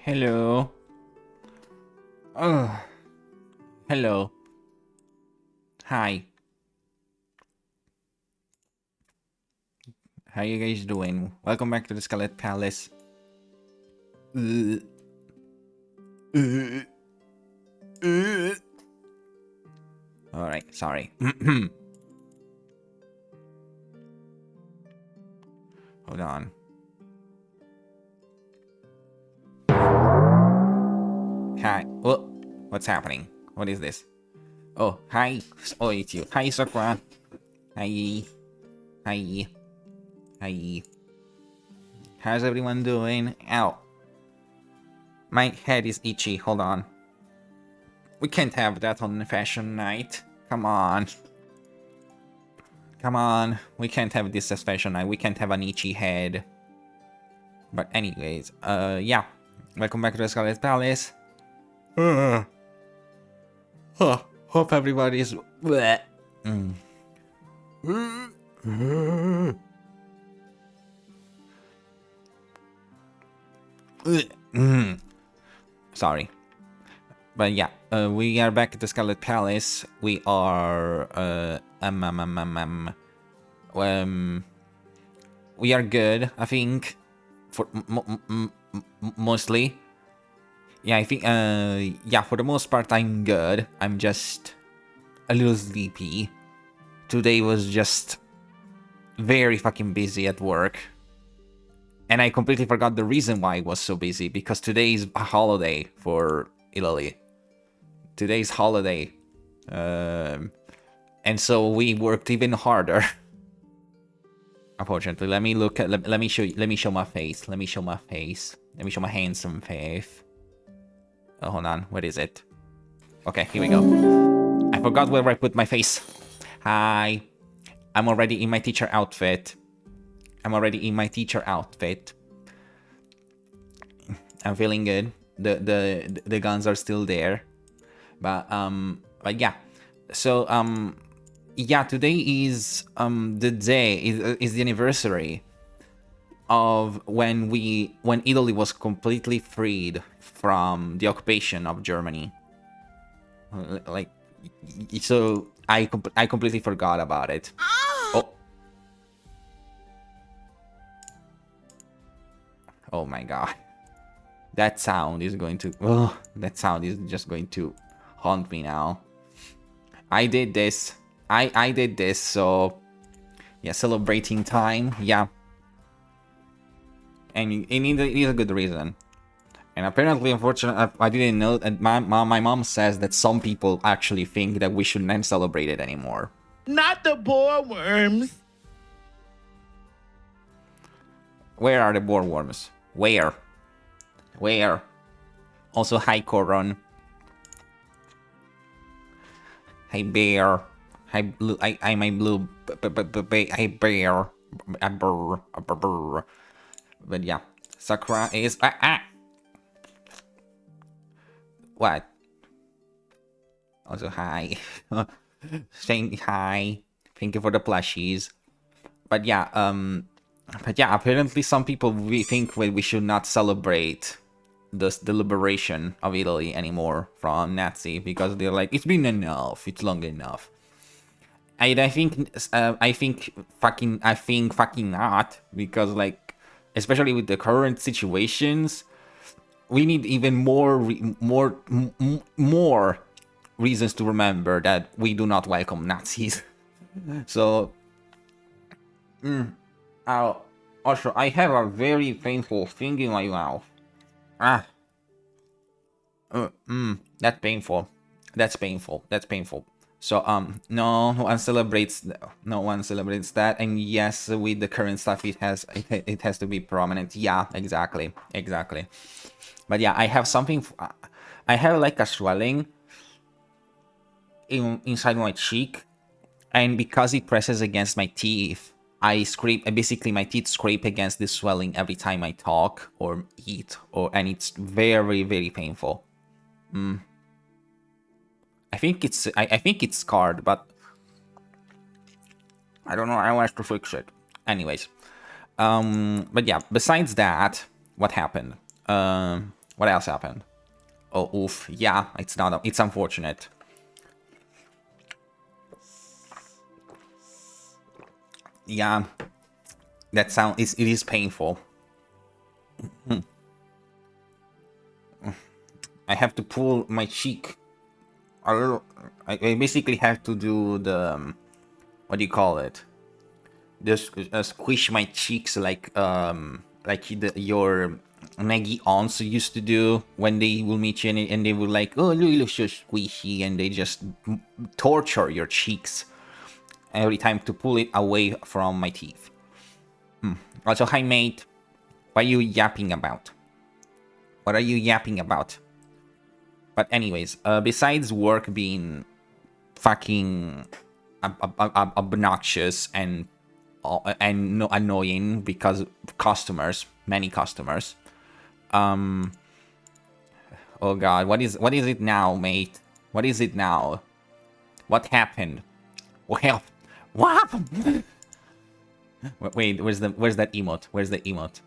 Hello. Oh, hello. Hi. How you guys doing? Welcome back to the Scarlet Palace. Uh, uh, Alright, sorry. Hold on. Hi. Oh, what's happening? What is this? Oh, hi. Oh, it's you. Hi, Sakura. Hi. Hi. Hi. How's everyone doing? Ow. My head is itchy. Hold on. We can't have that on the fashion night. Come on. Come on. We can't have this as fashion night. We can't have an itchy head. But anyways, yeah. Welcome back to the Scarlet Palace. Hope everybody is... Bleh. Sorry. But yeah, we are back at the Scarlet Palace. We are... we are good, I think. For mostly. Yeah, I think, yeah, for the most part, I'm good. I'm just a little sleepy. Today was just very fucking busy at work. And I completely forgot the reason why I was so busy, because today is a holiday for Italy. Today's holiday. And so we worked even harder. Unfortunately, let me look at, let me show my face. Let me show my face. Let me show my handsome face. Oh, hold on, what is it? Okay, here we go. I forgot where I put my face. Hi. I'm already in my teacher outfit. I'm feeling good. The guns are still there. But yeah. So yeah, today is the day is the anniversary of when Italy was completely freed from the occupation of Germany. Like, so I completely forgot about it. Oh. Oh my god. That sound is going to... Oh, that sound is just going to haunt me now. I did this. I did this, so... Yeah, celebrating time. Yeah. And it needs a good reason. And apparently, unfortunately, I didn't know. And my mom says that some people actually think that we shouldn't celebrate it anymore. Not the boar worms. Where are the boar worms? Where? Where? Also, hi, Coron. Hi, bear. Hi, blue. I'm a blue. Hi, bear. A burr. A burr. But yeah, Sakura is... What? Also, hi. Saying hi. Thank you for the plushies. But yeah, apparently some people think we should not celebrate the liberation of Italy anymore from Nazi, because they're like, it's been enough, it's long enough. I think fucking not, because like, especially with the current situations, we need even more reasons to remember that we do not welcome Nazis. So, also, I have a very painful thing in my mouth. That's painful. That's painful. That's painful. So, no one celebrates. No one celebrates that. And yes, with the current stuff, it has to be prominent. Yeah, exactly, exactly. But yeah, I have something. I have like a swelling inside my cheek, and because it presses against my teeth, I scrape. Basically, my teeth scrape against this swelling every time I talk or eat, and it's very, very painful. I think it's scarred, but I don't know how else to fix it. Anyways, but yeah. Besides that, what happened? What else happened? Oh, oof. Yeah, it's not. It's unfortunate. Yeah, that sound is. It is painful. I have to pull my cheek a little. I basically have to do the what do you call it? Just squish my cheeks like your Maggie aunts used to do when they will meet you and they will like, oh, you look so squishy, and they just torture your cheeks every time to pull it away from my teeth. Also, hi mate, what are you yapping about? What are you yapping about? But anyways, besides work being fucking obnoxious and annoying because customers, many customers. Oh god, what is it now, mate? What is it now? What happened? Well, what happened? Wait, where's that emote? Where's the emote?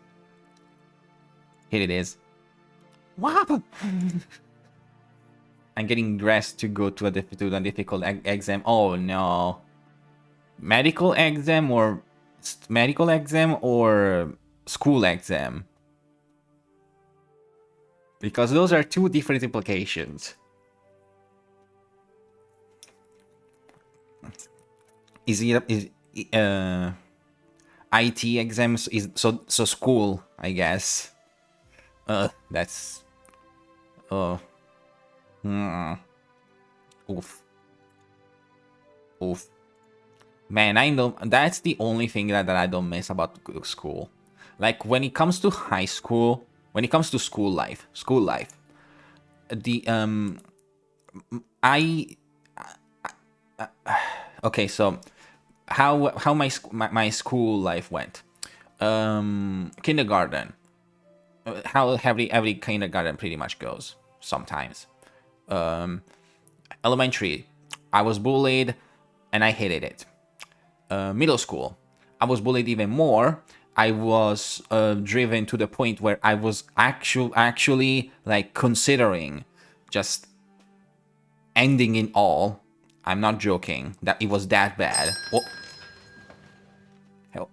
Here it is. What happened? I'm getting dressed to go to a difficult exam. Oh no. Medical exam or school exam? Because those are two different implications. Is IT exams is so school, I guess. That's oof. Oof. Man, I know that's the only thing that I don't miss about school. Like when it comes to high school, when it comes to school life, the I okay, so how my school life went. Kindergarten. How every kindergarten pretty much goes sometimes. Elementary, I was bullied and I hated it. Middle school, I was bullied even more. I was driven to the point where I was actually like considering just ending it all. I'm not joking. That it was that bad. Oh,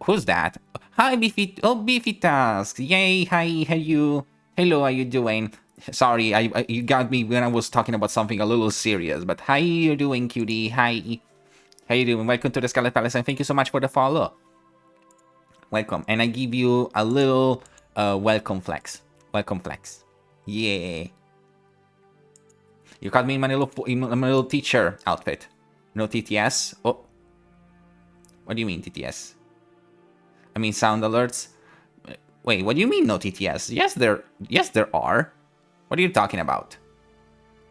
who's that? Hi, Beefy. Oh, Beefy Task. Yay. Hi. How you? Hello. How you doing? Sorry, you got me when I was talking about something a little serious. But how you doing, cutie? Hi. How you doing? Welcome to the Scarlet Palace, and thank you so much for the follow. Welcome, and I give you a little welcome flex. Welcome flex. Yeah. You caught me in my little teacher outfit. No TTS. Oh, what do you mean TTS? I mean sound alerts. Wait, what do you mean no TTS? Yes, there are. What are you talking about?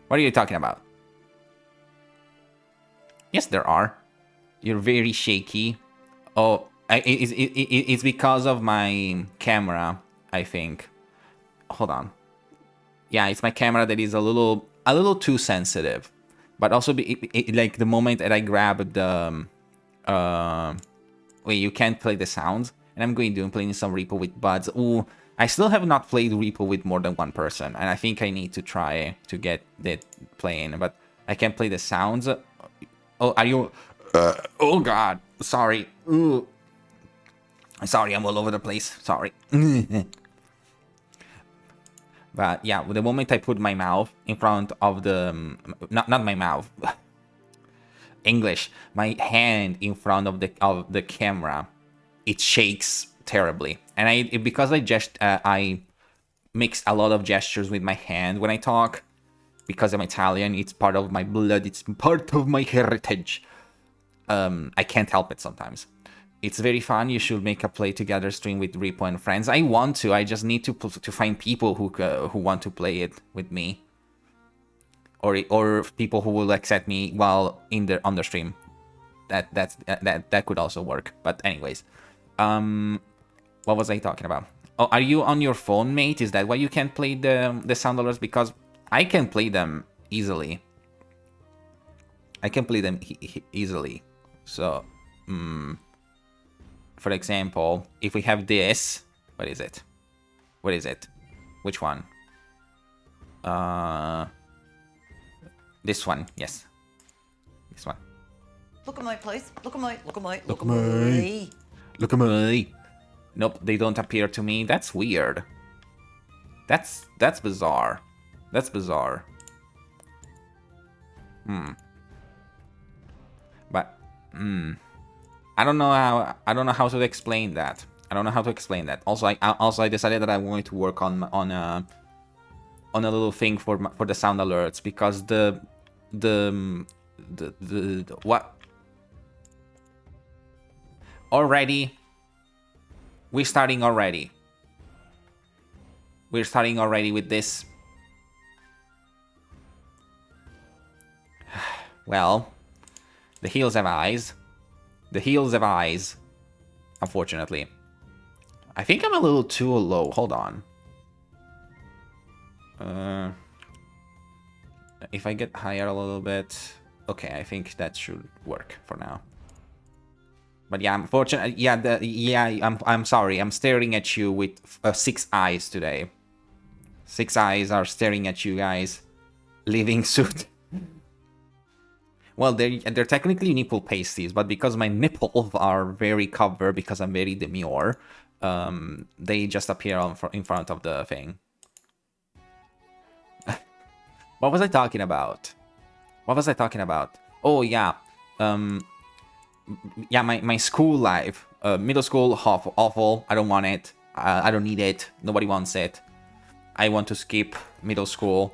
What are you talking about? Yes, there are. You're very shaky. Oh, it's because of my camera, I think. Hold on. Yeah, it's my camera that is a little too sensitive. But also, like the moment that I grab the wait, you can't play the sounds, and I'm playing some Repo with buds. Ooh, I still have not played Repo with more than one person, and I think I need to try to get it playing. But I can't play the sounds. Oh, are you? Oh God, sorry. Ooh. Sorry, I'm all over the place. Sorry. But yeah, the moment I put my mouth in front of the not my mouth, English, my hand in front of the camera, it shakes terribly. And because I mix a lot of gestures with my hand when I talk. Because I'm Italian, it's part of my blood. It's part of my heritage. I can't help it sometimes. It's very fun. You should make a play together stream with Repo and friends. I want to. I just need to find people who want to play it with me, or people who will accept me while on the stream. That could also work. But anyways, what was I talking about? Oh, are you on your phone, mate? Is that why you can't play the sound alerts? Because I can play them easily. I can play them easily. So, for example, if we have this, what is it? What is it? Which one? This one, yes. This one. Look at me, please. Look at me. Look at me. Look at me. Look at me. Nope, they don't appear to me. That's weird. That's bizarre. That's bizarre. But I don't know how to explain that. I don't know how to explain that. Also, I decided that I'm going to work on a little thing for the sound alerts, because the what already we're starting already. We're starting already with this. Well, the heels have eyes. The heels have eyes. Unfortunately. I think I'm a little too low. Hold on. If I get higher a little bit. Okay, I think that should work for now. But yeah, unfortunately, I'm sorry. I'm staring at you with 6 eyes today. 6 eyes are staring at you guys. Living suit. Well, they're technically nipple pasties, but because my nipples are very covered, because I'm very demure, they just appear in front of the thing. What was I talking about? What was I talking about? Oh, yeah. Yeah, my school life. Middle school, awful. I don't want it. I don't need it. Nobody wants it. I want to skip middle school.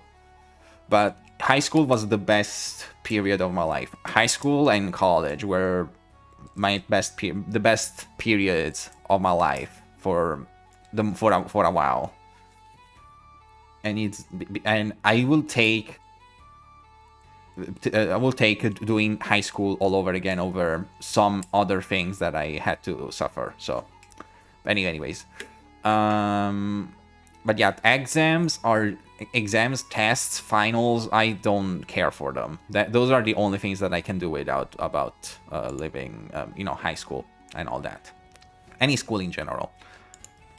But high school was the best period of my life. High school and college were the best periods of my life for a while. And I will take doing high school all over again over some other things that I had to suffer. So, anyways, but yeah, exams, tests, finals, I don't care for them. Those are the only things that I can do without living, high school and all that. Any school in general.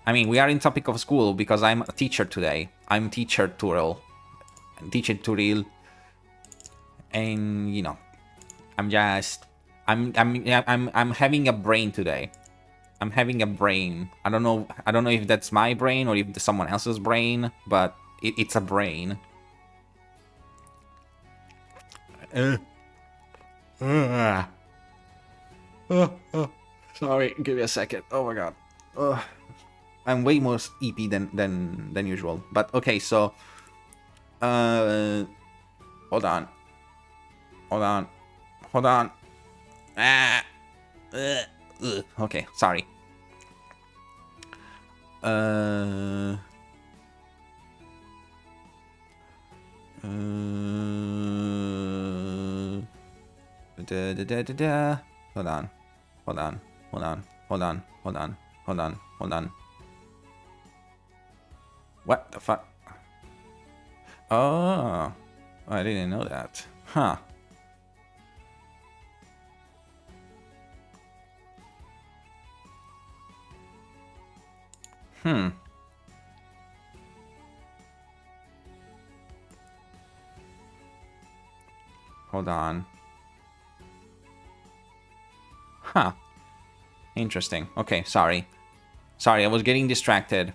I mean, we are in topic of school because I'm a teacher today. I'm teacher Turil. Teacher Turil. And I'm having a brain today. I'm having a brain. I don't know if that's my brain or if it's someone else's brain, but it's a brain. Sorry, give me a second. Oh my god. I'm way more EP than usual. But okay, so hold on. Okay, sorry. Hold on. What the fuck? Oh, I didn't know that. Huh. Hold on. Huh. Interesting. Okay, sorry. Sorry, I was getting distracted.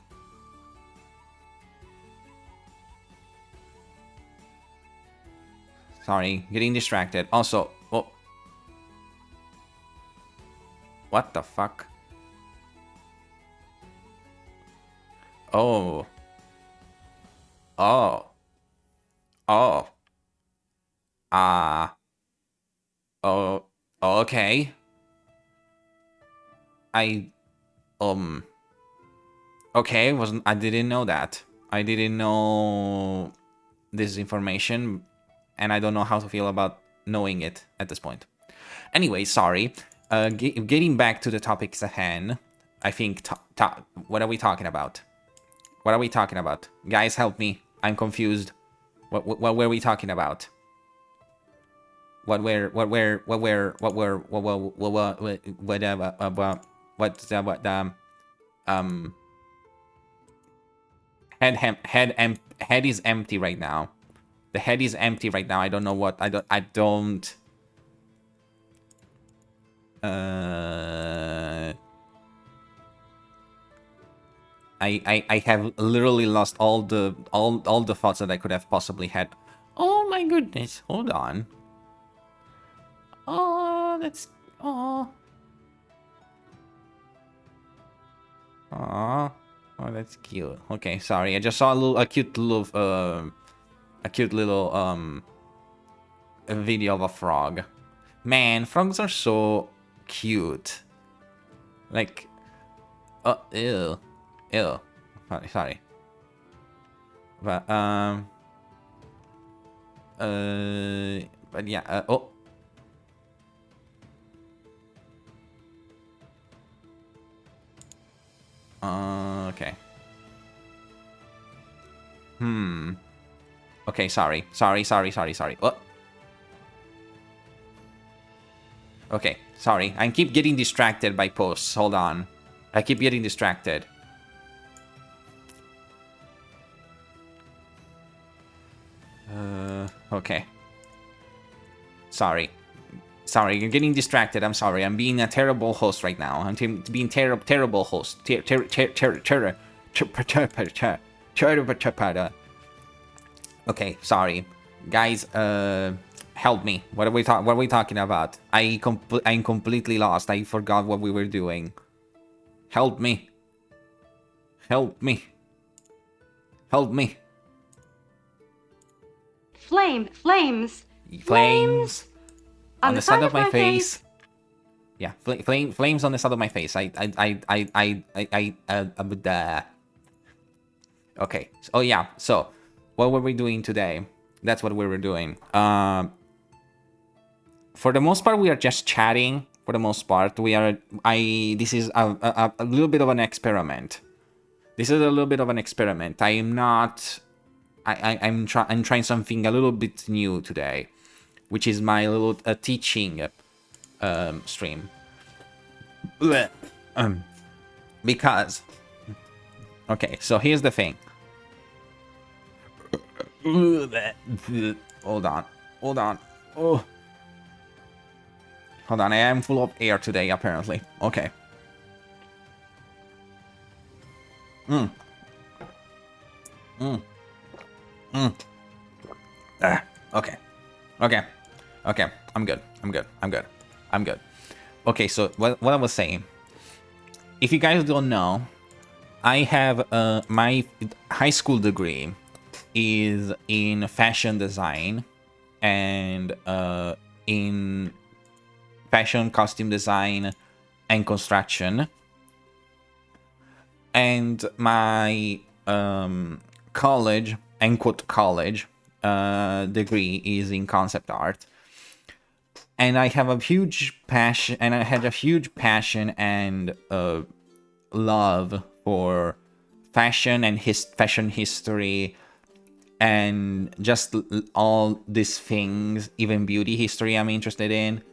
Sorry, getting distracted. Also, oh. What the fuck? Oh. Oh. Oh. Oh. Okay. Okay, I didn't know that. I didn't know this information, and I don't know how to feel about knowing it at this point. Anyway, sorry. Getting back to the topics at hand, I think, what are we talking about? What are we talking about? Guys, help me. I'm confused. What were we talking about? Head is empty right now. The head is empty right now. I don't know what. I don't. I have literally lost all the thoughts that I could have possibly had. Oh my goodness! Hold on. Oh, that's oh. Oh, that's cute. Okay, sorry. I just saw a cute little a video of a frog. Man, frogs are so cute. Like, ew, ew. Sorry. But but yeah. Oh. Okay. Okay, sorry. Oh. Okay, sorry. I keep getting distracted by posts. Hold on. I keep getting distracted. Okay. Sorry. Sorry, you're getting distracted. I'm sorry. I'm being a terrible host right now. I'm being terrible host. Okay, sorry. Guys, help me. What are we talking about? I'm completely lost. I forgot what we were doing. Help me. Help me. Help me. Flames. On the side of my face. Yeah, flames on the side of my face. Okay. Oh yeah. So, what were we doing today? That's what we were doing. For the most part, we are just chatting. For the most part, this is a little bit of an experiment. This is a little bit of an experiment. I am not. I'm trying something a little bit new today, which is my little teaching stream. Because, okay, so here's the thing. Hold on. Oh, hold on. I am full of air today, apparently. Okay. Okay. I'm good. Okay, so what I was saying. If you guys don't know, I have my high school degree is in fashion design and in fashion, costume design, and construction. And my college, end quote college, degree is in concept art. And I have a huge passion, and I had a huge passion and love for fashion and fashion history and just all these things, even beauty history I'm interested in.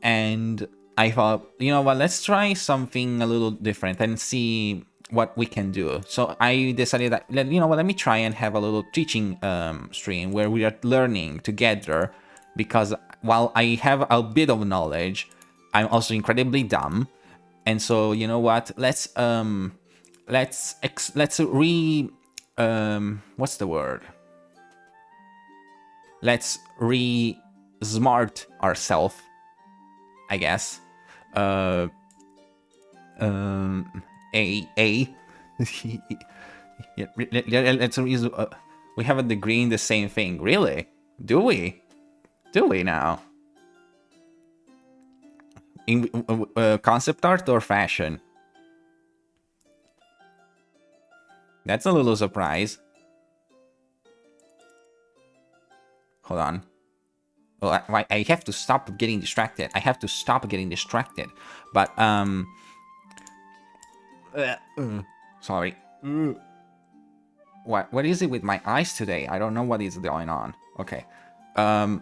And I thought, you know what, let's try something a little different and see what we can do. So I decided that, you know what, let me try and have a little teaching stream where we are learning together, because while I have a bit of knowledge, I'm also incredibly dumb. And so, you know what, let's what's the word? Let's re-smart ourselves, I guess. Yeah, let's we have a degree in the same thing. Really? Do we now? In concept art or fashion? That's a little surprise. Hold on. Oh, I have to stop getting distracted. But sorry. What is it with my eyes today? I don't know what is going on. Okay. But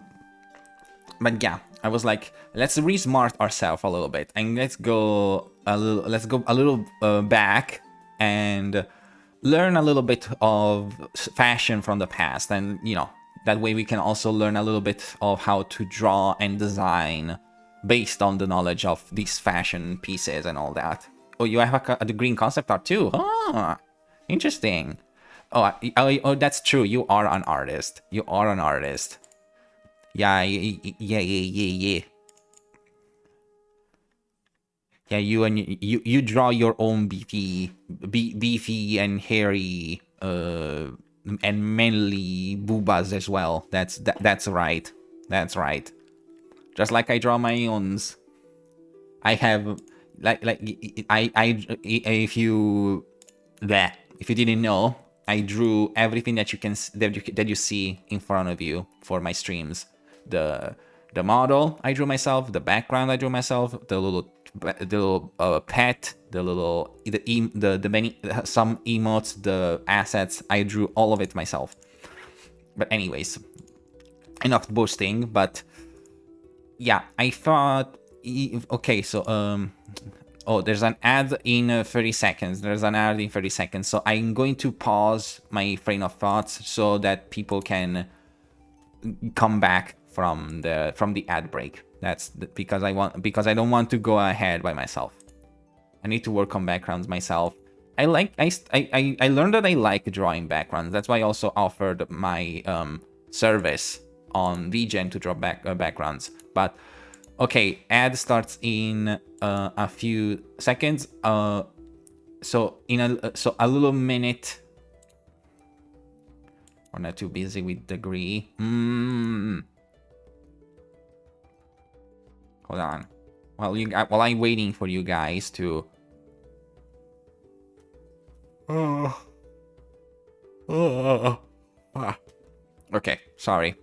yeah, I was like, let's re-smart ourselves a little bit and let's go a little back and learn a little bit of fashion from the past, and you know, that way we can also learn a little bit of how to draw and design based on the knowledge of these fashion pieces and all that. Oh, you have a degree in concept art too. Ah, interesting. Oh, that's true. You are an artist. You are an artist. Yeah. Yeah, you draw your own beefy and hairy and manly boobas as well. That's right. That's right. Just like I draw my own. I have if you didn't know, I drew everything that that you see in front of you for my streams. The model I drew myself, the background I drew myself, the little pet, the many some emotes, the assets, I drew all of it myself. But anyways, enough boasting. But yeah, I thought, okay, so oh, there's an ad in 30 seconds. There's an ad in 30 seconds. So I'm going to pause my train of thoughts so that people can come back from the ad break. That's because I don't want to go ahead by myself. I need to work on backgrounds myself. I learned that I like drawing backgrounds. That's why I also offered my service on VGen to draw backgrounds. But okay, ad starts in a few seconds. So a little minute. We're not too busy with degree. Hold on. While I'm waiting for you guys to. Okay, sorry.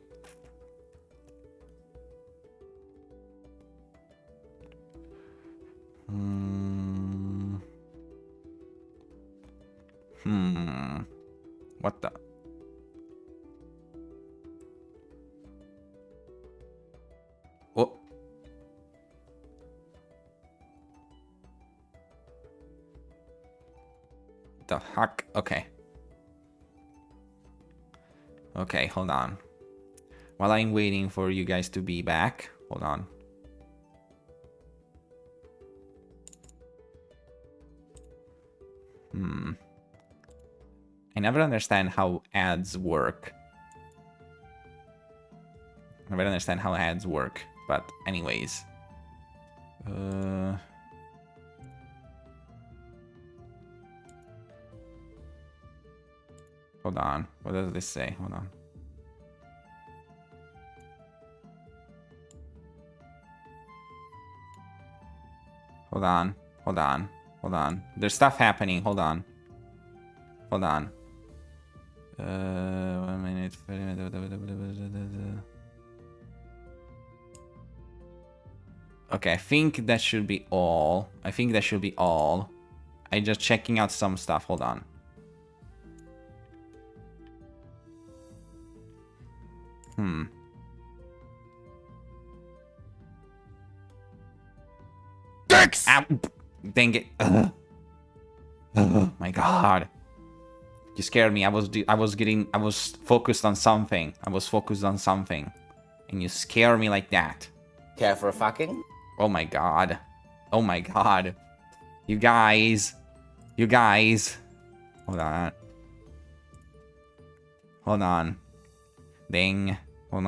What the? Oh. The heck? Okay. Okay, hold on. While I'm waiting for you guys to be back, hold on. I never understand how ads work. But anyways. Hold on. What does this say? Hold on. Hold on. There's stuff happening. Hold on. 1 minute. Okay, I think that should be all. I'm just checking out some stuff. Hold on. Dicks! Ow. Dang it. Oh my god. You scared me. I was focused on something. And you scare me like that. Care for a fucking? Oh my god. You guys. Hold on. Dang. Hold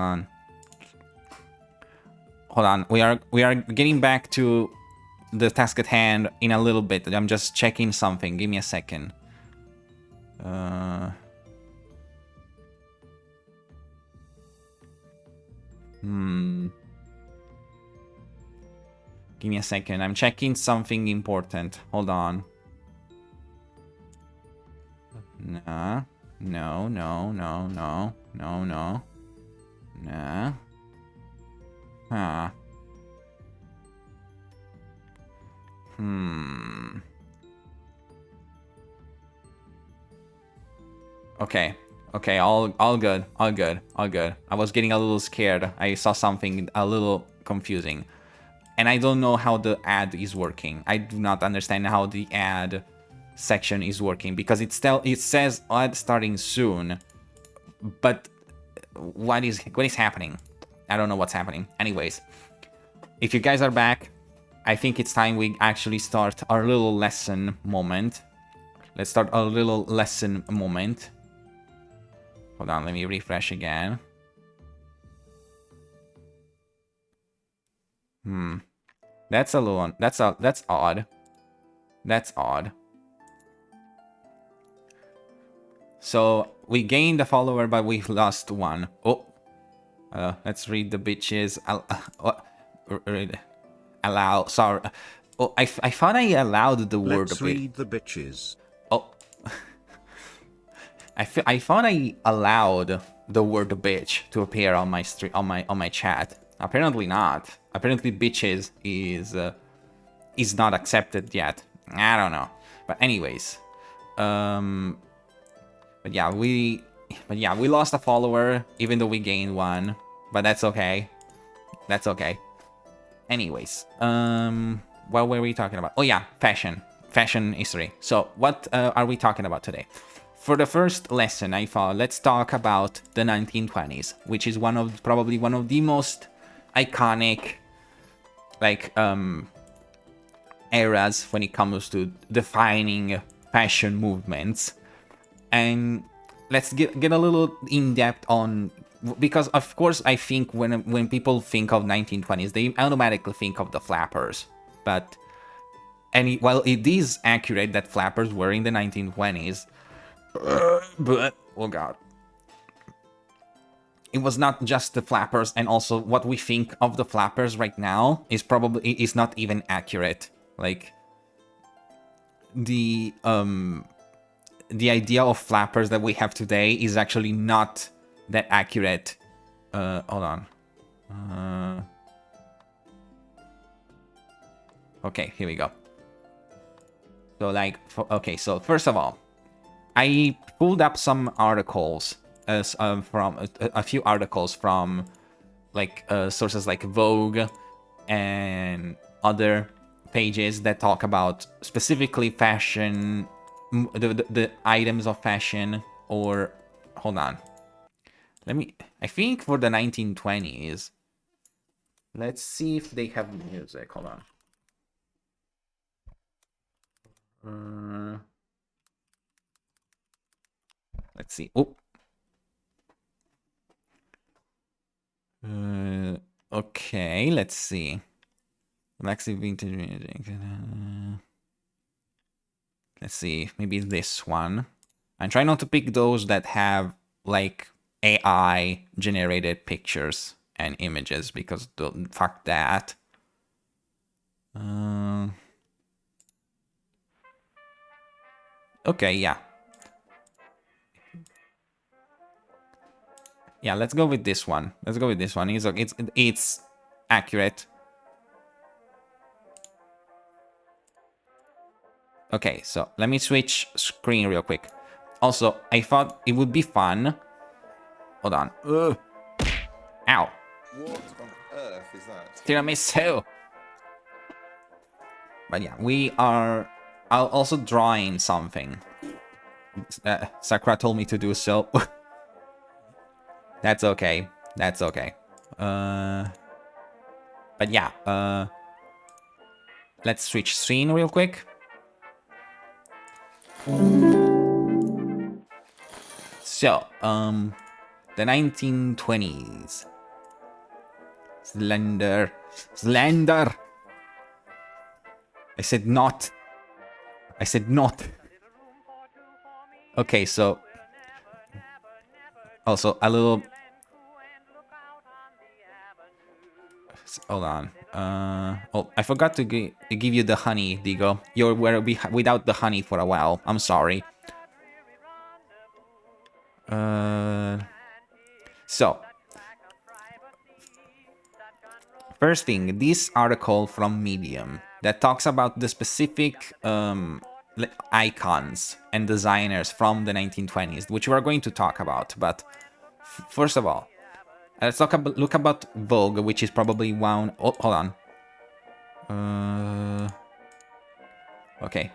on. We are getting back to the task at hand in a little bit. I'm just checking something. Give me a second. Give me a second. I'm checking something important. Hold on. No. Huh. Okay, all good. I was getting a little scared. I saw something a little confusing. And I don't know how the ad is working. I do not understand how the ad section is working, because it says ad starting soon, but what is happening? I don't know what's happening. Anyways, if you guys are back, I think it's time we actually start our little lesson moment. Let's start our little lesson moment. Hold on, let me refresh again. That's a little, that's odd. That's odd. So we gained a follower, but we lost one. Oh, let's read the bitches. Allow. Sorry. Oh, I thought I allowed the word. Let's read the bitches. Oh, I thought I allowed the word bitch to appear on my on my chat. Apparently not. Apparently bitches is not accepted yet. I don't know. But anyways, but yeah, we lost a follower, even though we gained one. But that's okay. That's okay. Anyways, what were we talking about? Oh yeah, fashion history. So what are we talking about today? For the first lesson, I thought let's talk about the 1920s, which is probably one of the most iconic, like, eras when it comes to defining fashion movements. And let's get a little in depth on, because of course I think when people think of 1920s, they automatically think of the flappers. But while it is accurate that flappers were in the 1920s, but oh god, it was not just the flappers, and also what we think of the flappers right now is not even accurate. Like the idea of flappers that we have today is actually not that accurate. Hold on. Okay, here we go. So like, okay, so first of all, I pulled up some articles from a few articles from like sources like Vogue and other pages that talk about specifically fashion, the items of fashion. Or hold on, I think for the 1920s, let's see if they have music. Hold on. Let's see. Oh. Okay, let's see. Maxi vintage music. Let's see, maybe this one. I'm trying not to pick those that have like AI generated pictures and images, because fuck that. Okay, yeah. Yeah, let's go with this one. Let's go with this one. It's accurate. Okay, so let me switch screen real quick. Also, I thought it would be fun. Hold on. Ugh. Ow. What on earth is that? Tiramisu. But yeah, we are also drawing something. Sakura told me to do so. That's okay. That's okay. But yeah, let's switch screen real quick. So, the 1920s. Slender. I said not. Okay, so also a little. Hold on. Oh, I forgot to give you the honey, Digo. You were without the honey for a while. I'm sorry. So, first thing, this article from Medium that talks about the specific icons and designers from the 1920s, which we're going to talk about. But first of all, let's look about Vogue, which is probably one. Oh, hold on. Okay.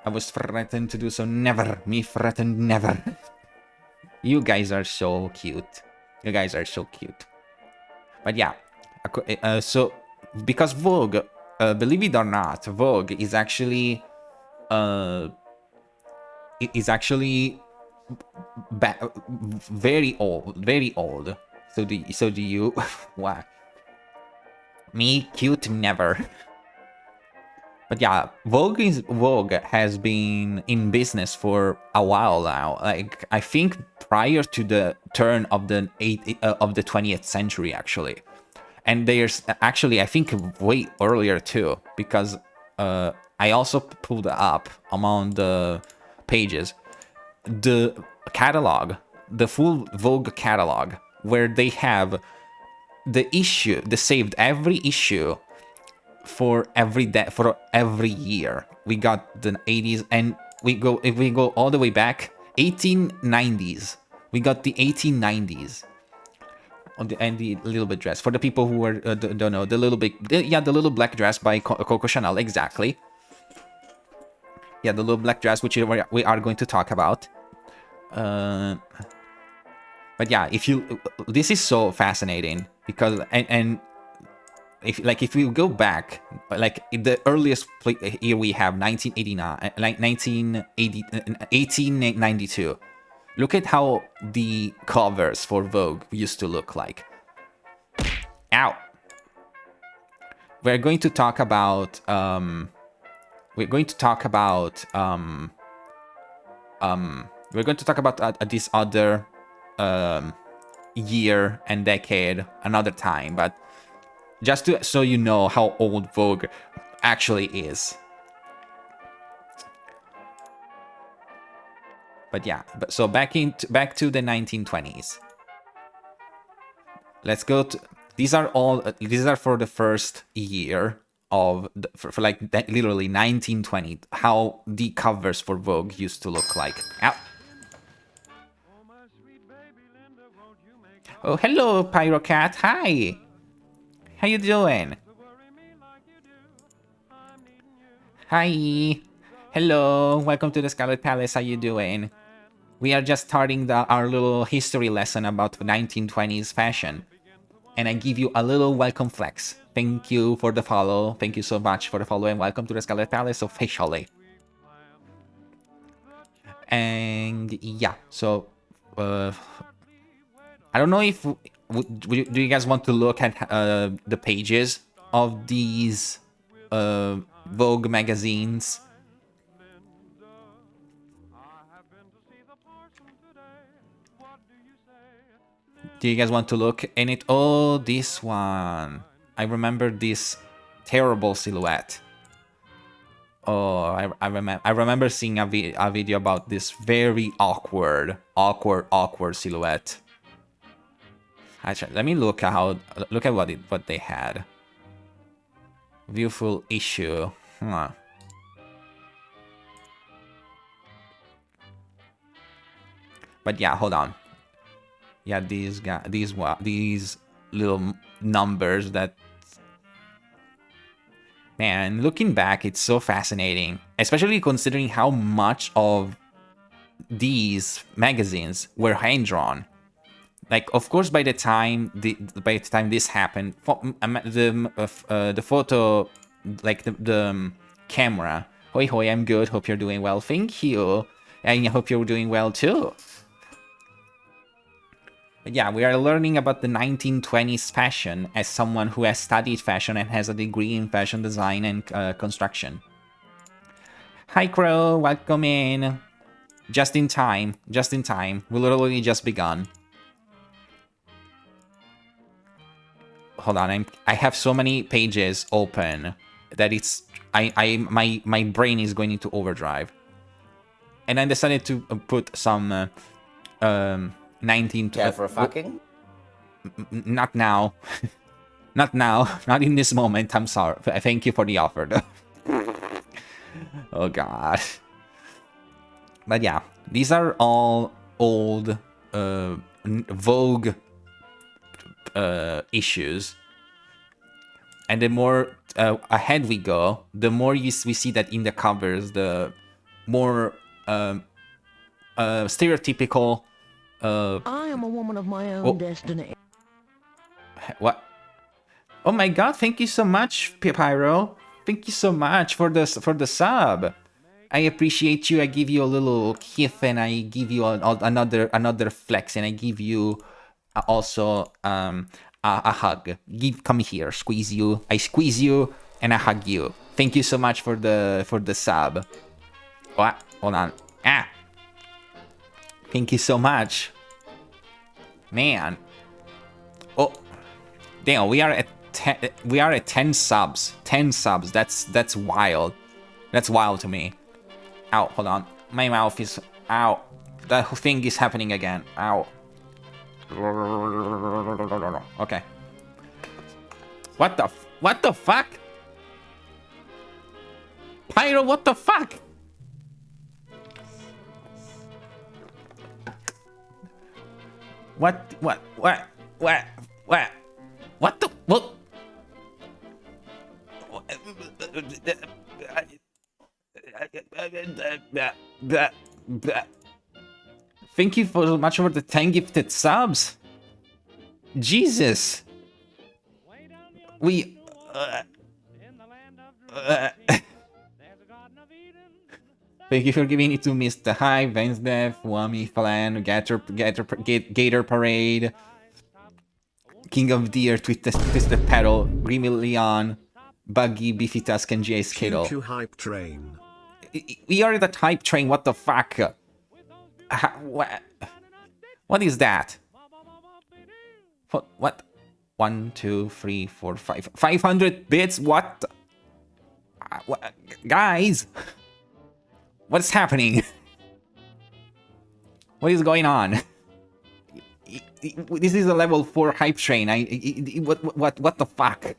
I was threatened to do so. Never. Me threatened never. You guys are so cute. You guys are so cute. But yeah. So, because Vogue, believe it or not, Vogue is actually... is actually... very old. Very old. So do you... Wow. Me cute never. But yeah, Vogue has been in business for a while now. Like I think prior to the turn of the 20th century, actually. And there's actually I think way earlier too, because I also pulled up among the pages the catalog, the full Vogue catalog, where they have the issue, the saved every issue for every year. We got the 80s, and if we go all the way back, 1890s. We got the 1890s and the little bit dress for the people who are don't know the little black dress by Coco Chanel, exactly. Yeah, the little black dress, which we are going to talk about. But yeah, this is so fascinating because and if we go back, like the earliest year we have 1989, like 1892. Look at how the covers for Vogue used to look like. Ow. We're going to talk about this other year and decade another time, but just so you know how old Vogue actually is. But yeah, so back to the 1920s. Let's go to these are for the first year of for like literally 1920, how the covers for Vogue used to look like. Ow. Oh, hello, Pyrocat. Hi. How you doing? Hi. Hello. Welcome to the Scarlet Palace. How you doing? We are just starting our little history lesson about 1920s fashion. And I give you a little welcome flex. Thank you for the follow. Thank you so much for the follow and welcome to the Scarlet Palace officially. And yeah, so I don't know if do you guys want to look at the pages of these Vogue magazines? Do you guys want to look in it? Oh, this one. I remember this terrible silhouette. Oh, I remember seeing a video about this very awkward silhouette. Actually, let me look at what they had. Viewful issue. Huh. But yeah, hold on. Yeah, these little numbers that... Man, looking back, it's so fascinating, especially considering how much of these magazines were hand-drawn. Like, of course, by the time this happened, the photo, like the camera. Hoi hoi, I'm good. Hope you're doing well. Thank you, and I hope you're doing well too. But yeah, we are learning about the 1920s fashion as someone who has studied fashion and has a degree in fashion design and construction. Hi Crow, welcome in. Just in time. We literally just begun. Hold on, I have so many pages open that it's my brain is going into overdrive. And I decided to put some 19... Yeah, for a fucking? Not now. Not now. Not in this moment. I'm sorry. Thank you for the offer, though. Oh, God. But yeah, these are all old Vogue issues. And the more ahead we go, the more we see that in the covers, the more stereotypical. I am a woman of my own destiny. What? Oh my god! Thank you so much, Pyro. Thank you so much for the sub. I appreciate you. I give you a little kiss, and I give you another flex, and I give you also a hug. Come here, squeeze you. I squeeze you, and I hug you. Thank you so much for the sub. What? Hold on. Ah. Thank you so much, man. Oh, damn. We are at 10 subs. 10 subs. That's wild. That's wild to me. Ow, hold on. My mouth is... Ow. That thing is happening again. Ow. Okay. What the fuck? Pyro, what the fuck? What the... What? Thank you so much for the 10 gifted subs. Jesus. We... Thank you for giving it to Mr. High, Vensdev, Wami, Falan, Gator Parade, King of Deer, Twisted Petal, Remy Leon, Buggy, Beefy Tusk, and J. Skittle. Hype train. We are the hype train, what the fuck? What is that? What? 1, 2, 3, 4, 5. 500 bits? What? Guys? What's happening? What is going on? This is a level 4 hype train. What the fuck?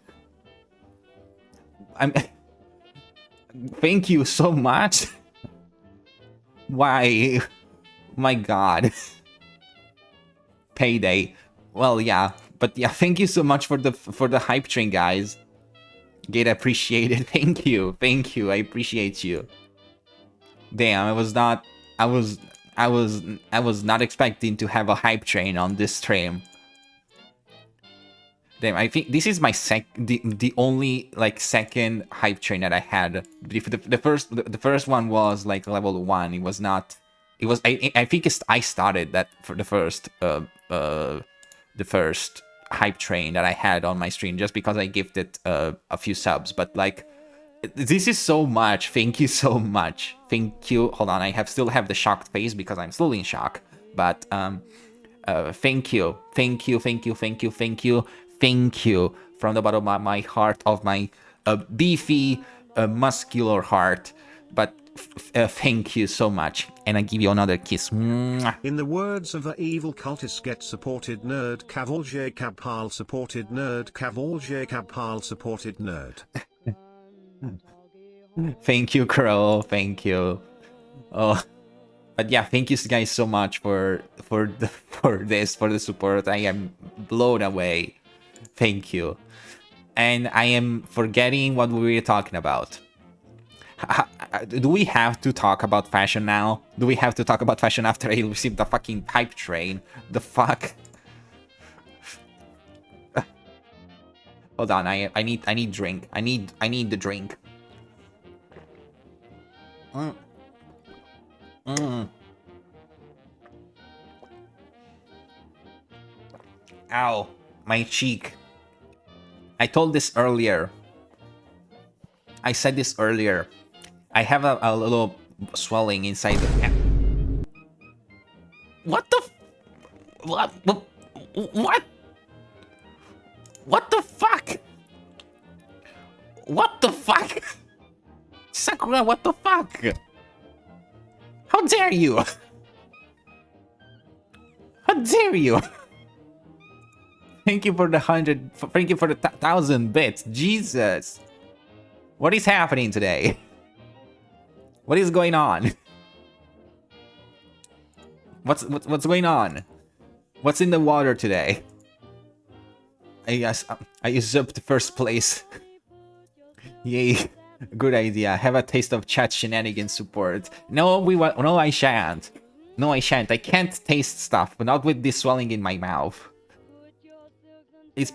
Thank you so much. Why? My god. Payday. Well, yeah, but yeah, thank you so much for the hype train, guys. Get appreciated. Thank you. I appreciate you. Damn, I was not expecting to have a hype train on this stream. Damn, I think this is my the only like second hype train that I had. The first one was like level 1. It was not. It was I think I started that for the first hype train that I had on my stream just because I gifted a few subs. But like, this is so much. Thank you so much. Thank you. Hold on, I still have the shocked face because I'm still in shock. But thank you from the bottom of my heart, of my beefy, muscular heart. But thank you so much, and I give you another kiss. Mwah. In the words of a evil cultist, get supported nerd, cavalje cabhal supported nerd, cavalje cabhal supported nerd. Thank you, Crow. Thank you. Oh, but yeah, thank you guys so much for the support. I am blown away. Thank you. And I am forgetting what we were talking about. Do we have to talk about fashion now? Do we have to talk about fashion after I received the fucking hype train? The fuck? Hold on, I need drink. I need the drink. Ow, my cheek. I told this earlier. I said this earlier. I have a little swelling inside the... What the... What the fuck? What the fuck? Sakura, what the fuck? How dare you? How dare you? Thank you for the 100... Thank you for the 1,000 bits. Jesus. What is happening today? What is going on? What's going on? What's in the water today? I guess I usurped the first place. Yay. Good idea. Have a taste of chat shenanigans support. No, no, I shan't. No, I shan't. I can't taste stuff, but not with this swelling in my mouth. It's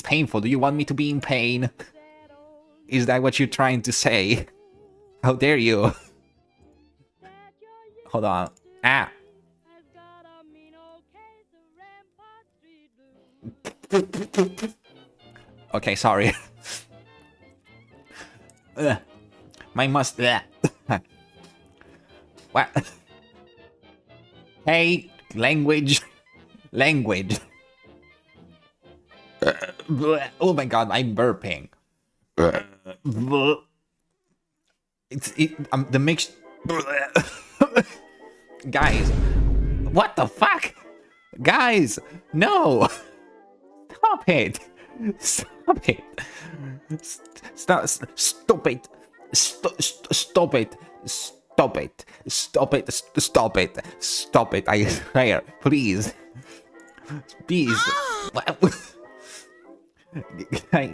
painful. Do you want me to be in pain? Is that what you're trying to say? How dare you? Hold on. Ah. Okay, sorry. My must. What? Hey, language. Language. Oh my god, I'm burping. The mix. Guys, what the fuck? Guys, no. Stop it. Stop it. Stop it. Stop it. Stop it. Stop it. Stop it. Stop it. Stop it. I swear. Please. Please.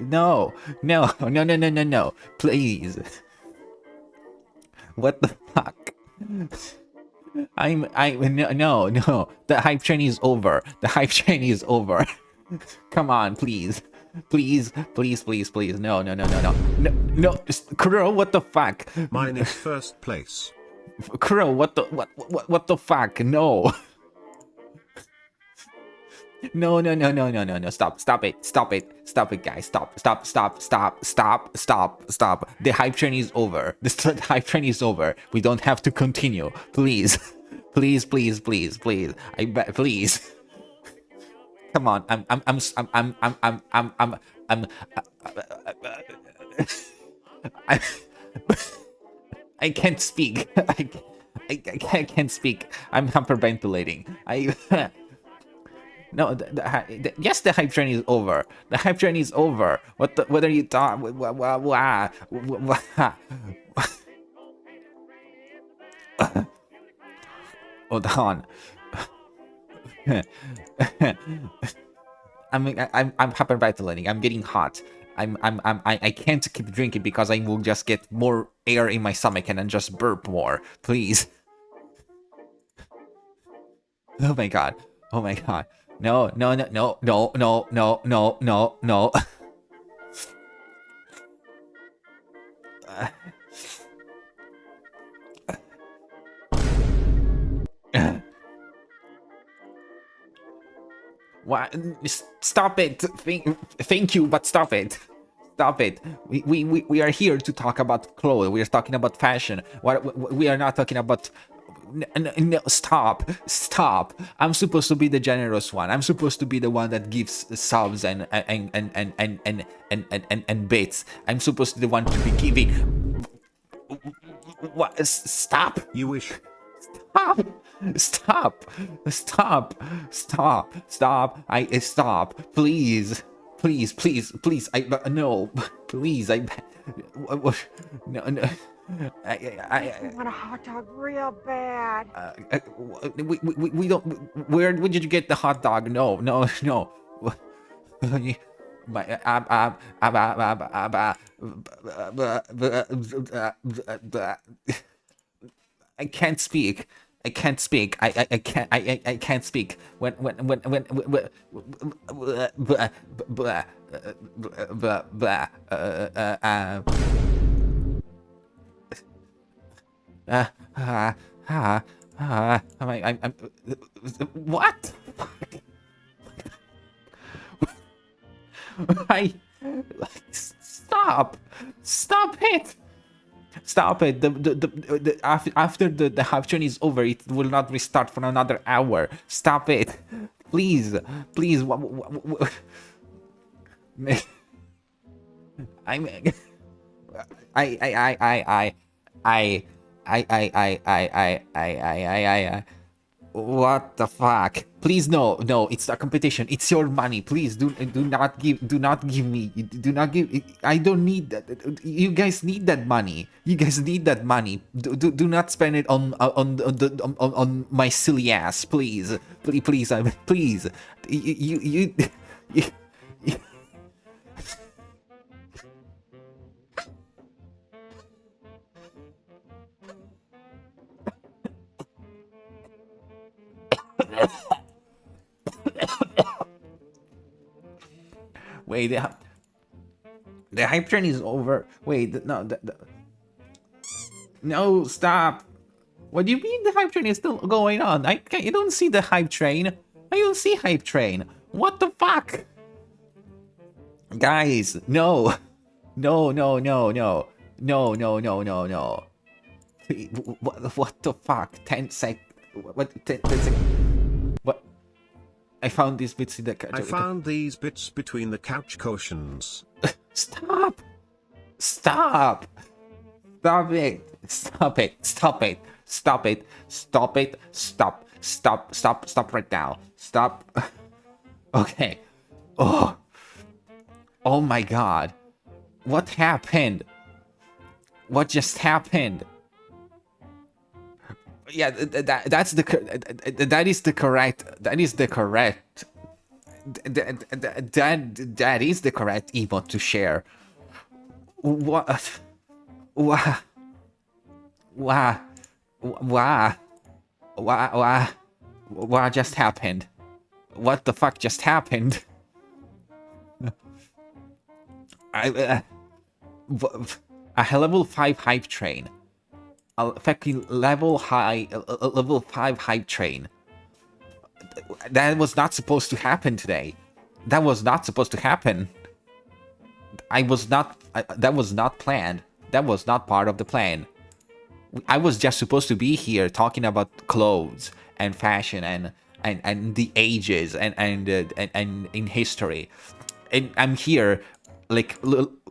No. No. No. No. No. No. No. Please. What the fuck? No. The hype train is over. The hype train is over. Come on, please. Please. No. Crow, what the fuck? Mine is first place. Crow, what the fuck? No. No. Stop it, guys. Stop. The hype train is over. The hype train is over. We don't have to continue. Please. Please. I bet, please. Come on. I can't speak. I can't speak. I'm hyperventilating. No, yes, the hype train is over. The hype train is over. What are you talking? Hold on. I'm hyperventilating. I'm getting hot. I can't keep drinking because I will just get more air in my stomach and then just burp more. Please. Oh my god. No. What? Stop it. Thank you, but stop it. Stop it. We are here to talk about clothes. We are talking about fashion. We are not talking about. No, stop. I'm supposed to be the generous one. I'm supposed to be the one that gives subs and bits. I'm supposed to be the one to be giving. What? Stop. You wish. Stop. Please. No. Please. No. I want a hot dog real bad. We don't. Where did you get the hot dog? No. I can't speak. I can't speak. I can't speak. When I'm what? Stop it. After the half journey is over, it will not restart for another hour. Stop it, please. What the fuck? Please, no, it's a competition. It's your money. Please do not give me. I don't need that. You guys need that money. Do not spend it on my silly ass. Please. You Wait, the hype train is over. Wait, no, no, stop. What do you mean the hype train is still going on? You don't see the hype train. I don't see hype train. What the fuck? Guys, no. No, no, no, no. No, no, no, no, no. What the fuck? 10 sec. What? 10 sec. What? I found these bits in the couch. I found these bits between the couch cushions. Stop! Stop! Stop it! Stop it! Stop it! Stop it! Stop it! Stop! Stop! Stop! Stop right now! Stop! Okay. Oh. Oh my god. What happened? What just happened? Yeah, that is the correct emote to share. What? What just happened? What the fuck just happened? A level 5 hype train. A fucking level 5 hype train. That was not supposed to happen today. That was not supposed to happen. That was not planned. That was not part of the plan. I was just supposed to be here talking about clothes and fashion and the ages and in history. And I'm here like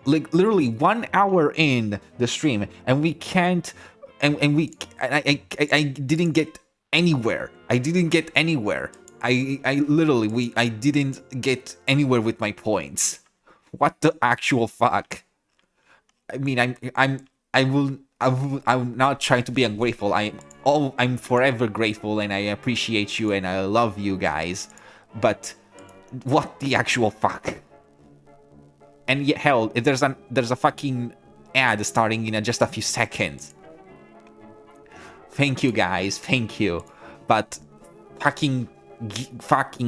literally 1 hour in the stream, and we can't. I didn't get anywhere. I didn't get anywhere. I didn't get anywhere with my points. What the actual fuck? I mean, I'm not trying to be ungrateful. I'm forever grateful, and I appreciate you, and I love you guys. But what the actual fuck? And yet, hell, there's a fucking ad starting in just a few seconds. Thank you guys, thank you. But fucking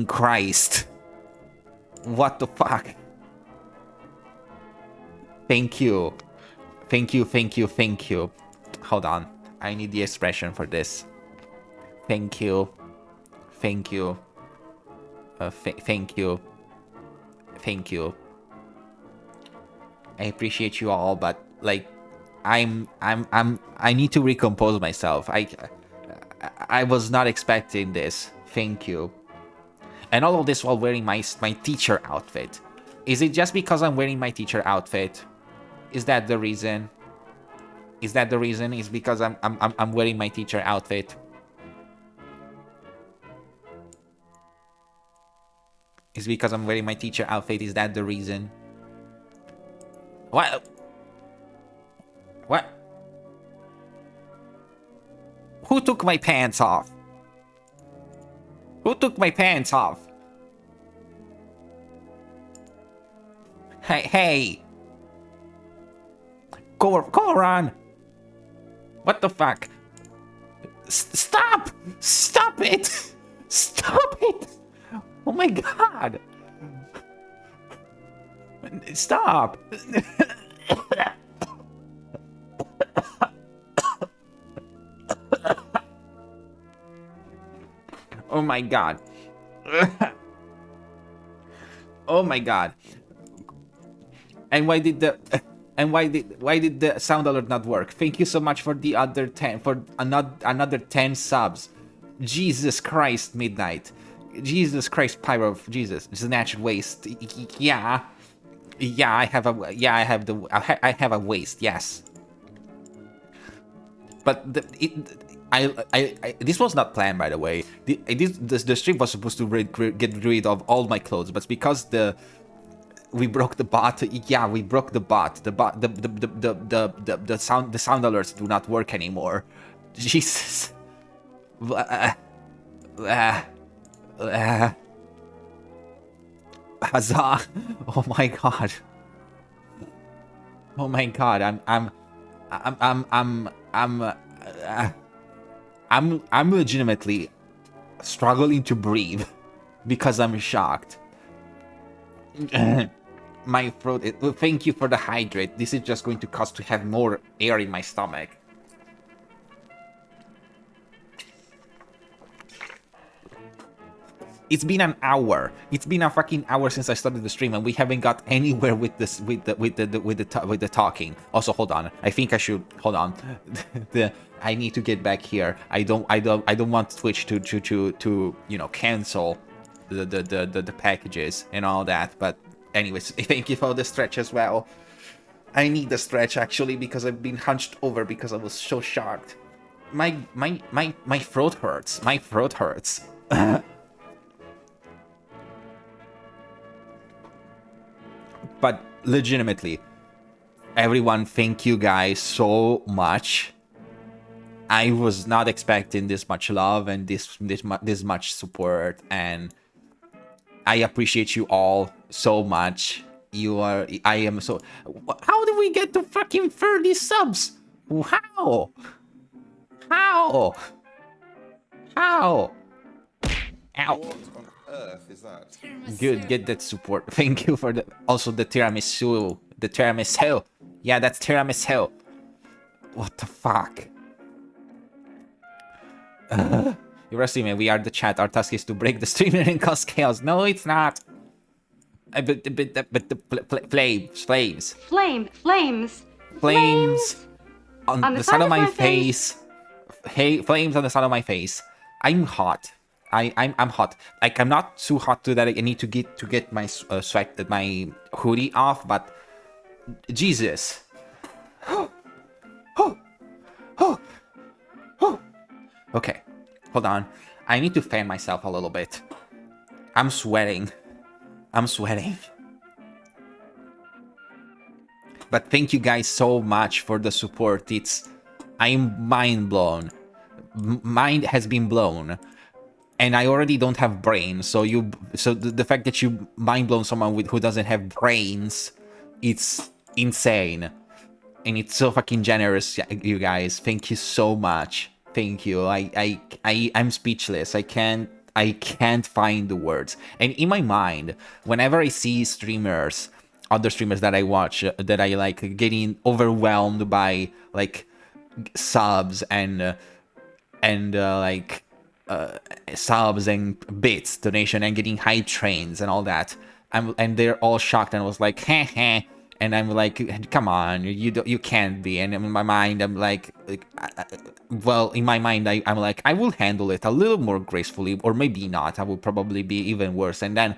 Christ. What the fuck? Thank you. Thank you, thank you, thank you. Hold on. I need the expression for this. Thank you. Thank you. Thank you. Thank you. I appreciate you all, but like I need to recompose myself. I was not expecting this. Thank you. And all of this while wearing my teacher outfit. Is it just because I'm wearing my teacher outfit? Is that the reason? Is that the reason? Is because I'm wearing my teacher outfit? Is because I'm wearing my teacher outfit? Is that the reason? What? What? Who took my pants off? Who took my pants off? Hey! Go on! What the fuck? Stop! Stop it! Stop it! Oh my god! Stop! Oh my god. Oh my god. And why did the sound alert not work? Thank you so much for the other 10 for another 10 subs. Jesus Christ, Midnight. Jesus Christ, Pyro. Jesus, it's a natural waste. Yeah. Yeah, I have a waist. Yes. But this was not planned, by the way. The stream was supposed to get rid of all my clothes, but because we broke the bot. Yeah, we broke the bot. The sound alerts do not work anymore. Jesus. Huzzah! Oh my god. Oh my god. I'm legitimately struggling to breathe because I'm shocked. My throat. Thank you for the hydrate. This is just going to cost to have more air in my stomach. It's been an hour. It's been a fucking hour since I started the stream, and we haven't got anywhere with this, with the talking. Also, hold on. I think I should hold on. I need to get back here. I don't want Twitch to you know, cancel the packages and all that. But anyways, thank you for the stretch as well. I need the stretch actually because I've been hunched over because I was so shocked. My throat hurts. My throat hurts. But legitimately, everyone, thank you guys so much. I was not expecting this much love and this much support, and I appreciate you all so much. I am so. How did we get to fucking 30 subs? How? How? How? Ow. What on earth is that? Good, get that support. Thank you for the also the tiramisu. The tiramisu. Yeah, that's tiramisu. What the fuck? You're assuming we are the chat. Our task is to break the streamer and cause chaos. No, it's not. But the flames on the side of my face. Hey, flames on the side of my face. I'm hot. I'm hot. Like, I'm not too hot to that I need to get my sweat, my hoodie off, but Jesus. Okay, hold on. I need to fan myself a little bit. I'm sweating. But thank you guys so much for the support. I'm mind blown. Mind has been blown. And I already don't have brains, so the fact that you mind blown someone who doesn't have brains, it's insane, and it's so fucking generous, you guys. Thank you so much. Thank you. I'm speechless. I can't find the words. And in my mind, whenever I see other streamers that I watch, that I like, getting overwhelmed by like subs and subs and bits donation and getting high trains and all that, and they're all shocked, and I was like, heh heh, and I'm like, come on, you can't be. And in my mind I'm like well, in my mind I'm like, I will handle it a little more gracefully, or maybe not. I will probably be even worse. And then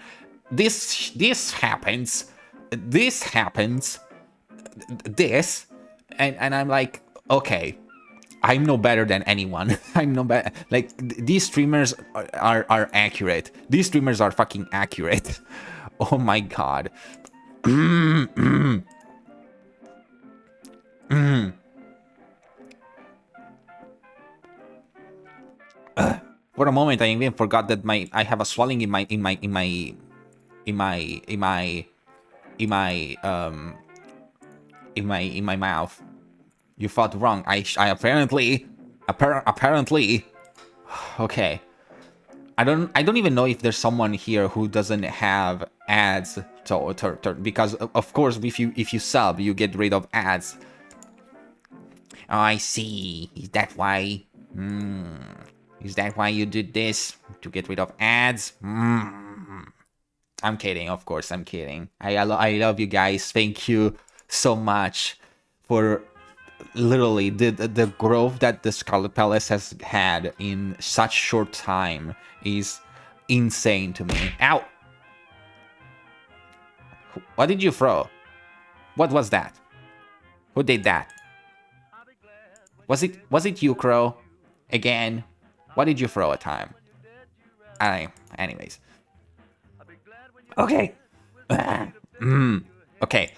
this happens, and I'm like, okay, I'm no better than anyone. I'm no better. Like, these streamers are accurate. These streamers are fucking accurate. Oh my god. For a moment, I even forgot that I have a swelling in my mouth. You thought wrong. I apparently. Okay. I don't even know if there's someone here who doesn't have ads because of course if you sub, you get rid of ads. Oh, I see. Is that why? Is that why you did this? To get rid of ads? I'm kidding, of course, I'm kidding. I love you guys. Thank you so much for literally the growth that the Scarlet Palace has had in such short time is insane to me. Ow! What did you throw? What was that? Who did that? Was it you, Crow? Again? What did you throw at time? Anyways. Okay. Okay.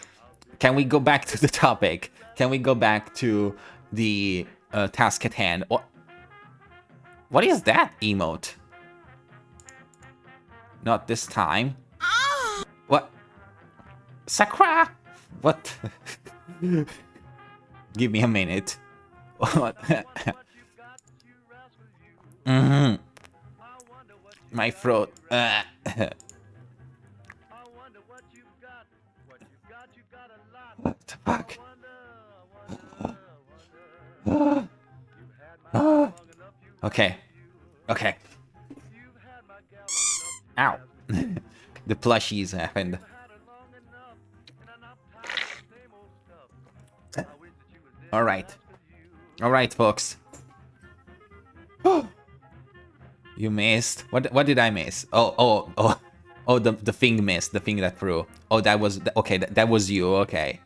Can we go back to the topic? Can we go back to the task at hand? What is that emote? Not this time. What? Sakura? What? Give me a minute. What? My throat. What the fuck? Okay. Okay. Ow. The plushies happened. Alright. Alright, folks. You missed. What did I miss? Oh, the thing missed. The thing that threw. Oh, that was okay. That was you. Okay.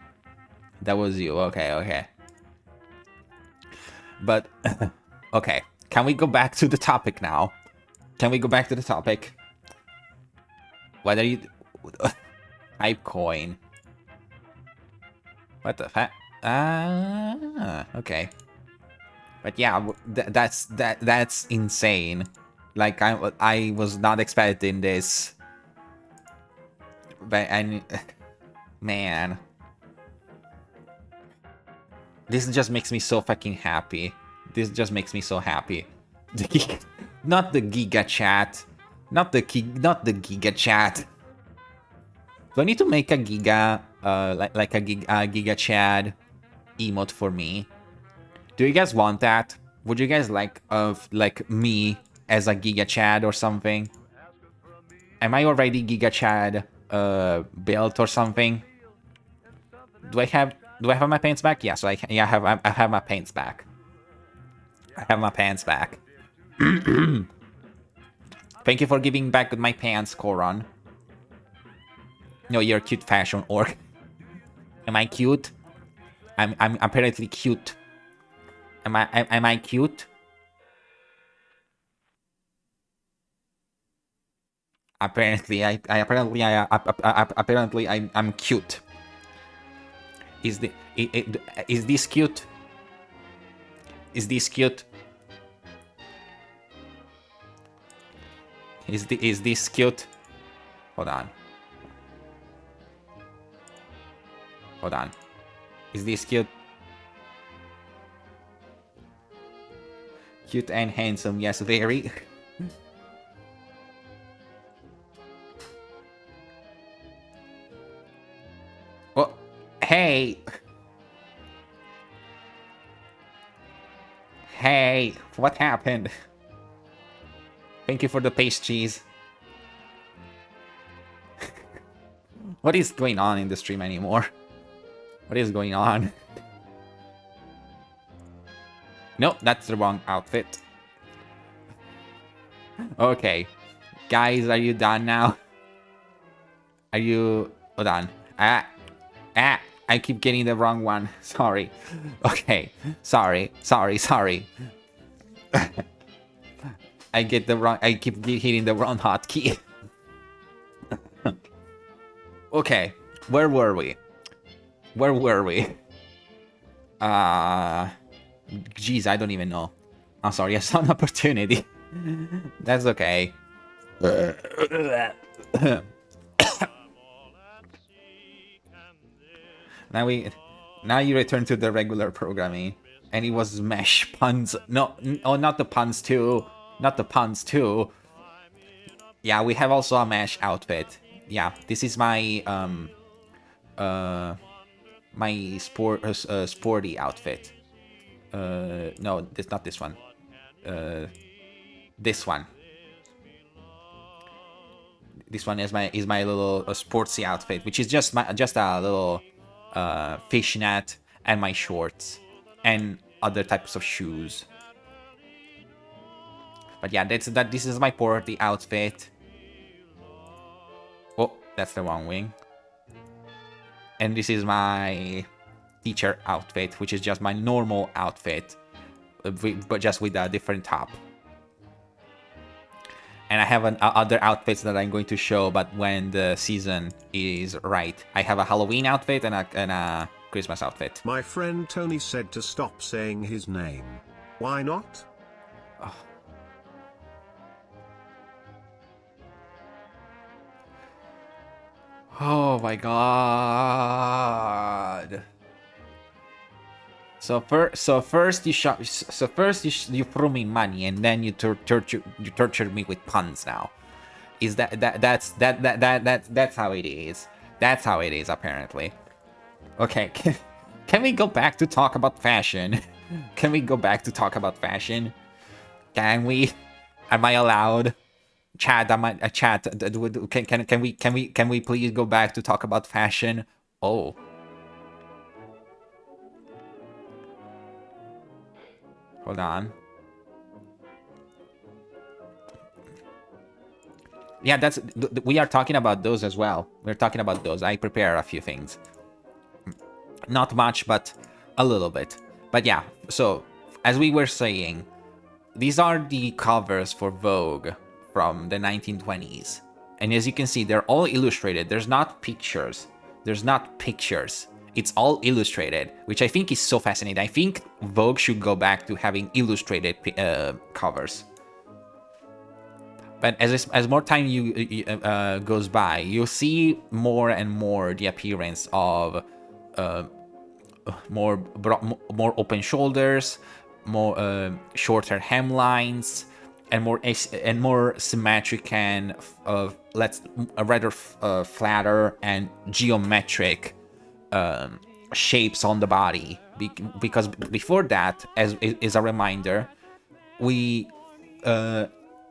That was you. Okay. But okay. Can we go back to the topic now? Can we go back to the topic? What are you hype coin? What the fuck? Okay. But yeah, that's insane. Like I was not expecting this. But man, this just makes me so fucking happy. This just makes me so happy. Not the Giga Chat, not the Giga Chat. Do I need to make a Giga, like a Giga Chat emote for me? Do you guys want that? Would you guys like me as a Giga Chad or something? Am I already Giga Chad built or something? Do I have my pants back? Yes, I have my pants back. I have my pants back. Thank you for giving back my pants, Koron. No, you're a cute fashion orc. Am I cute? I'm apparently cute. Am I cute? Apparently I'm cute. Is this cute? Is this cute? Is this cute? Hold on. Hold on. Is this cute? Cute and handsome, yes, very. Oh, hey. Hey, what happened? Thank you for the pastries. What is going on in the stream anymore? What is going on? No, that's the wrong outfit. Okay. Guys, are you done now? Are you... Hold on. I keep getting the wrong one. Sorry. Okay. Sorry. I get the wrong... I keep hitting the wrong hotkey. Okay. Where were we? Jeez, I don't even know. I'm sorry, I saw an opportunity. That's okay. Now you return to the regular programming. And it was mesh puns. No, oh, not the puns too. Not the puns too. Yeah, we have also a mesh outfit. Yeah, this is my my sporty outfit. No, it's not this one. This one. This one is my little sportsy outfit, which is just a little fishnet and my shorts and other types of shoes. But yeah, this is my sporty outfit. Oh, that's the wrong wing. And this is my teacher outfit, which is just my normal outfit, but just with a different top. And I have other outfits that I'm going to show, but when the season is right. I have a Halloween outfit and a Christmas outfit. My friend Tony said to stop saying his name. Why not? Oh my god. So first you threw me money and then you tortured me with puns now. Is that's how it is. That's how it is apparently. Okay, can we go back to talk about fashion? Can we go back to talk about fashion? Can we? Am I allowed? Chat, chat. Can we please go back to talk about fashion? Oh, hold on. Yeah, we are talking about those as well. We're talking about those. I prepare a few things. Not much, but a little bit. But yeah, so as we were saying, these are the covers for Vogue from the 1920s. And as you can see, they're all illustrated. There's not pictures. There's not pictures. It's all illustrated, which I think is so fascinating. I think Vogue should go back to having illustrated covers. But as more time goes by, you'll see more and more the appearance of more open shoulders, more shorter hemlines, and more symmetric and rather flatter and geometric shapes on the body. Because before that, as is a reminder, we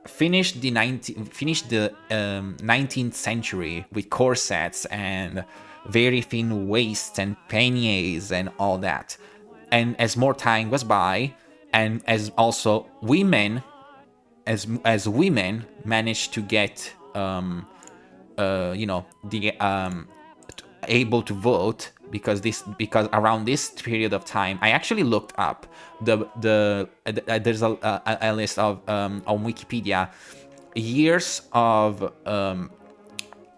finished the 19th century with corsets and very thin waists and panniers and all that. And as more time goes by, and as also women, as women managed to get able to vote, because around this period of time, I actually looked up there's a list of on Wikipedia years of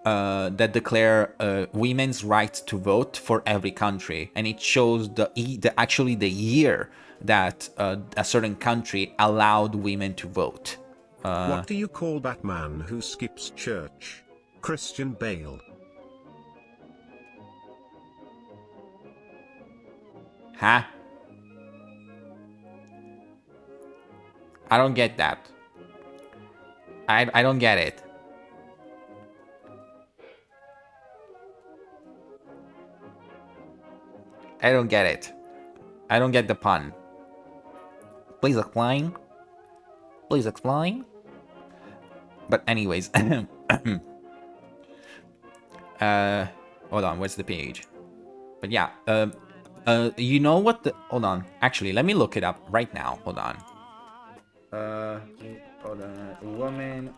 that declare women's right to vote for every country, and it shows the year that a certain country allowed women to vote. What do you call Batman who skips church? Christian Bale. Huh? I don't get that. I don't get it. I don't get it. I don't get the pun. Please explain. Please explain. But anyways, hold on, where's the page? But yeah, you know what the... Hold on. Actually, let me look it up right now. Hold on. Hold on. Woman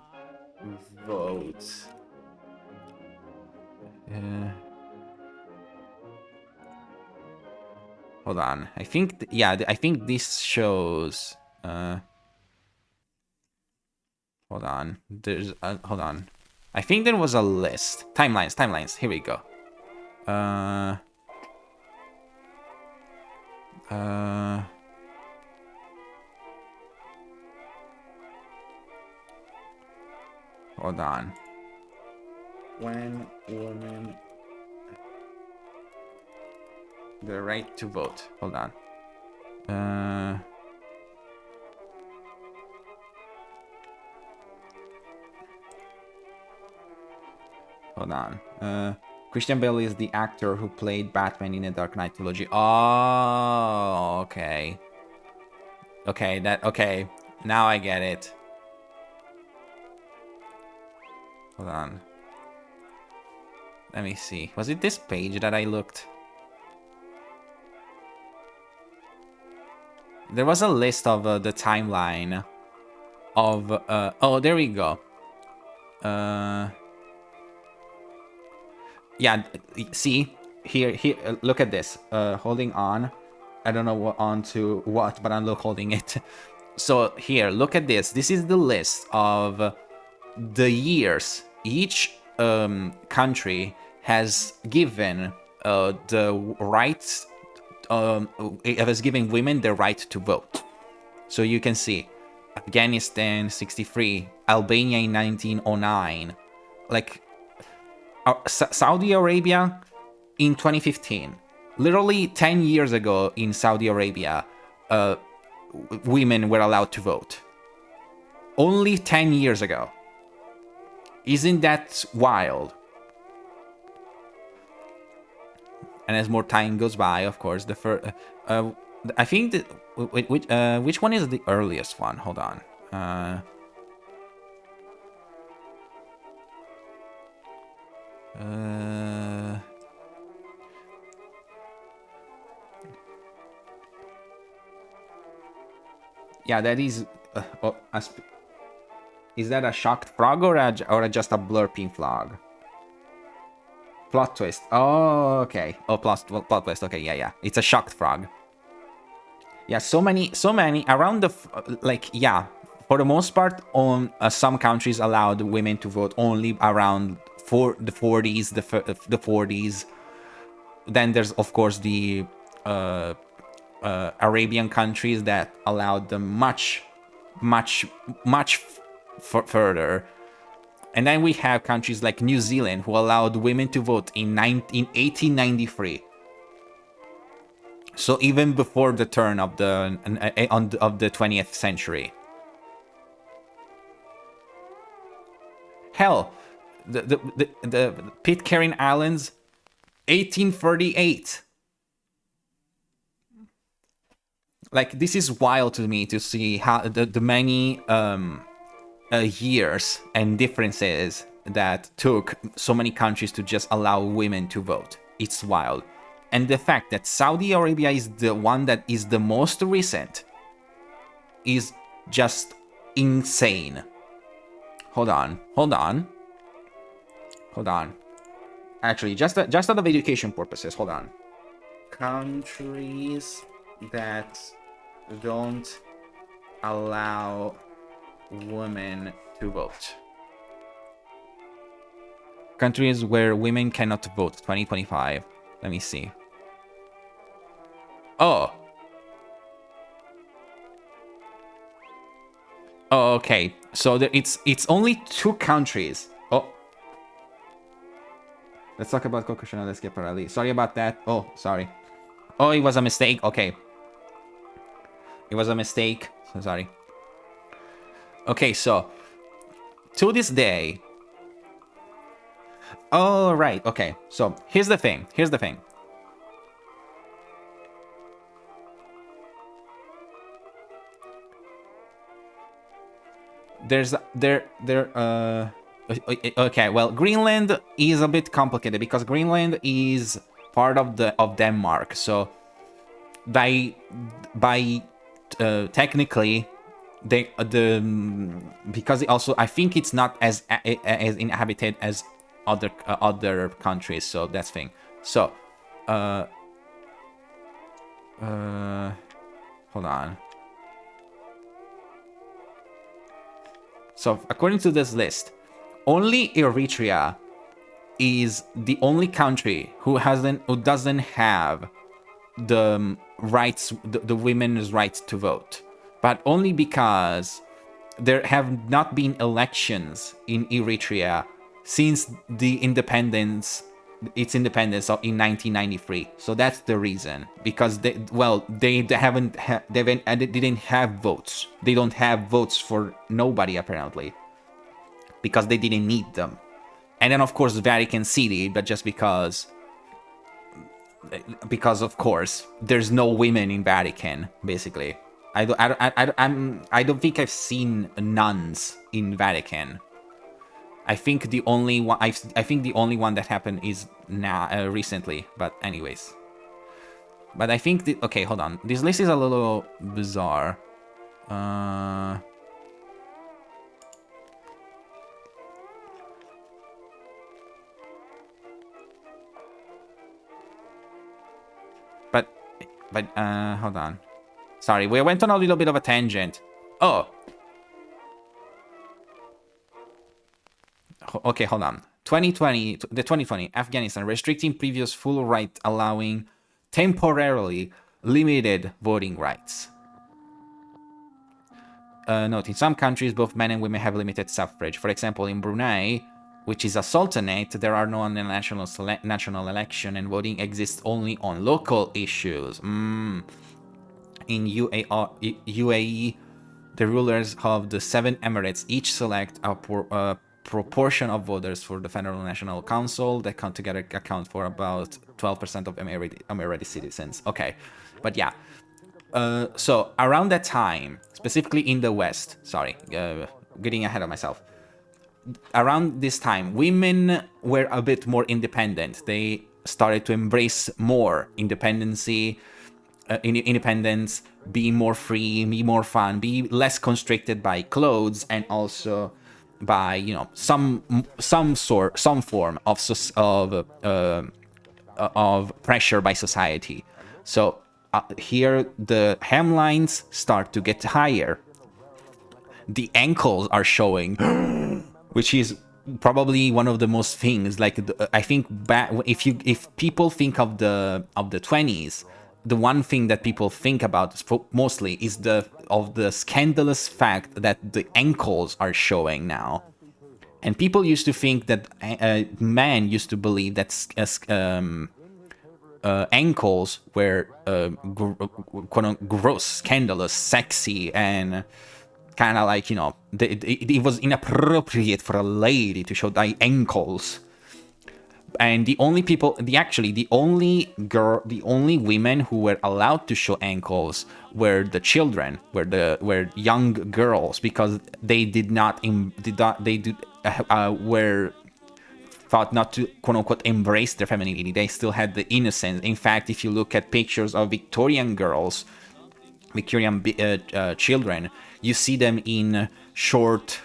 votes. Hold on. I think... yeah, I think this shows... hold on. There's... hold on. I think there was a list. Timelines. Here we go. Hold on. When women... the right to vote. Hold on. Hold on. Christian Bale is the actor who played Batman in the Dark Knight trilogy. Oh, okay. Okay. Now I get it. Hold on. Let me see. Was it this page that I looked? There was a list of the timeline of... oh, there we go. Yeah, see? Here, look at this. Holding on. I don't know what on to what, but I'm holding it. So here, look at this. This is the list of the years each country has given the rights... it was giving women the right to vote. So you can see Afghanistan 63, Albania in 1909, like Saudi Arabia in 2015. Literally 10 years ago in Saudi Arabia, women were allowed to vote. Only 10 years ago. Isn't that wild? And as more time goes by, of course, I think that which one is the earliest one? Hold on. Yeah, that is. Is that a shocked frog or just a blurping frog? Plot twist. Oh, okay. Oh, plot twist. Okay, yeah. It's a shocked frog. Yeah, so many around yeah. For the most part, on some countries allowed women to vote only around the 40s, the 40s. Then there's of course the Arabian countries that allowed them much further. And then we have countries like New Zealand who allowed women to vote in 1893. So even before the turn of the 20th century. Hell, the Pitcairn Islands, 1838. Like, this is wild to me to see how the many years and differences that took so many countries to just allow women to vote. It's wild. And the fact that Saudi Arabia is the one that is the most recent is just insane. Hold on. Actually, just out of education purposes, hold on. Countries that don't allow women to vote. Countries where women cannot vote, 2025. Let me see. Oh, okay. So it's only 2 countries. Oh, let's talk about Coco Chanel Escaparelli. Sorry about that. Oh, sorry. Oh, it was a mistake. Okay, it was a mistake. So sorry. Okay, so to this day. Oh, right. Okay. So here's the thing. Okay, well, Greenland is a bit complicated because Greenland is part of Denmark. So by technically because also I think it's not as inhabited as other countries, so that's thing. So hold on. So according to this list, only Eritrea is the only country who doesn't have the rights, the women's rights to vote, but only because there have not been elections in Eritrea since its independence in 1993. So that's the reason, because they didn't have votes. They don't have votes for nobody apparently, because they didn't need them. And then of course Vatican City, but just because of course there's no women in Vatican basically. I don't think I've seen nuns in Vatican. I think the only one that happened is now recently. But anyways, but I think okay, hold on. This list is a little bizarre. But hold on. Sorry, we went on a little bit of a tangent. Oh. Okay, hold on. The 2020 Afghanistan restricting previous full right, allowing temporarily limited voting rights. Note, in some countries, both men and women have limited suffrage. For example, in Brunei, which is a sultanate, there are no national election, and voting exists only on local issues. In UAE, the rulers of the 7 emirates each select a proportion of voters for the Federal National Council that come together account for about 12% of Emirati citizens. Okay, but yeah. So around that time, specifically in the West, sorry, getting ahead of myself. Around this time, women were a bit more independent. They started to embrace more independency, independence, be more free, be more fun, be less constricted by clothes, and also by some form of pressure by society. So here the hemlines start to get higher. The ankles are showing, which is probably one of the most things. Like I think if people think of the 20s, the one thing that people think about mostly is the scandalous fact that the ankles are showing now. And people used to think that men used to believe that ankles were gross, scandalous, sexy, and kind of like, it was inappropriate for a lady to show their ankles. And the only people, the only women who were allowed to show ankles were the children, were young girls, because they were thought not to quote unquote embrace their femininity. They still had the innocence. In fact, if you look at pictures of Victorian girls, Victorian children, you see them in short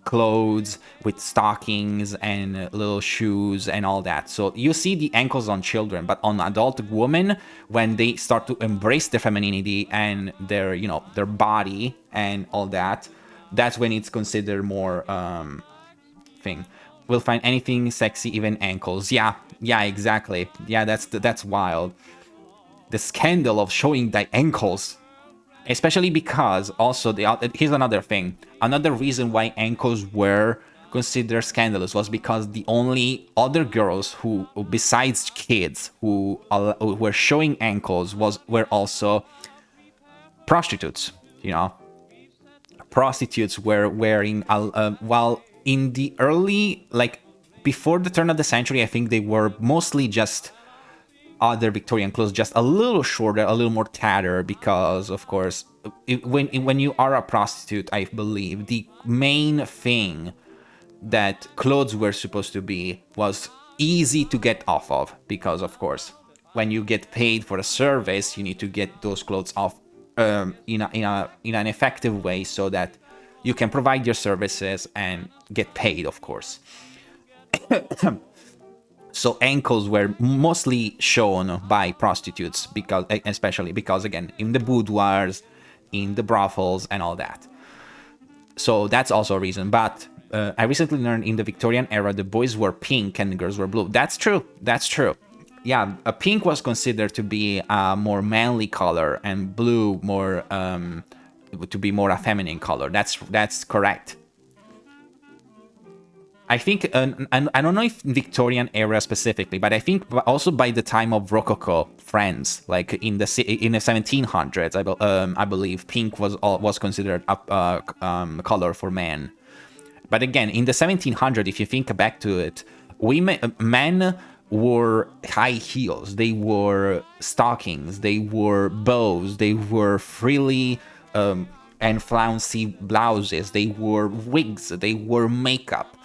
clothes with stockings and little shoes and all that. So you see the ankles on children, but on adult women, when they start to embrace their femininity and their their body and all that, that's when it's considered more thing. We'll find anything sexy, even ankles. Yeah, exactly. Yeah, that's wild. The scandal of showing the ankles, especially because also here's another thing. Another reason why ankles were considered scandalous was because the only other girls who, besides kids, who were showing ankles were also prostitutes. Prostitutes were wearing while in the early, like before the turn of the century, I think they were mostly just other Victorian clothes, just a little shorter, a little more tattered, because of course when you are a prostitute, I believe the main thing that clothes were supposed to be was easy to get off of, because of course when you get paid for a service, you need to get those clothes off in an effective way, so that you can provide your services and get paid, of course. So ankles were mostly shown by prostitutes, especially because, again, in the boudoirs, in the brothels, and all that. So that's also a reason. But I recently learned in the Victorian era, the boys were pink and the girls were blue. That's true. Yeah, pink was considered to be a more manly color, and blue more to be more a feminine color. That's correct. I think, I don't know if Victorian era specifically, but I think also by the time of Rococo France, like in the 1700s, I believe pink was considered a color for men. But again, in the 1700s, if you think back to it, men wore high heels, they wore stockings, they wore bows, they wore frilly and flouncy blouses, they wore wigs, they wore makeup.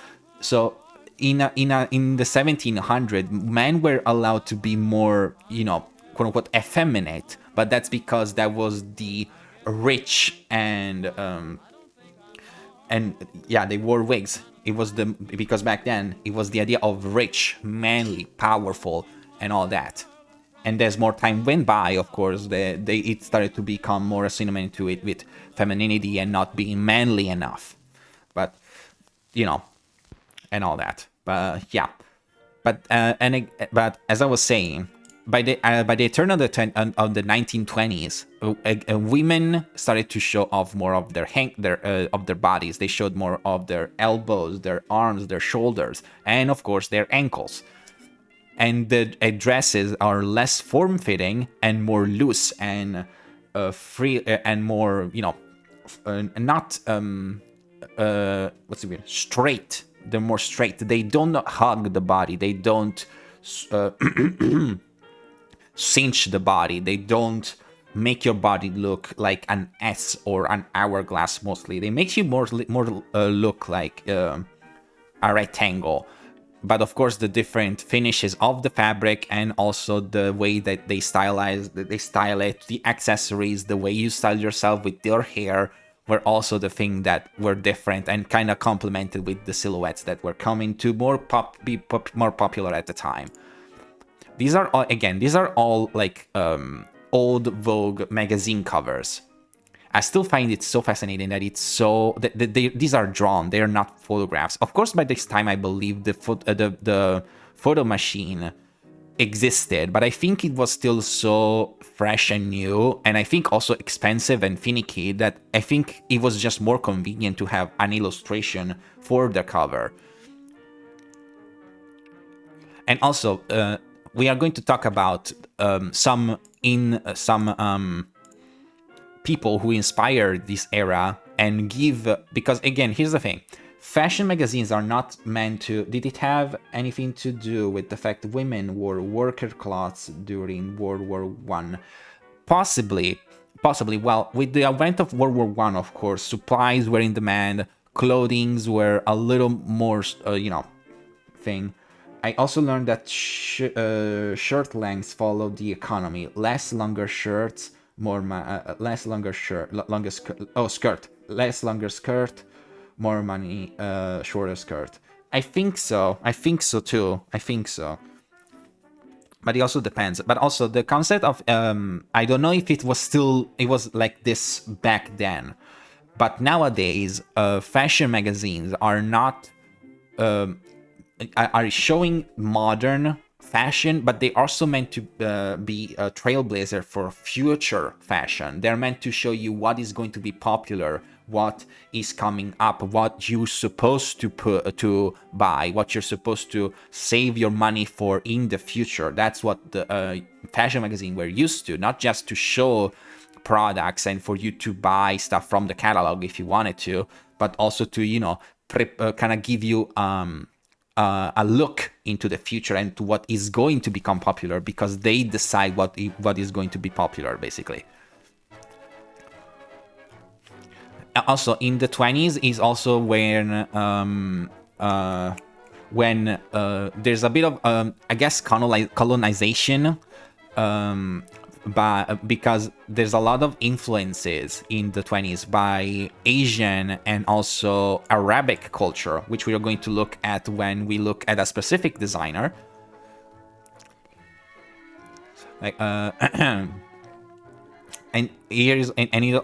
So in the 1700s, men were allowed to be more, quote unquote, effeminate, but that's because that was the rich and yeah, they wore wigs. It was because back then it was the idea of rich, manly, powerful, and all that. And as more time went by, of course, it started to become more associated to it with femininity and not being manly enough. But and all that. But yeah, but as I was saying, by the turn of the 1920s, women started to show off more of their bodies. They showed more of their elbows, their arms, their shoulders, and of course their ankles. And the dresses are less form-fitting and more loose and free and more, not what's the word? Straight. They're more straight. They don't hug the body. They don't uh, cinch the body. They don't make your body look like an S or an hourglass. Mostly, they make you more look like a rectangle. But of course, the different finishes of the fabric and also the way that they style it, the accessories, the way you style yourself with your hair were also the thing that were different and kind of complemented with the silhouettes that were coming to more popular at the time. These are all like old Vogue magazine covers. I still find it so fascinating that it's so these are drawn. They are not photographs. Of course, by this time, I believe the photo machine existed, but I think it was still so fresh and new, and I think also expensive and finicky that I think it was just more convenient to have an illustration for the cover. And also, we are going to talk about some people who inspired this era and give, because again, here's the thing. Fashion magazines are not meant to... Did it have anything to do with the fact women wore worker clothes during World War One? Possibly. Well, with the advent of World War One, of course, supplies were in demand, clothings were a little more, thing. I also learned that shirt lengths followed the economy. Less longer shirts, less longer skirt. Less longer skirt, more money, shorter skirt. I think so too. But it also depends. But also the concept of I don't know if it was like this back then. But nowadays, fashion magazines are not are showing modern fashion, but they also meant to be a trailblazer for future fashion. They're meant to show you what is going to be popular, what is coming up, what you're supposed to buy, what you're supposed to save your money for in the future. That's what the fashion magazine were used to, not just to show products and for you to buy stuff from the catalog if you wanted to, but also to kind of give you a look into the future and to what is going to become popular, because they decide what is going to be popular, basically. Also, in the 20s is also when there's a bit of I guess colonization, because there's a lot of influences in the 20s by Asian and also Arabic culture, which we are going to look at when we look at a specific designer. Like and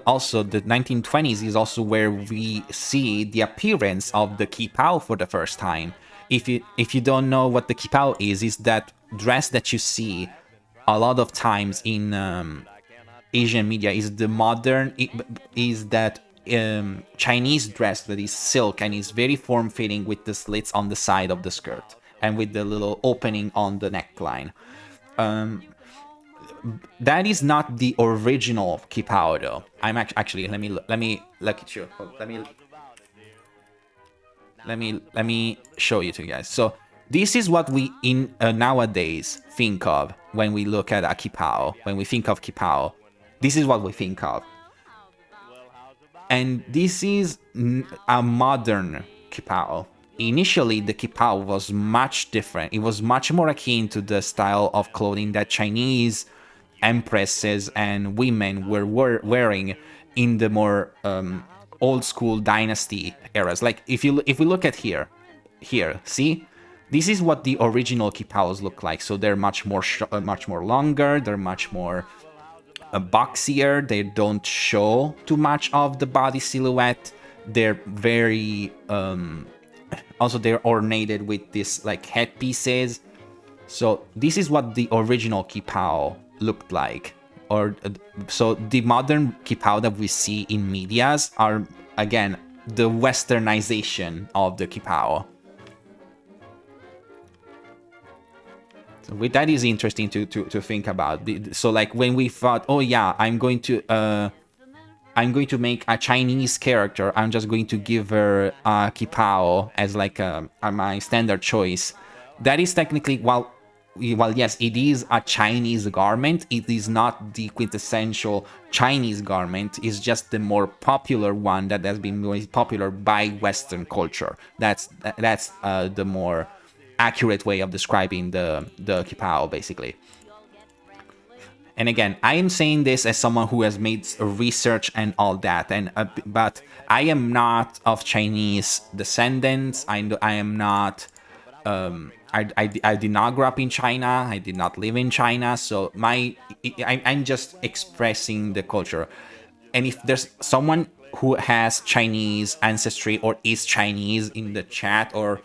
also the 1920s is also where we see the appearance of the kipao for the first time. If you don't know what the kipao is that dress that you see a lot of times in Asian media is that Chinese dress that is silk and is very form-fitting with the slits on the side of the skirt and with the little opening on the neckline. That is not the original kipao though. I'm actually let me show you to you guys. So this is what we nowadays think of when we look at a kipao. When we think of kipao, this is what we think of. And this is a modern kipao. Initially, the kipao was much different. It was much more akin to the style of clothing that Chinese empresses and women were wearing in the more old school dynasty eras. Like if we look at here, see? This is what the original kipaos look like. So they're much more longer. They're much more boxier. They don't show too much of the body silhouette. They're very also they're ornated with this like headpieces. So this is what the original kipao looked like. Or so the modern kipao that we see in medias are again the westernization of the kipao. That is interesting to think about. So like when we thought, oh yeah, I'm going to I'm going to make a Chinese character, I'm just going to give her kipao as like my standard choice. That is technically, while yes, it is a Chinese garment, it is not the quintessential Chinese garment. It's just the more popular one that has been made popular by Western culture. That's the more accurate way of describing the kipao, basically. And again, I am saying this as someone who has made research and all that, and but I am not of Chinese descendants. I am not. I did not grow up in China. I did not live in China. So I'm just expressing the culture. And if there's someone who has Chinese ancestry or is Chinese in the chat, or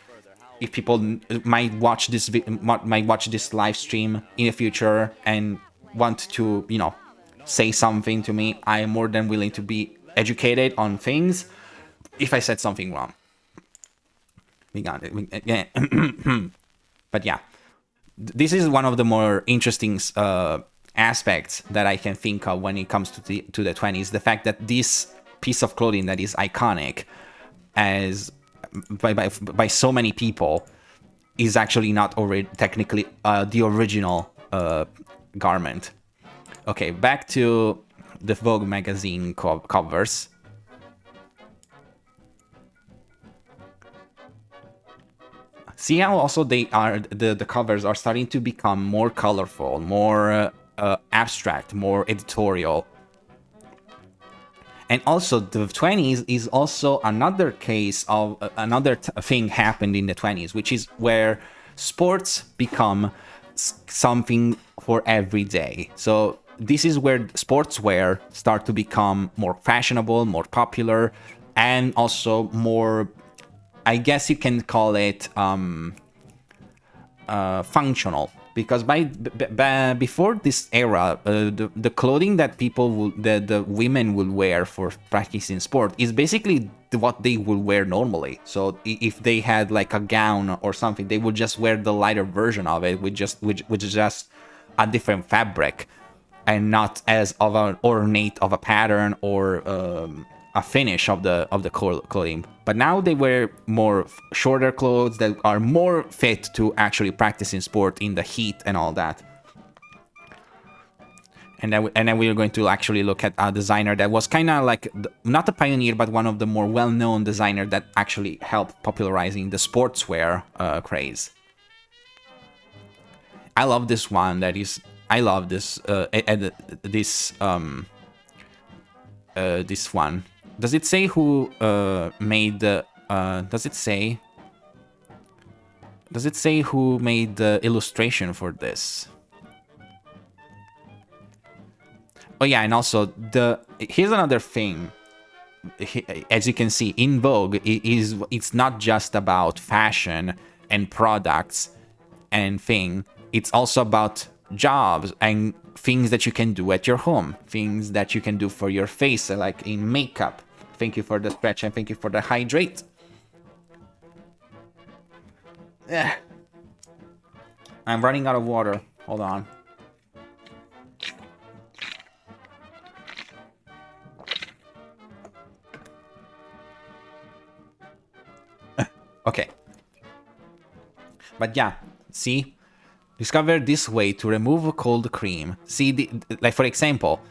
if people might watch this live stream in the future and want to, say something to me, I am more than willing to be educated on things if I said something wrong. We got it. Yeah. But yeah, this is one of the more interesting aspects that I can think of when it comes to the 20s. The fact that this piece of clothing that is iconic as by so many people is actually not already technically the original garment. Okay, back to the Vogue magazine covers. See how also the covers are starting to become more colorful, more abstract, more editorial. And also the 20s is also another case of another thing happened in the 20s, which is where sports become something for every day. So this is where sportswear start to become more fashionable, more popular, and also more, I guess you can call it functional. Because before this era, the clothing that the women would wear for practicing sport is basically what they would wear normally. So if they had like a gown or something, they would just wear the lighter version of it, which is just a different fabric, and not as of an ornate of a pattern or a finish of the clothing. But now they wear more shorter clothes that are more fit to actually practicing sport in the heat and all that. And then we are going to actually look at a designer that was kind of like not a pioneer, but one of the more well-known designer that actually helped popularizing the sportswear craze. I love this one. I love this this one. Does it say who made the? Does it say who made the illustration for this? Oh yeah, and also here's another thing. As you can see, in Vogue, it's not just about fashion and products and thing. It's also about jobs and things that you can do at your home, things that you can do for your face, like in makeup. Thank you for the stretch and thank you for the hydrate. I'm running out of water. Hold on. Okay. But yeah, see? Discover this way to remove a cold cream. See, like for example,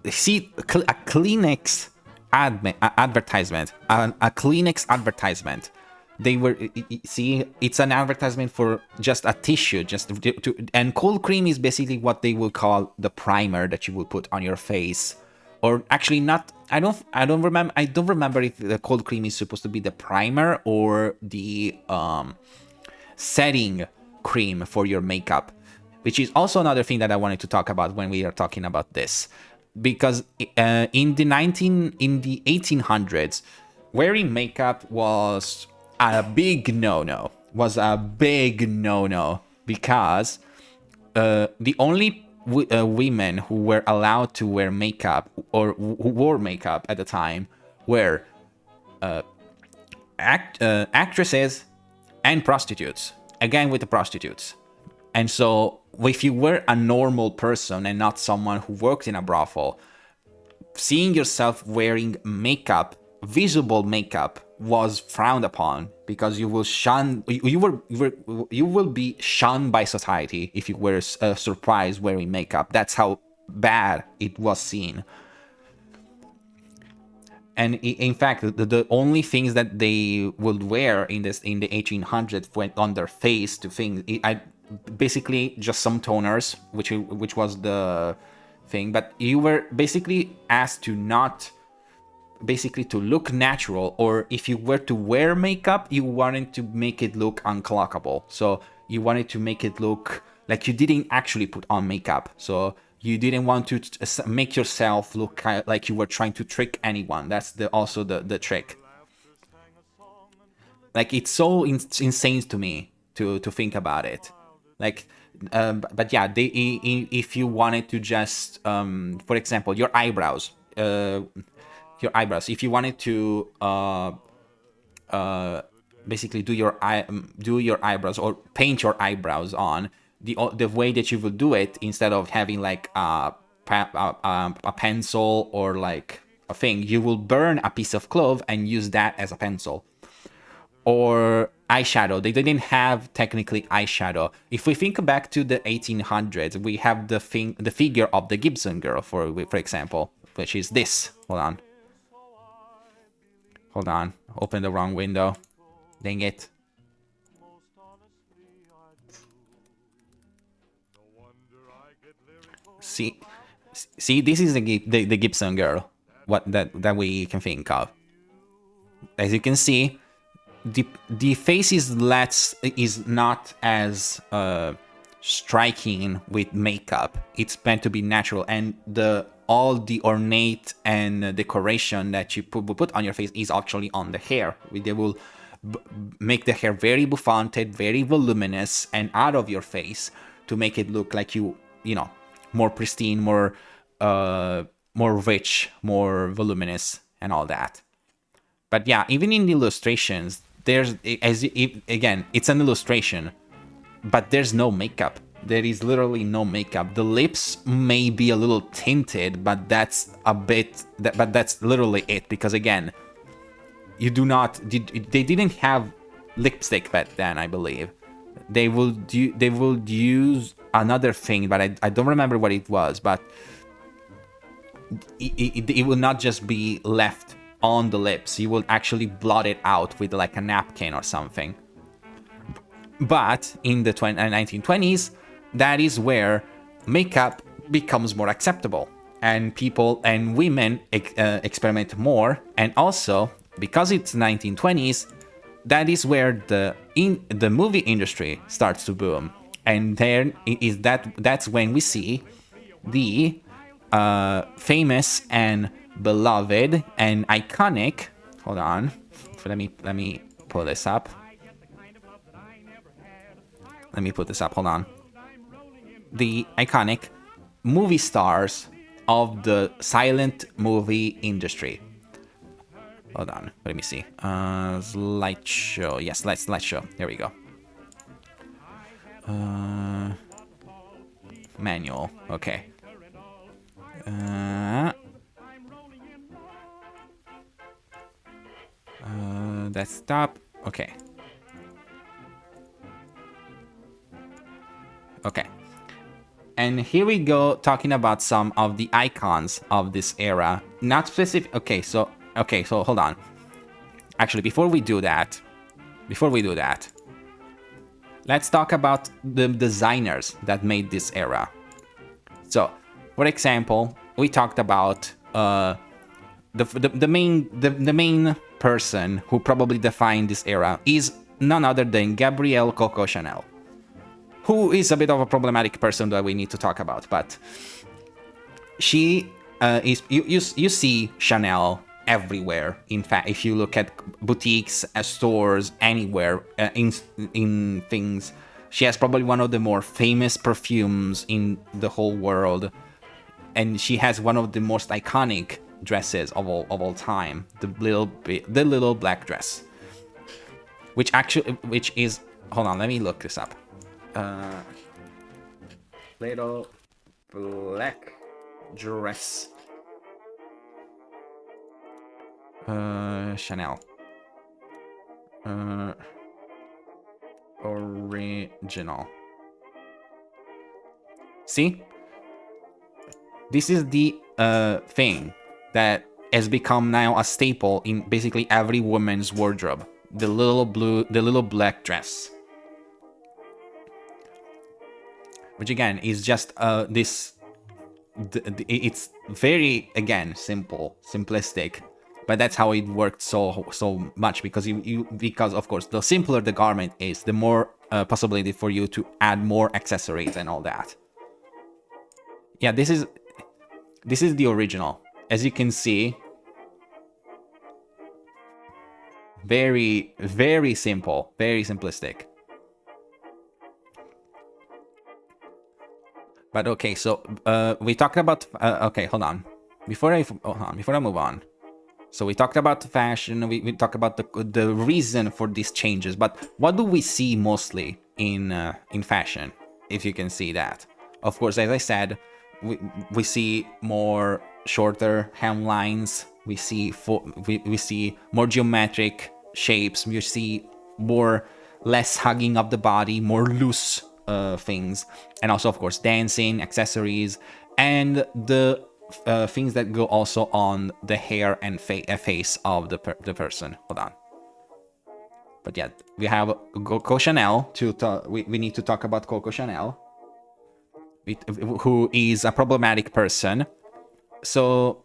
see a Kleenex advertisement, a Kleenex advertisement. They were, see, it's an advertisement for just a tissue, and cold cream is basically what they will call the primer that you will put on your face, or actually not. I don't remember if the cold cream is supposed to be the primer or the setting cream for your makeup, which is also another thing that I wanted to talk about when we are talking about this, because in the 1800s, wearing makeup was a big no-no. Because the only women who were allowed to wear makeup or who wore makeup at the time were actresses and prostitutes. Again with the prostitutes. And so if you were a normal person and not someone who worked in a brothel, seeing yourself wearing makeup, visible makeup, was frowned upon because you will be shunned by society if you were surprised wearing makeup. That's how bad it was seen. And in fact, the only things that they would wear in the 1800s went on their face to things. Basically just some toners, which was the thing. But you were basically asked to not, basically to look natural, or if you were to wear makeup, you wanted to make it look unclockable. So you wanted to make it look like you didn't actually put on makeup. So you didn't want to make yourself look like you were trying to trick anyone. That's also the trick. Like, it's so insane to me to think about it. Like, but yeah, if you wanted to just, for example, your eyebrows, if you wanted to basically do your eyebrows or paint your eyebrows on, the way that you would do it, instead of having like a pencil or like a thing, you will burn a piece of cloth and use that as a pencil. Or eyeshadow. They didn't have technically eyeshadow. If we think back to the 1800s, we have the figure of the Gibson girl, for example, which is this. Hold on. Open the wrong window. Dang it. See, this is the Gibson girl. What that we can think of. As you can see, the face is not as striking with makeup. It's meant to be natural, and all the ornate and decoration that you put on your face is actually on the hair. They will make the hair very bouffanted, very voluminous, and out of your face to make it look like you know, more pristine, more rich, more voluminous, and all that. But yeah, even in the illustrations, again, it's an illustration, but there's no makeup. There is literally no makeup. The lips may be a little tinted, but that's literally it. Because again, they didn't have lipstick back then, I believe. They would use another thing, but I don't remember what it was. But it will not just be left on the lips. You will actually blot it out with like a napkin or something. But in the 1920s, that is where makeup becomes more acceptable, and people and women experiment more. And also, because it's 1920s, that is where the movie industry starts to boom. And that's when we see the famous and beloved and iconic. Hold on, let me pull this up. Hold on. The iconic movie stars of the silent movie industry. Hold on, let me see. Slideshow. Yes, slideshow. There we go. Manual. Okay. Desktop. Okay. Okay. And here we go, talking about some of the icons of this era. Not specific. Okay, so hold on. Actually, before we do that, let's talk about the designers that made this era. So, for example, we talked about the main person who probably defined this era is none other than Gabrielle Coco Chanel, who is a bit of a problematic person that we need to talk about. But she is, you see Chanel everywhere. In fact, if you look at boutiques, stores, anywhere, in things, she has probably one of the more famous perfumes in the whole world, and she has one of the most iconic dresses of all time, the little black dress, which is, hold on, let me look this up. Little black dress. Chanel. Original. See? This is the thing that has become now a staple in basically every woman's wardrobe. The little black dress. Which again is just it's very, again, simplistic, but that's how it worked so much, because because of course the simpler the garment is, the more possibility for you to add more accessories and all that. Yeah, this is the original. As you can see, very, very simple, very simplistic. But okay, so we talked about okay, hold on. Before I move on. So we talked about the fashion, we talked about the reason for these changes, but what do we see mostly in fashion, if you can see that? Of course, as I said, we see more shorter hemlines, we see more geometric shapes, we see less hugging of the body, more loose things, and also of course dancing, accessories, and the things that go also on the hair and face of the person. Hold on. But yeah, we have Coco Chanel. We need to talk about Coco Chanel, who is a problematic person. So,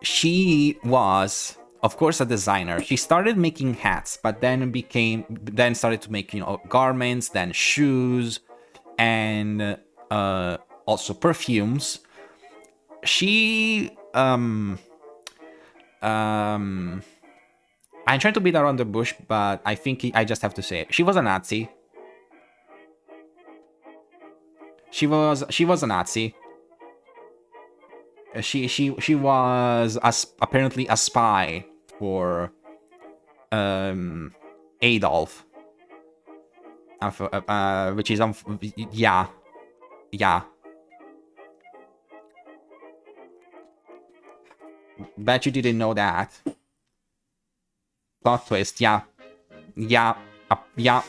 she was, of course, a designer. She started making hats, but then started to make, garments, then shoes, and also perfumes. She I'm trying to beat around the bush, but I think I just have to say it. She was a Nazi. She was a Nazi. She was apparently a spy for Adolf. Which is yeah. Bet you didn't know that. Plot twist, yeah.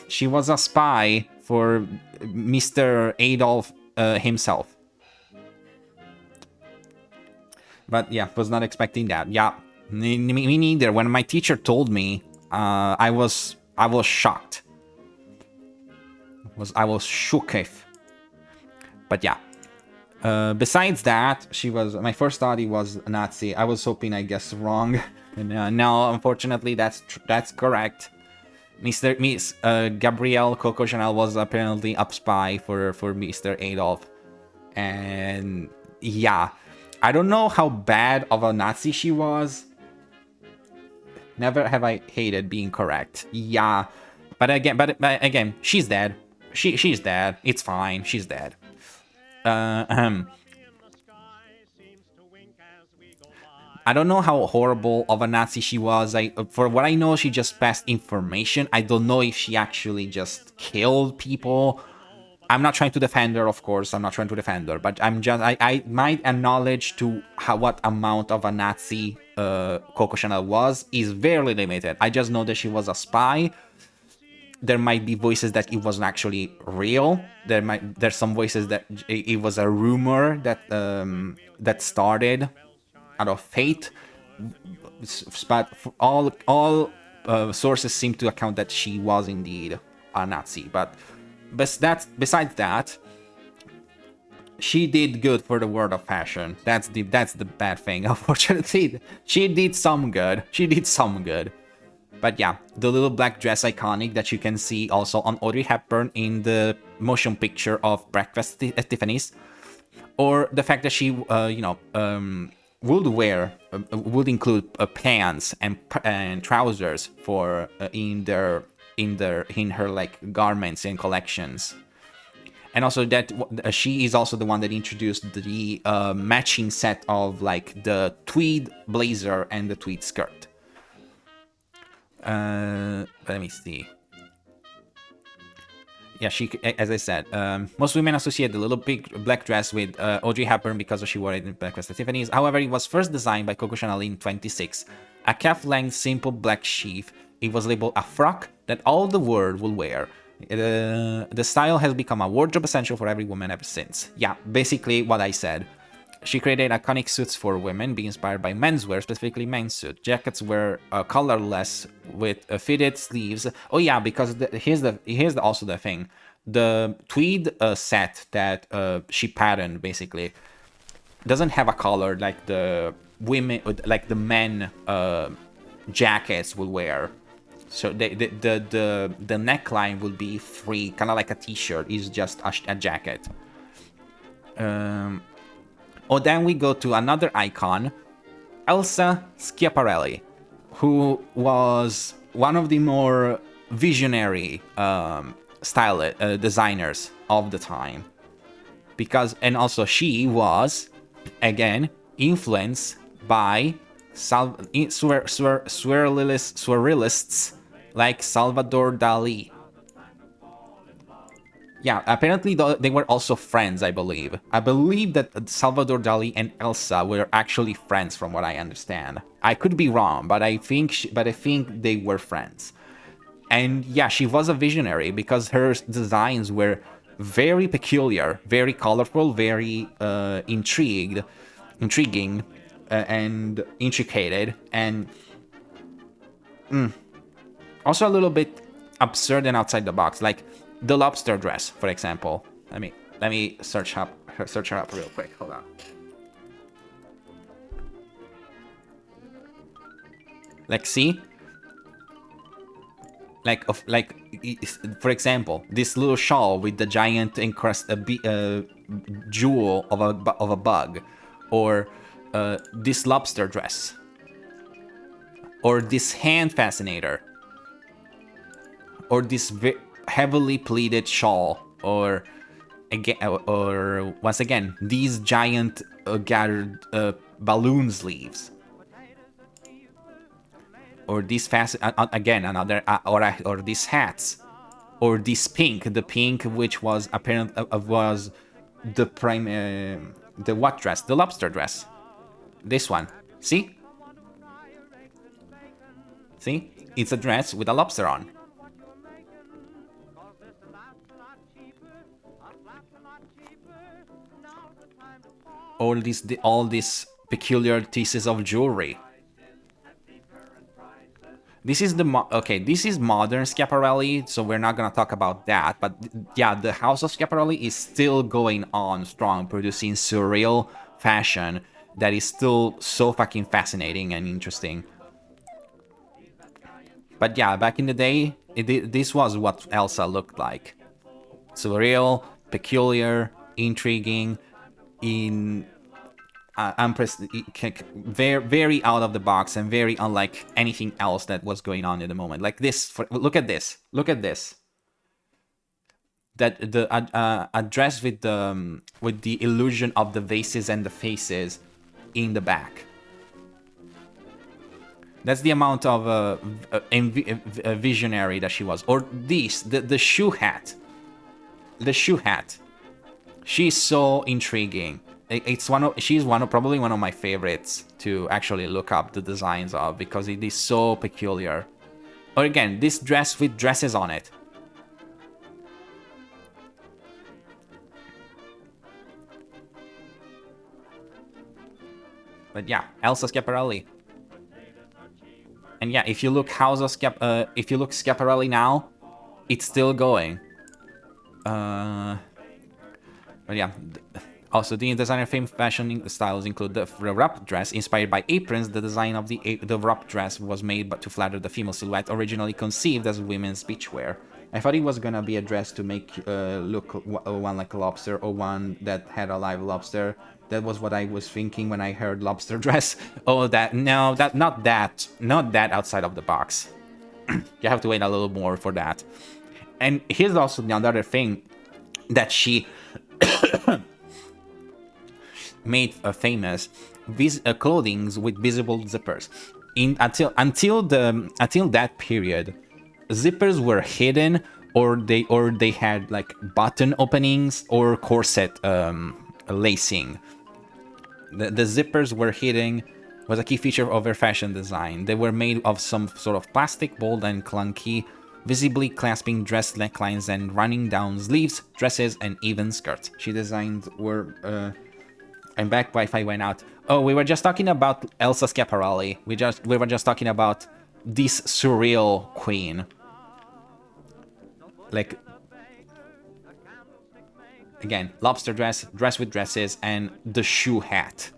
She was a spy for Mr. Adolf himself. But yeah, was not expecting that. Yeah, me neither. When my teacher told me, I was shocked. I was shook. But yeah. Besides that, my first thought he was a Nazi. I was hoping I guessed wrong. And no, unfortunately, that's correct. Miss Gabrielle Coco Chanel was apparently a spy for Mr. Adolf. And yeah, I don't know how bad of a Nazi she was. Never have I hated being correct. Yeah, but again, she's dead. She's dead. It's fine. She's dead. I don't know how horrible of a Nazi she was. For what I know, she just passed information. I don't know if she actually just killed people. I'm not trying to defend her, of course. I'm not trying to defend her, but my knowledge to what amount of a Nazi Coco Chanel was is very limited. I just know that she was a spy. There might be voices that it wasn't actually real. There's some voices that it was a rumor that started out of fate, but all sources seem to account that she was indeed a Nazi. But besides that, she did good for the world of fashion. That's the bad thing. Unfortunately, she did some good. But yeah, the little black dress iconic that you can see also on Audrey Hepburn in the motion picture of Breakfast at Tiffany's, or the fact that she, would include pants and trousers for in her like garments and collections, and also that she is also the one that introduced the matching set of like the tweed blazer and the tweed skirt. Let me see. yeah, she, as I said, most women associate the little pink black dress with Audrey Hepburn because she wore it in Breakfast at Tiffany's. However, it was first designed by Coco Chanel in 26. A calf-length, simple black sheath. It was labeled a frock that all the world will wear. The style has become a wardrobe essential for every woman ever since. Yeah, basically what I said. She created iconic suits for women, being inspired by menswear, specifically men's suit. Jackets were colorless with fitted sleeves. Oh yeah, because here's also the thing: the tweed set that she patterned basically doesn't have a color like the men jackets will wear. So the neckline will be free, kind of like a t-shirt. It's just a jacket. Oh, then we go to another icon, Elsa Schiaparelli, who was one of the more visionary designers of the time. And also she was, again, influenced by surrealists like Salvador Dali. Yeah, apparently they were also friends, I believe. I believe that Salvador Dali and Elsa were actually friends, from what I understand. I could be wrong, but I think they were friends. And yeah, she was a visionary because her designs were very peculiar, very colorful, very intriguing, and intricate, and also a little bit absurd and outside the box, like the lobster dress, for example. Let me search her up real quick. Hold on. Like, see? For example, this little shawl with the giant jewel of a bug, or this lobster dress, or this hand fascinator, or this heavily pleated shawl, or once again these giant gathered balloon sleeves, or these or these hats, or this the pink which was apparently was the the what dress, the lobster dress. This one, see, it's a dress with a lobster on. All these peculiar pieces of jewelry. This is this is modern Schiaparelli, so we're not gonna talk about that. But yeah, the House of Schiaparelli is still going on strong, producing surreal fashion that is still so fucking fascinating and interesting. But yeah, back in the day, this was what Elsa looked like. Surreal, peculiar, intriguing, very, very out of the box and very unlike anything else that was going on in the moment. Like this, look at this. That a dress with the illusion of the vases and the faces in the back. That's the amount of visionary that she was. Or the shoe hat. The shoe hat. She's so intriguing. She's probably one of my favorites to actually look up the designs of, because it is so peculiar. Or again, this dress with dresses on it. But yeah, Elsa Schiaparelli. And yeah, if you look Schiaparelli now, it's still going. But yeah. Also, the designer famous fashion styles include the wrap dress, inspired by aprons. The design of the wrap dress was made to flatter the female silhouette, originally conceived as women's beachwear. I thought it was gonna be a dress to make look one like a lobster, or one that had a live lobster. That was what I was thinking when I heard lobster dress. Oh, not that outside of the box. You have to wait a little more for that. And here's also another thing that she made famous: clothing with visible zippers. Until that period, zippers were hidden or they had like button openings or corset lacing. The zippers were hidden was a key feature of their fashion design. They were made of some sort of plastic, bold and clunky, visibly clasping dress necklines and running down sleeves, dresses, and even skirts. She designed were. I'm back. Wi-Fi went out. Oh, we were just talking about Elsa Schiaparelli. We were just talking about this surreal queen. Like, again, lobster dress, dress with dresses, and the shoe hat.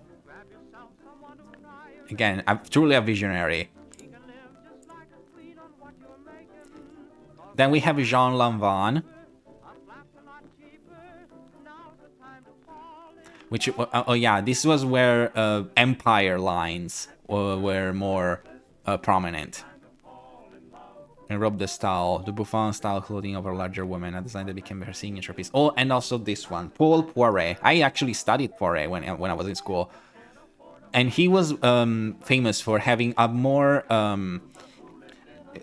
Again, I'm truly a visionary. Then we have Jean Lanvin, which, oh yeah, this was where empire lines were more prominent. And robe the style, the Buffon style clothing of a larger woman, a design that became her signature piece. Oh, and also this one, Paul Poiret. I actually studied Poiret when I was in school, and he was famous for having a more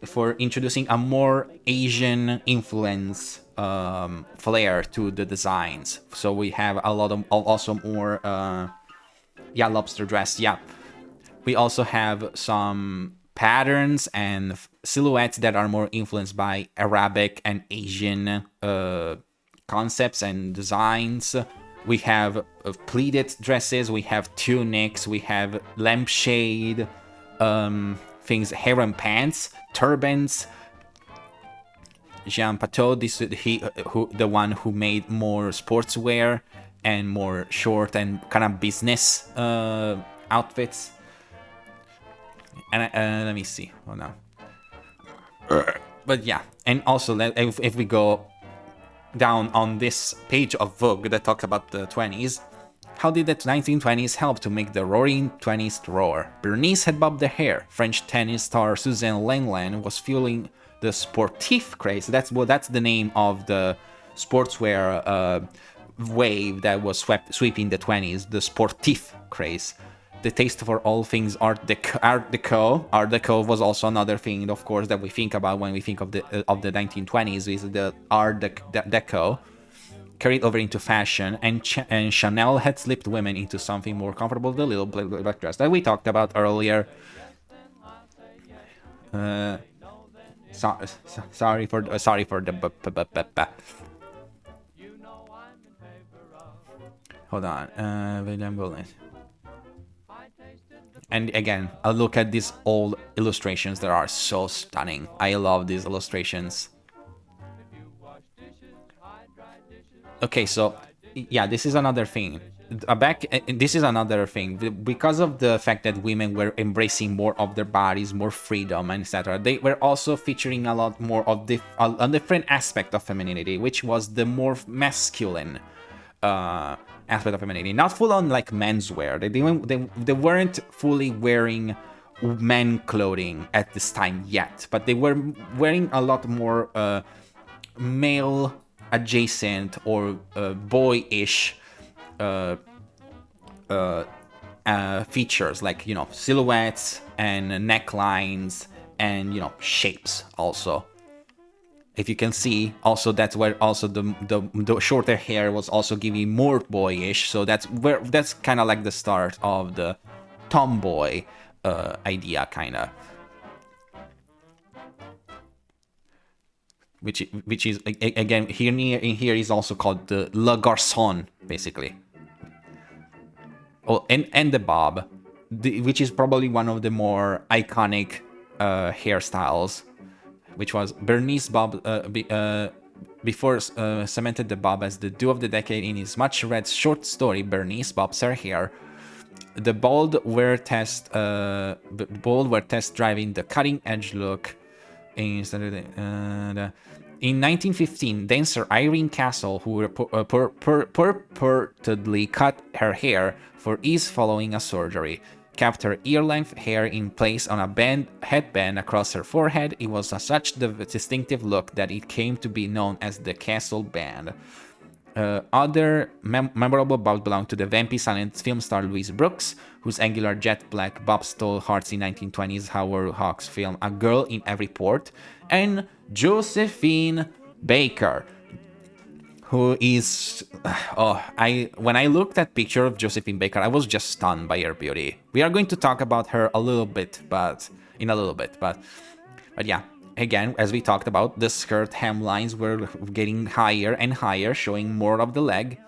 for introducing a more Asian influence flair to the designs. So we have a lot of also more yeah, lobster dress. Yeah, we also have some patterns and silhouettes that are more influenced by Arabic and Asian concepts and designs. We have pleated dresses, we have tunics, we have lampshade things, harem pants, turbans. Jean Pateau, the one who made more sportswear and more short and kind of business outfits. And let me see. Oh no. But yeah, and also if we go down on this page of Vogue that talks about the 20s, how did the 1920s help to make the roaring 20s roar? Bernice had bobbed the hair. French tennis star Suzanne Lenglen was fueling the sportif craze. That's the name of the sportswear wave that was sweeping the 20s. The sportif craze. The taste for all things Art Deco. Art Deco was also another thing, of course, that we think about when we think of the 1920s. Is the Art Deco carried over into fashion, and Chanel had slipped women into something more comfortable. The little black dress that we talked about earlier. Sorry for the. Hold on. William Willis. And again, I'll look at these old illustrations that are so stunning. I love these illustrations. Okay, so yeah, this is another thing. This is another thing. Because of the fact that women were embracing more of their bodies, more freedom, and etc., they were also featuring a lot more of a different aspect of femininity, which was the more masculine aspect of femininity. Not full on like menswear. They weren't fully wearing men clothing at this time yet, but they were wearing a lot more male adjacent or boyish features, like, you know, silhouettes and necklines and, you know, shapes also. If you can see, also that's where also the shorter hair was also giving more boyish. So that's kind of like the start of the tomboy idea, kind of. Which is again here is also called the Le Garçon, basically. Oh, and the bob, which is probably one of the more iconic hairstyles, which was Bernice Bob before cemented the bob as the do of the decade in his much-read short story Bernice Bobs Her Hair. The bold were test driving the cutting-edge look. In 1915, dancer Irene Castle, who purportedly cut her hair for ease following a surgery, kept her ear-length hair in place on a headband across her forehead. It was such the distinctive look that it came to be known as the Castle Band. Other memorable bobs belong to the vampy silent film star Louise Brooks, whose angular jet black bob stole hearts in 1920s Howard Hawks film A Girl in Every Port, and Josephine Baker, who is when I looked at picture of Josephine Baker, I was just stunned by her beauty. We are going to talk about her a little bit, but yeah, again, as we talked about, the skirt hemlines were getting higher and higher, showing more of the leg,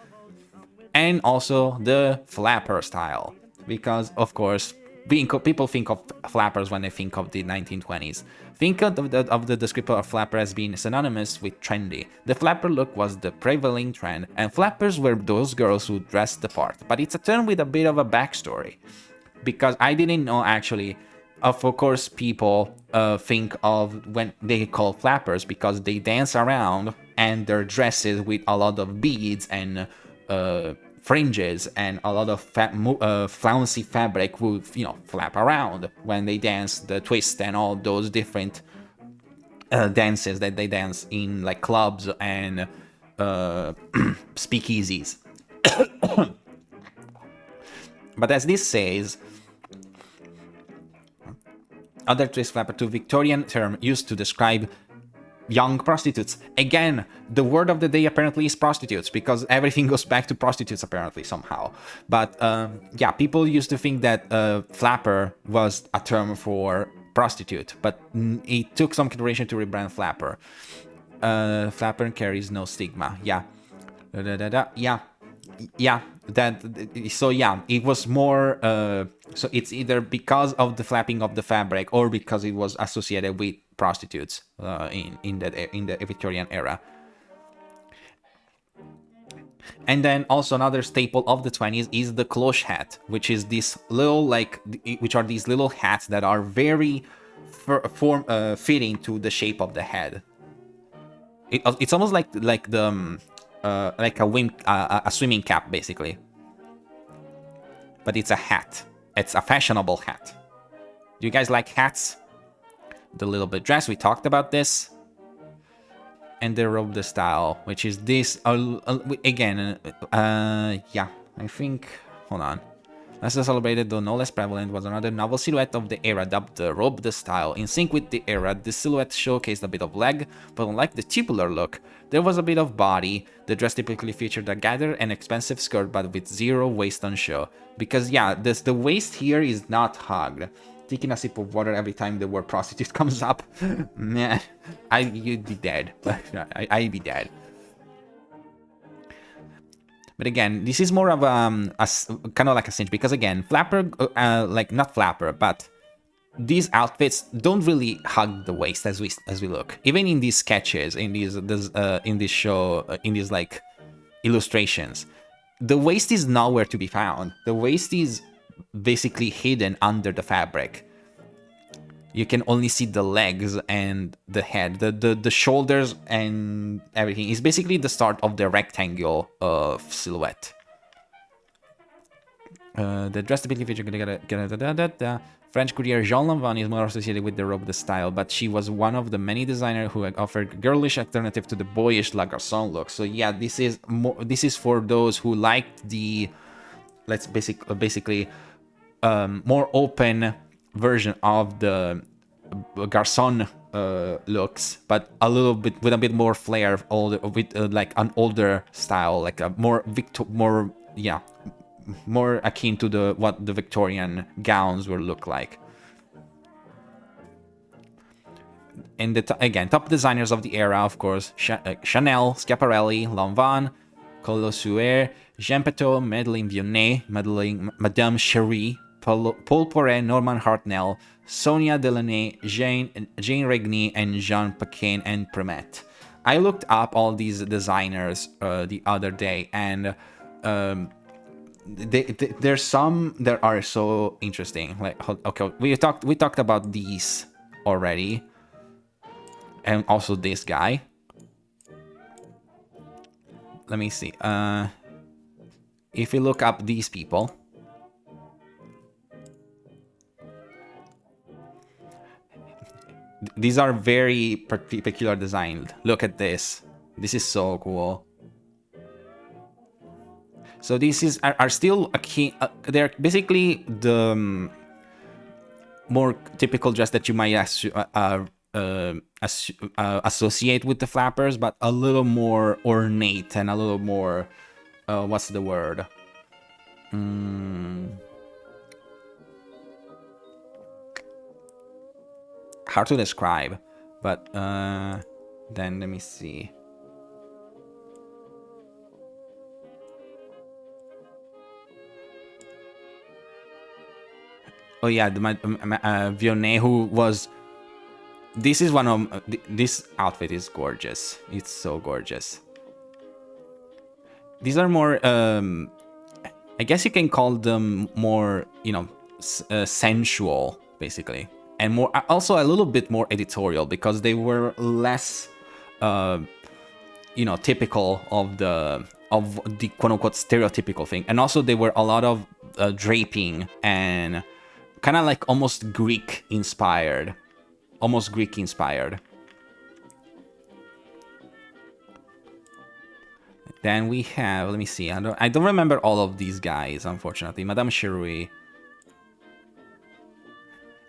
and also the flapper style, because of course people think of flappers when they think of the 1920s. Think of the descriptor of flapper as being synonymous with trendy. The flapper look was the prevailing trend, and flappers were those girls who dressed the part. But it's a term with a bit of a backstory, because I didn't know actually. Of course, people think of when they call flappers because they dance around and they're dresses with a lot of beads and fringes and a lot of flouncy fabric will, flap around when they dance the twist and all those different dances that they dance in like clubs and speakeasies. But as this says, other twist flapper to Victorian term used to describe young prostitutes. Again, the word of the day apparently is prostitutes, because everything goes back to prostitutes apparently somehow. But yeah, people used to think that flapper was a term for prostitute, but it took some consideration to rebrand flapper. Flapper carries no stigma. Yeah. Yeah. So yeah, it was more so it's either because of the flapping of the fabric or because it was associated with prostitutes in the Victorian era. And then also another staple of the 20s is the cloche hat, which is this little which are these little hats that are very fitting to the shape of the head. It's almost like the like a swimming cap basically, but it's a hat. It's a fashionable hat. Do you guys like hats? The little bit dress, we talked about this. And the robe, the style, which is this again. Yeah, I think. Hold on. Less celebrated, though no less prevalent, was another novel silhouette of the era dubbed the robe, the style. In sync with the era, the silhouette showcased a bit of leg, but unlike the tubular look, there was a bit of body. The dress typically featured a gathered and expensive skirt, but with zero waist on show. Because yeah, the waist here is not hugged. Taking a sip of water every time the word prostitute comes up, man, you'd be dead. I'd be dead. But again, this is more of a kind of like a cinch, because again, flapper, like not flapper, but these outfits don't really hug the waist as we look. Even in these sketches, in this show, in these like illustrations, the waist is nowhere to be found. The waist is basically hidden under the fabric. You can only see the legs and the head, the shoulders and everything. It's basically the start of the rectangle silhouette. The dress typically featured French courier Jean Lanvin is more associated with the robe, the style, but she was one of the many designers who had offered girlish alternative to the boyish La Garçon look. So yeah, this is for those who liked the basically more open version of the Garçon looks, but a little bit with a bit more flair, with like an older style, like a more more akin to what the Victorian gowns will look like. And again, top designers of the era, of course, Chanel, Schiaparelli, Lanvin, Colosuer, Jean Petot, Madeleine Vionnet, Madame Cherie, Paul Poiret, Norman Hartnell, Sonia Delaney, Jane Regni, and Jean Paquin and Primet. I looked up all these designers the other day, and there's some that are so interesting. Like, okay, we talked about these already, and also this guy. Let me see. If you look up these people, these are very peculiar designed. Look at this. This is so cool. So these are still a key. They're basically the more typical dress that you might associate with the flappers, but a little more ornate and a little more what's the word? Hard to describe, but then let me see. Oh yeah, Vionnet, who was. This is one of this outfit is gorgeous. It's so gorgeous. These are more. I guess you can call them more, sensual, basically, and more also a little bit more editorial because they were less, typical of the quote unquote stereotypical thing, and also they were a lot of draping and kind of like almost Greek inspired. Then we have, let me see, I don't remember all of these guys, unfortunately. Madame Cherie,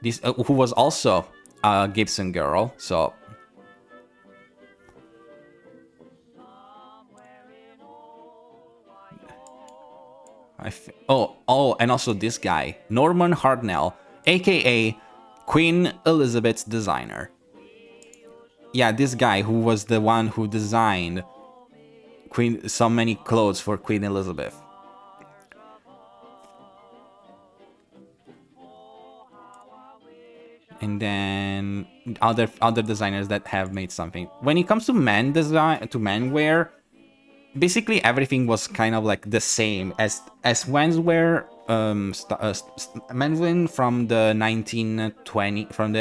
this who was also a Gibson girl, so and also this guy, Norman Hartnell, aka Queen Elizabeth's designer. Yeah, this guy who was the one who designed so many clothes for Queen Elizabeth. And then other designers that have made something. When it comes to menwear, basically everything was kind of like the same as menswear. Menswear from the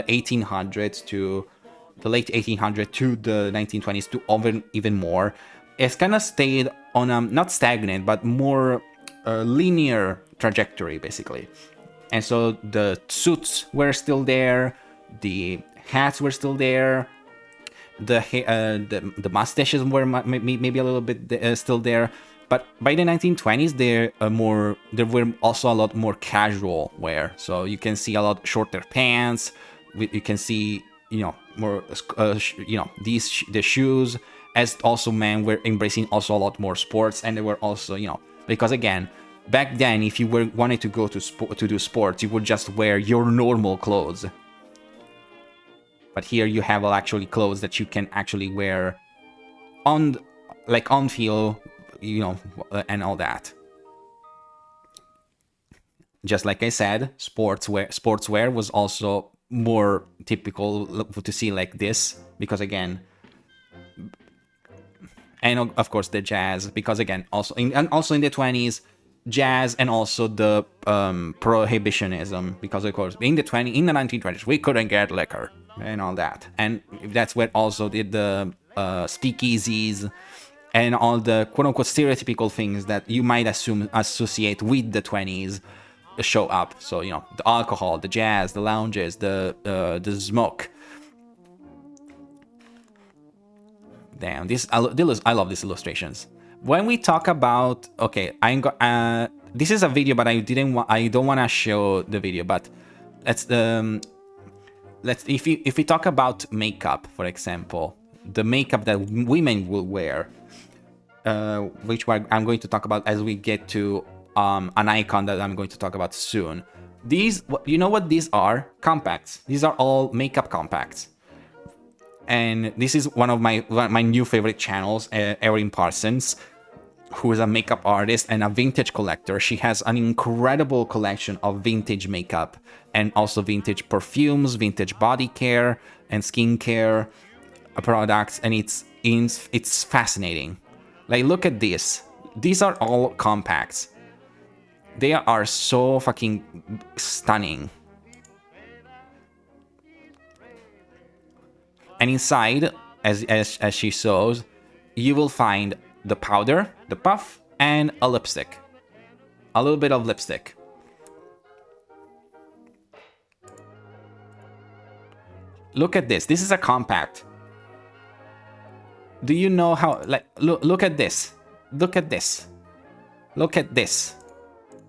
1800s to the late 1800s to the 1920s to even more. It's kind of stayed on a not stagnant but more linear trajectory, basically. And so the suits were still there, the hats were still there, the mustaches were maybe a little bit still there, but by the 1920s there were also a lot more casual wear. So you can see a lot shorter pants. You can see more the shoes, as also men were embracing also a lot more sports, and they were also because again, back then if you wanted to go to do sports, you would just wear your normal clothes. But here you have actually clothes that you can actually wear on field, and all that. Just like I said, sportswear was also more typical to see like this, because again, and of course the jazz, because again, also in the 20s, jazz, and also the prohibitionism, because of course in the 1920s we couldn't get liquor and all that, and that's where also did the speakeasies and all the quote-unquote stereotypical things that you might associate with the 20s show up. So the alcohol, the jazz, the lounges, the smoke. Damn, I love these illustrations. When we talk about, okay, this is a video, but I don't want to show the video, but let's if we talk about makeup, for example, the makeup that women will wear, which I'm going to talk about as we get to an icon that I'm going to talk about soon. These, you know what these are? Compacts. These are all makeup compacts. And this is one of my new favorite channels, Erin Parsons, who is a makeup artist and a vintage collector. She has an incredible collection of vintage makeup and also vintage perfumes, vintage body care and skincare products, and it's fascinating. Like, look at this. These are all compacts. They are so fucking stunning. And inside, as she shows, you will find the powder, the puff, and a lipstick. A little bit of lipstick. Look at this. This is a compact. Do you know how, like, look at this. Look at this. Look at this.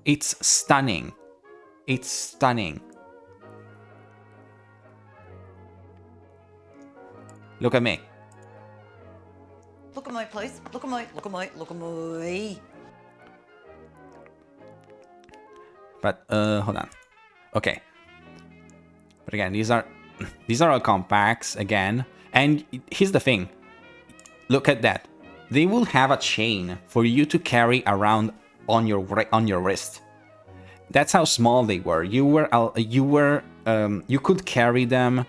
It's stunning. It's stunning. Look at me. Look at my place. Look at my. But hold on. Okay. But again, these are all compacts again. And here's the thing. Look at that. They will have a chain for you to carry around on your wrist. That's how small they were. You could carry them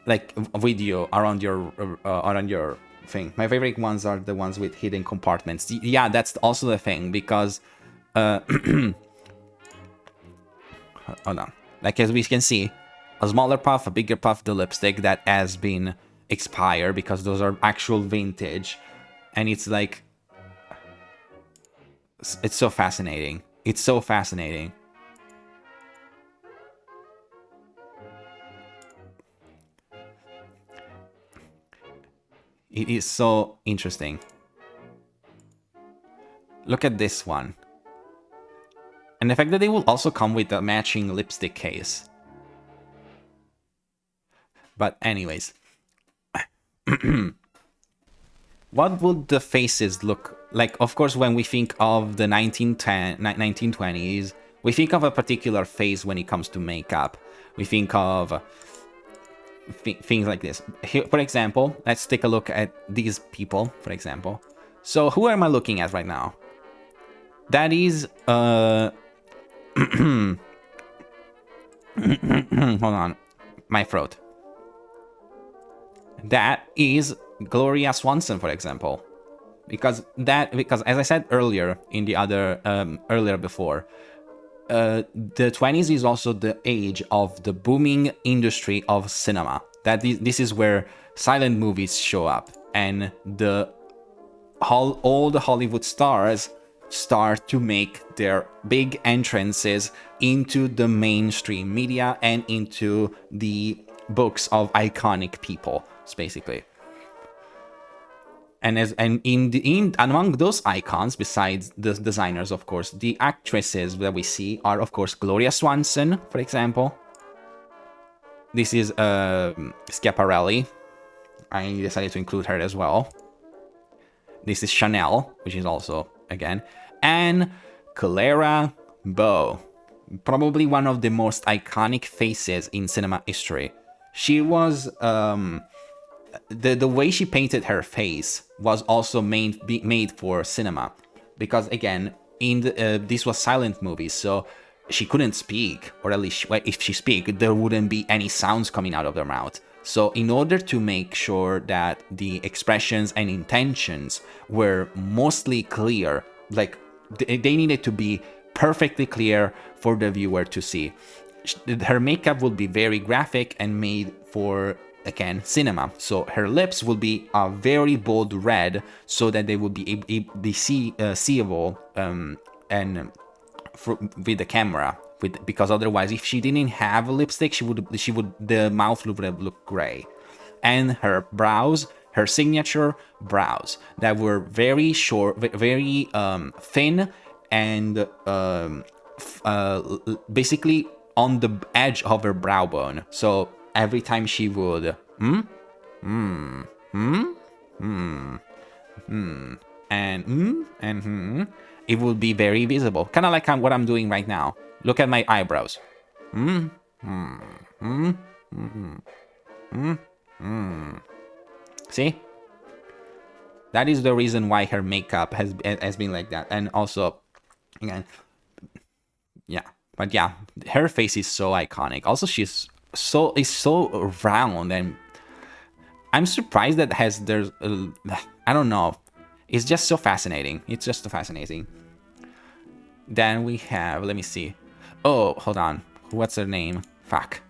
like with you around your thing. My favorite ones are the ones with hidden compartments. Yeah, that's also the thing because hold on. Like as we can see, a smaller puff, a bigger puff, the lipstick that has been expired because those are actual vintage, and it's like it's so fascinating. It's so fascinating. It is so interesting. Look at this one. And the fact that they will also come with a matching lipstick case. But anyways. What would the faces look like? Of course, when we think of the 1920s, we think of a particular face when it comes to makeup. We think of things like this. Here, for example, let's take a look at these people, for example. So who am I looking at right now? That is, hold on, my throat. That is Gloria Swanson, for example. Because as I said earlier in the other, earlier before, the 20s is also the age of the booming industry of cinema. This is where silent movies show up, and all the Hollywood stars start to make their big entrances into the mainstream media and into the books of iconic people, basically. And among those icons, besides the designers, of course, the actresses that we see are, of course, Gloria Swanson, for example. This is Schiaparelli. I decided to include her as well. This is Chanel, which is also, again, and Clara Bow. Probably one of the most iconic faces in cinema history. She was... The way she painted her face was also made for cinema, because again, this was silent movies, so she couldn't speak, or at least if she speak, there wouldn't be any sounds coming out of her mouth. So in order to make sure that the expressions and intentions were mostly clear, like they needed to be perfectly clear for the viewer to see. Her makeup would be very graphic and made for, again, cinema. So her lips will be a very bold red, so that they would be seeable and with the camera. Because otherwise, if she didn't have a lipstick, the mouth would have looked gray. And her brows, her signature brows, that were very short, very thin, and basically on the edge of her brow bone. So every time she would it would be very visible, kind of like what I'm doing right now. Look at my eyebrows. See, that is the reason why her makeup has been like that. And also, again, yeah, but yeah, her face is so iconic. Also, she's so round, and I'm surprised that there's I don't know, it's just so fascinating. It's just so fascinating. Then we have, let me see, oh, hold on, what's her name? Fuck.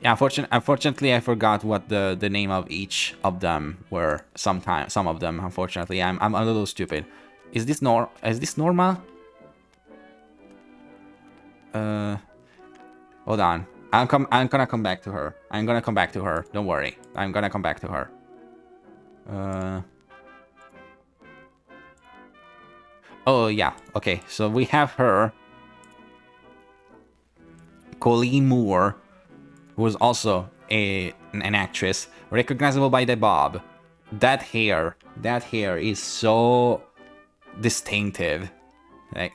Yeah, unfortunately, I forgot what the name of each of them were. Some of them, unfortunately, I'm a little stupid. Is this Norma? Hold on. I'm gonna come back to her. I'm gonna come back to her. Don't worry. I'm gonna come back to her. Oh, yeah. Okay, so we have her. Colleen Moore, who was also an actress, recognizable by the bob. That hair is so distinctive. Like,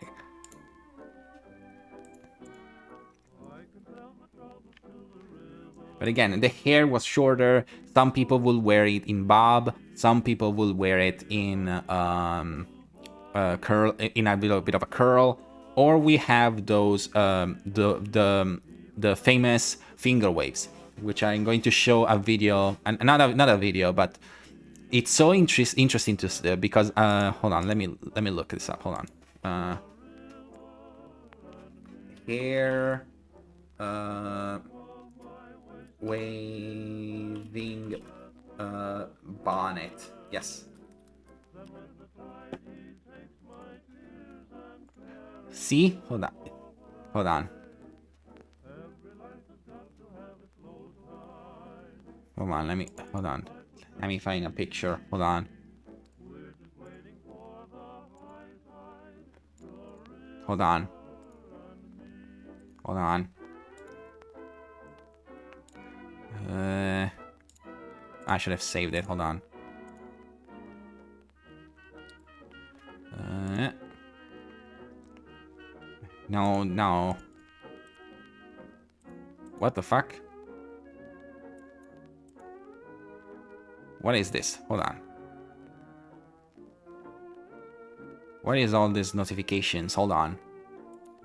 but again, the hair was shorter. Some people will wear it in bob. Some people will wear it in curl, in a little bit of a curl. Or we have those the famous finger waves, which I'm going to show a video, and not a video, but it's so interesting to because hold on, let me look this up. Hold on. Hair waving bonnet. Yes. See? Hold on. Hold on. Hold on, hold on. Let me find a picture. Hold on. Hold on. Hold on. I should have saved it. Hold on. No. What the fuck? What is this? Hold on. What is all these notifications? Hold on.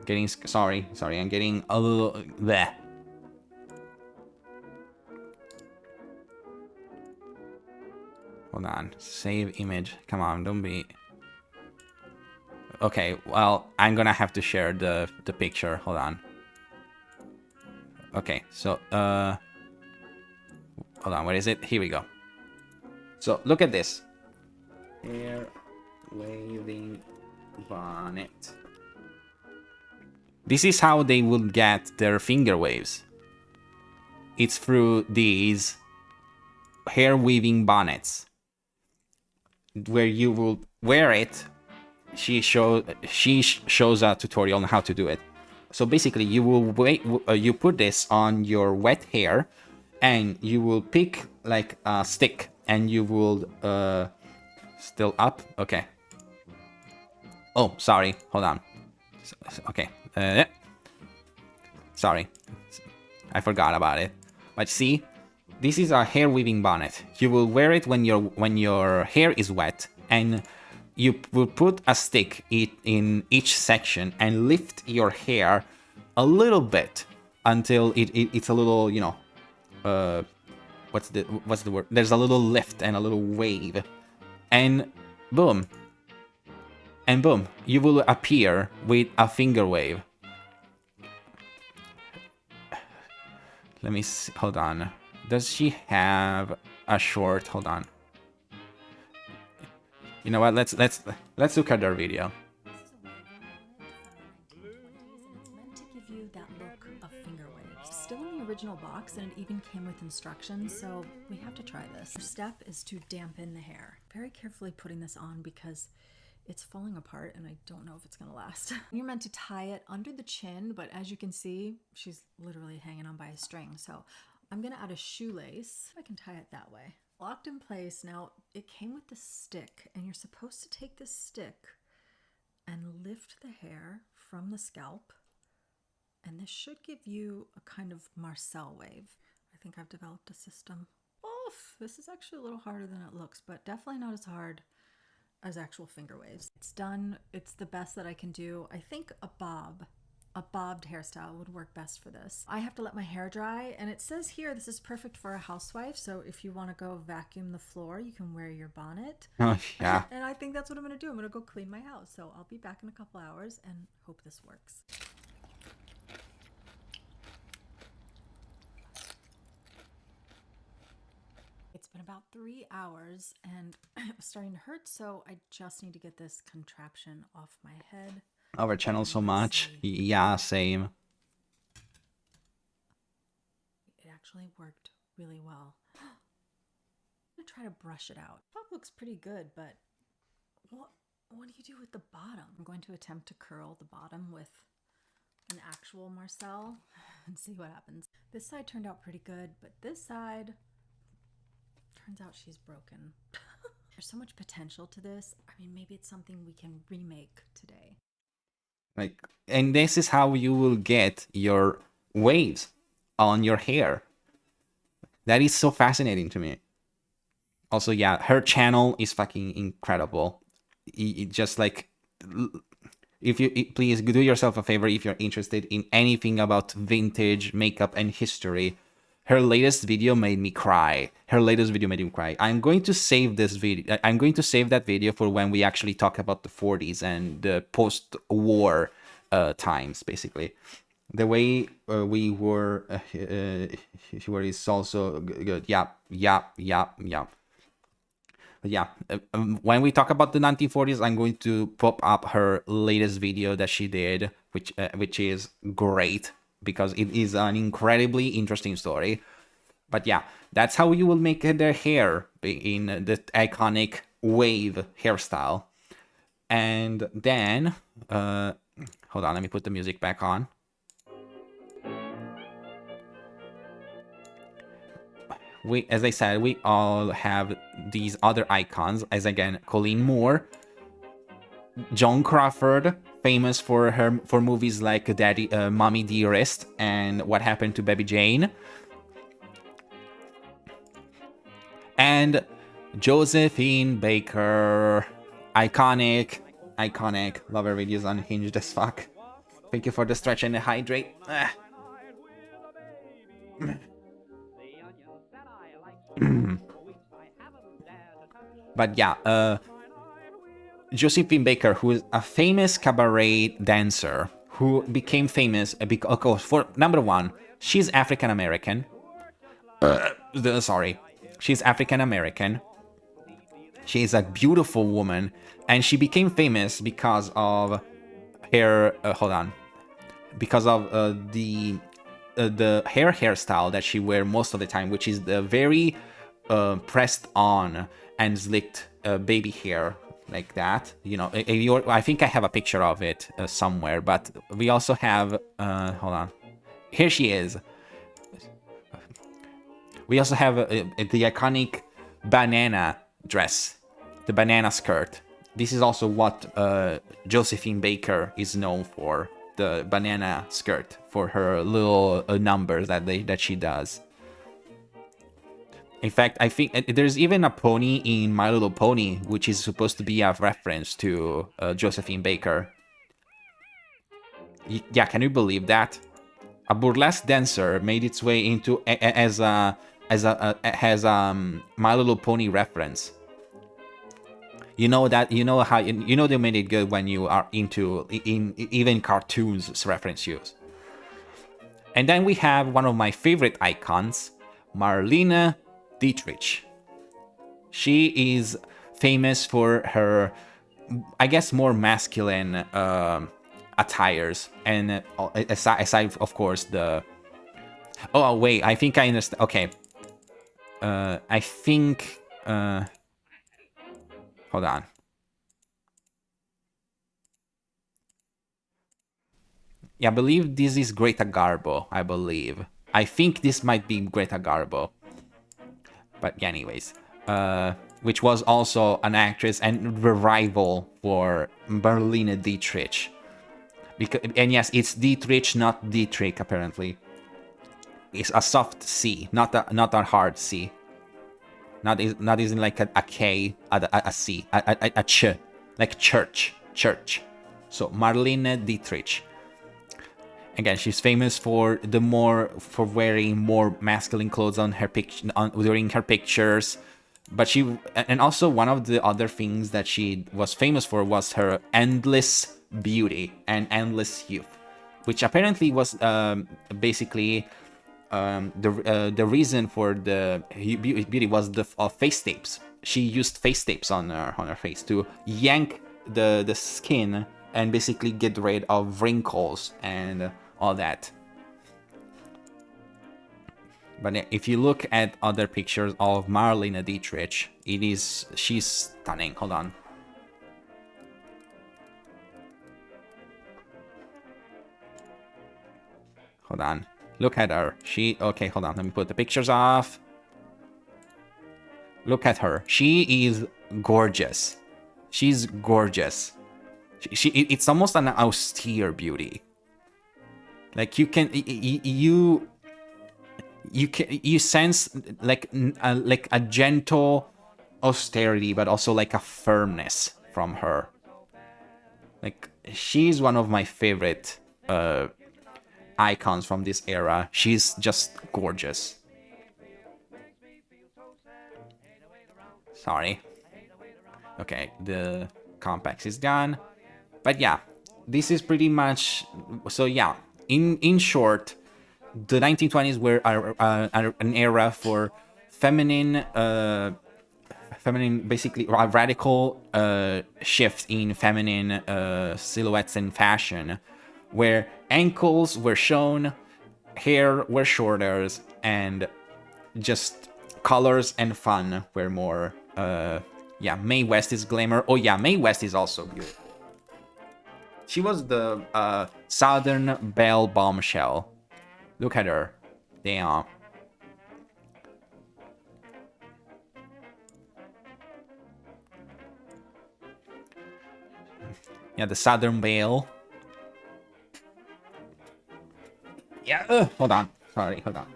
Getting sorry. I'm getting a little bleh. Hold on. Save image. Come on, don't be. Okay, well, I'm gonna have to share the picture. Hold on. Okay, so hold on, where is it? Here we go. So look at this. Hair waving bonnet. This is how they will get their finger waves. It's through these hair weaving bonnets, where you will wear it. She shows a tutorial on how to do it. So basically, you will you put this on your wet hair, and you will pick like a stick, and you will still up. Okay. Oh, sorry. Hold on. Okay. Sorry, I forgot about it. But see, this is a hair weaving bonnet. You will wear it when your hair is wet, and you will put a stick in each section and lift your hair a little bit until it's a little, you know, what's the word? There's a little lift and a little wave, and boom, you will appear with a finger wave. Let me see. Hold on. Does she have a short? Hold on. You know what? Let's look at her video. It's meant to give you that look of finger waves. Still in the original box, and it even came with instructions, so we have to try this. First step is to dampen the hair. Very carefully putting this on because it's falling apart and I don't know if it's gonna last. You're meant to tie it under the chin, but as you can see, she's literally hanging on by a string. So I'm gonna add a shoelace. I can tie it that way. Locked in place. Now it came with this stick, and you're supposed to take this stick and lift the hair from the scalp. And this should give you a kind of Marcel wave. I think I've developed a system. Oof, this is actually a little harder than it looks, but definitely not as hard as actual finger waves. It's done. It's the best that I can do. I think a bobbed hairstyle would work best for this. I have to let my hair dry, and it says here this is perfect for a housewife, so if you want to go vacuum the floor, you can wear your bonnet. Oh, yeah. And I think that's what I'm gonna do. I'm gonna go clean my house. So I'll be back in a couple hours and hope this works. It's been about 3 hours and it was starting to hurt, so I just need to get this contraption off my head. Our channel so much. Yeah, same. It actually worked really well. I'm gonna try to brush it out. Top looks pretty good, but well, What do you do with the bottom? I'm going to attempt to curl the bottom with an actual Marcel and see what happens. This side turned out pretty good, but this side turns out she's broken. There's so much potential to this. I mean, maybe it's something we can remake today. Like, and this is how you will get your waves on your hair. That is so fascinating to me. Also, yeah, her channel is fucking incredible. Just like, if you please do yourself a favor if you're interested in anything about vintage makeup and history. Her latest video made me cry. I'm going to save this video. I'm going to save that video for when we actually talk about the 40s and the post-war times, basically. The way we were is also good. Yeah. But yeah, when we talk about the 1940s, I'm going to pop up her latest video that she did, which is great because it is an incredibly interesting story. But yeah, that's how you will make their hair in the iconic wave hairstyle. And then, hold on, let me put the music back on. As I said, we all have these other icons, as again, Colleen Moore, Joan Crawford, famous for movies like Daddy, Mommy Dearest, and What Happened to Baby Jane, and Josephine Baker, iconic, love her videos, unhinged as fuck. Thank you for the stretch and the hydrate. But yeah, Josephine Baker, who is a famous cabaret dancer, who became famous because, for number one, she's African American. She's African American. She is a beautiful woman, and she became famous because of her. Because of the hairstyle that she wear most of the time, which is the very pressed on and slicked baby hair like that. You know, I think I have a picture of it somewhere, but we also have, hold on, here she is. We also have the iconic banana dress, the banana skirt. This is also what Josephine Baker is known for, the banana skirt, for her little numbers that she does. In fact, I think there's even a pony in My Little Pony, which is supposed to be a reference to Josephine Baker. Yeah, can you believe that? A burlesque dancer made its way into as a My Little Pony reference. You know that, you know how, you know they made it good when you are into even cartoons reference use. And then we have one of my favorite icons, Marlene Dietrich. She is famous for her, I guess, more masculine attires, and aside of course the. Oh wait, I think I understand. Okay, I think. Hold on. Yeah, I believe this is Greta Garbo. I think this might be Greta Garbo. But yeah, anyways, which was also an actress and the rival for Marlene Dietrich. And yes, it's Dietrich, not Dietrich. Apparently, it's a soft C, not a hard C. Not even like a K, a C, a ch, like church. So Marlene Dietrich. Again, she's famous for wearing more masculine clothes on her during her pictures, but and also one of the other things that she was famous for was her endless beauty and endless youth, which apparently was basically the reason for the beauty was the face tapes. She used face tapes on her face to yank the skin and basically get rid of wrinkles and all that. But if you look at other pictures of Marlene Dietrich, she's stunning. Hold on. Hold on. Look at her. Okay, hold on. Let me put the pictures off. Look at her. She is gorgeous. She's gorgeous. It's almost an austere beauty. Like you sense like a gentle austerity, but also like a firmness from her. Like she's one of my favorite icons from this era. She's just gorgeous. Sorry. Okay, the complex is done. But yeah, this is pretty much... So yeah, in short, the 1920s were an era for feminine, basically a radical shift in feminine silhouettes and fashion, where ankles were shown, hair were shorter, and just colors and fun were more... yeah, Mae West is glamour. Oh yeah, Mae West is also beautiful. She was the Southern Belle bombshell. Look at her. Damn. Yeah, the Southern Belle. Yeah, hold on. Sorry, hold on.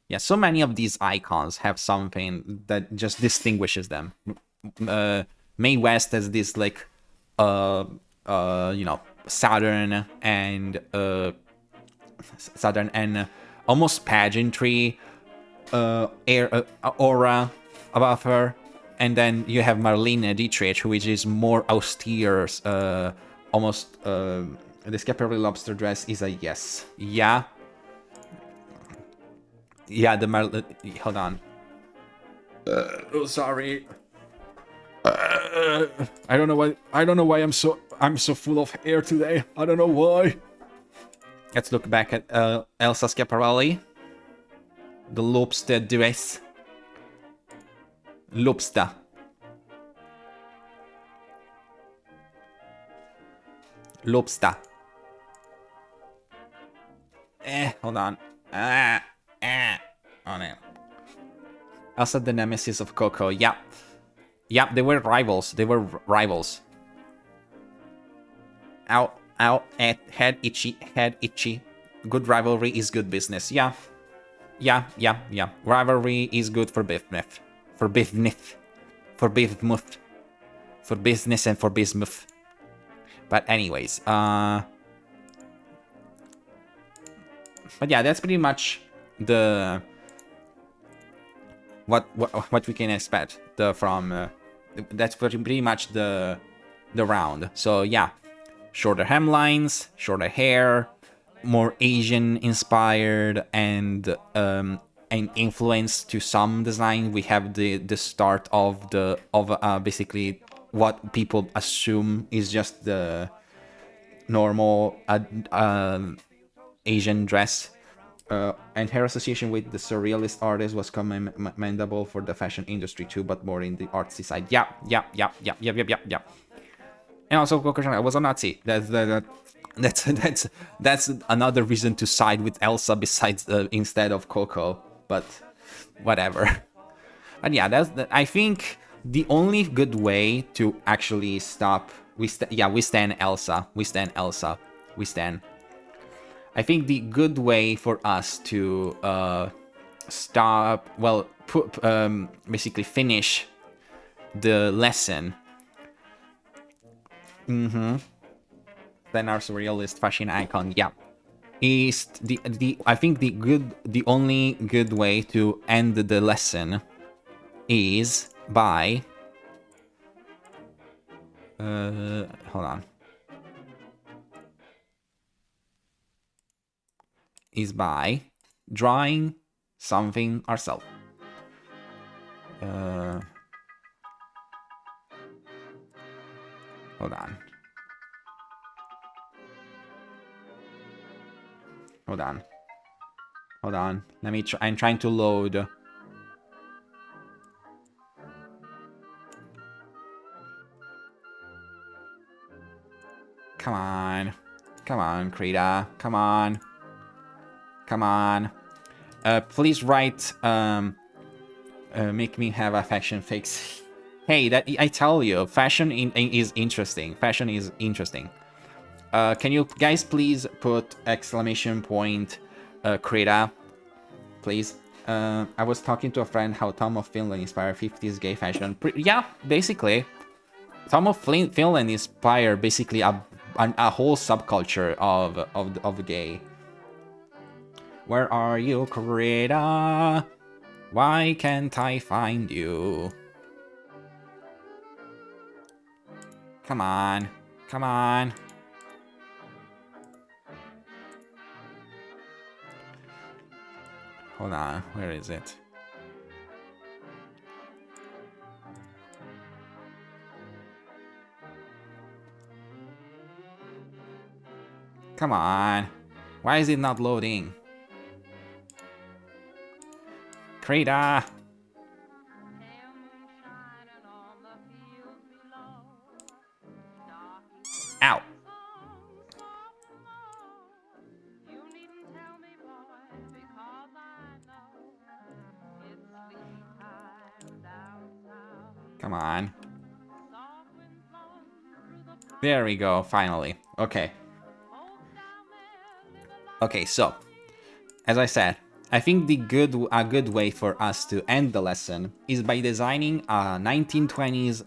Yeah, so many of these icons have something that just distinguishes them. Mae West has this like you know, southern and almost pageantry aura about her, and then you have Marlene Dietrich, which is more austere, almost the Schiaparelli lobster dress is a yes. Yeah, the hold on. Oh, sorry. I don't know why I'm so full of hair today. I don't know why. Let's look back at Elsa Schiaparelli. The lobster dress. Lobster. Lobster. Hold on. Oh no. Elsa, the nemesis of Coco. Yeah. Yeah, they were rivals. Ow, ow, head itchy. Good rivalry is good business. Yeah. Rivalry is good for business. For business and for bismuth. But anyways, but yeah, that's pretty much the what we can expect from that's pretty much the round. So yeah, shorter hemlines, shorter hair, more Asian inspired and influence to some design. We have the start of basically what people assume is just the normal Asian dress. And her association with the surrealist artist was commendable for the fashion industry too, but more in the artsy side. Yeah. And also Coco Chanel was a Nazi. That's another reason to side with Elsa besides instead of Coco. But whatever. But yeah, I think the only good way to actually stop. We stand Elsa. I think the good way for us to stop, well, basically finish the lesson. Then our surrealist fashion icon, yeah, is I think the only good way to end the lesson is by hold on. Is by drawing something ourselves. Hold on. Let me try. I'm trying to load. Come Come on, Krita. Come on. Come on. Please write, make me have a fashion fix. Hey, that I tell you, fashion is interesting. Fashion is interesting. Can you guys please put exclamation point, Krita, please? I was talking to a friend how Tom of Finland inspired 50s gay fashion. Yeah, basically. Tom of Finland inspired basically a whole subculture of gay. Where are you, Krita? Why can't I find you? Come on. Come on. Hold on. Where is it? Come on. Why is it not loading? Krita! Ow! Come on. There we go, finally. Okay. Okay, so, as I said, I think a good way for us to end the lesson is by designing a 1920s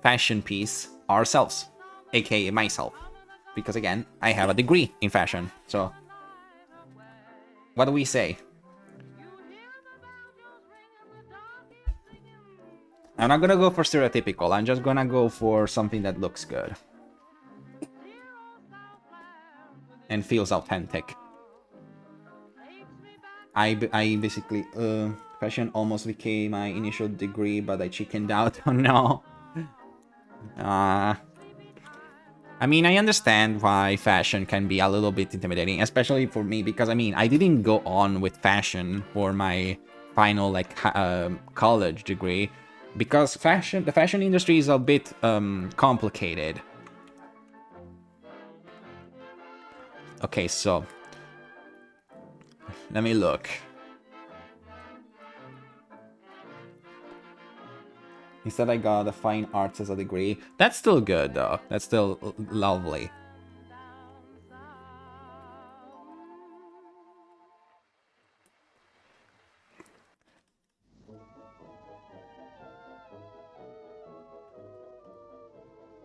fashion piece ourselves, aka myself. Because again, I have a degree in fashion, so what do we say? I'm not gonna go for stereotypical, I'm just gonna go for something that looks good. And feels authentic. I basically, fashion almost became my initial degree, but I chickened out. Oh no. I mean, I understand why fashion can be a little bit intimidating, especially for me, because I mean, I didn't go on with fashion for my final, like, college degree, because the fashion industry is a bit, complicated. Okay, so let me look. Instead, I got a fine arts as a degree. That's still good, though. That's still lovely.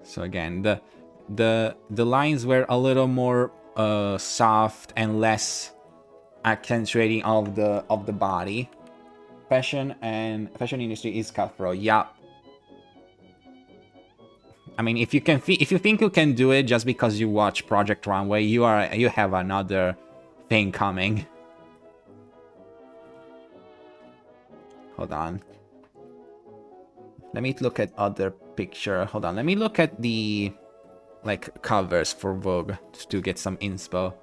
So again, the lines were a little more soft and less accentuating of the body. Fashion industry is cutthroat. Yeah. I mean, if you think you can do it just because you watch Project Runway, you have another thing coming. Hold on. Let me look at other picture. Hold on. Let me look at the like covers for Vogue to get some inspo.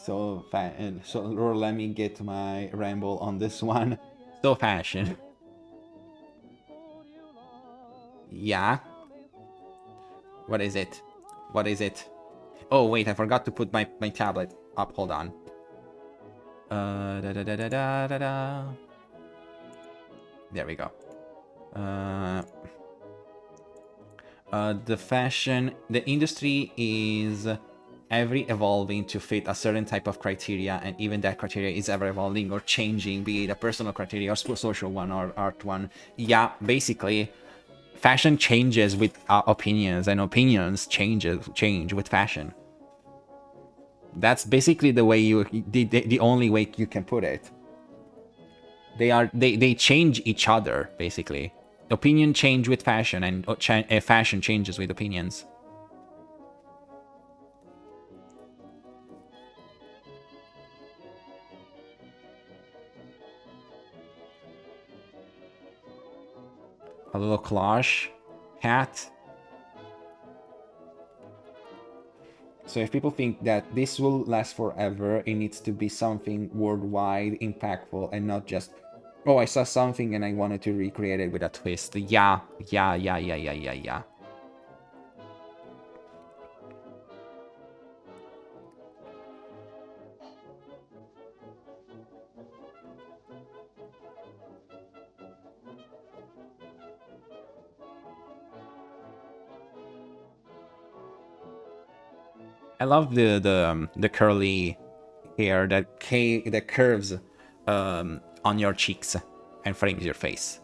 So let me get my ramble on this one. So fashion. Yeah. What is it? What is it? Oh wait, I forgot to put my tablet up. Hold on. Da da da da da da da. There we go. The industry is ever evolving to fit a certain type of criteria, and even that criteria is ever evolving or changing, be it a personal criteria or social one or art one. Yeah, basically, fashion changes with opinions, and opinions change with fashion. That's basically the way the only way you can put it. They change each other, basically. Opinion change with fashion, and fashion changes with opinions. A little collage hat. So if people think that this will last forever, it needs to be something worldwide, impactful, and not just, oh, I saw something and I wanted to recreate it with a twist. Yeah. I love the curly hair that curves on your cheeks and frames your face.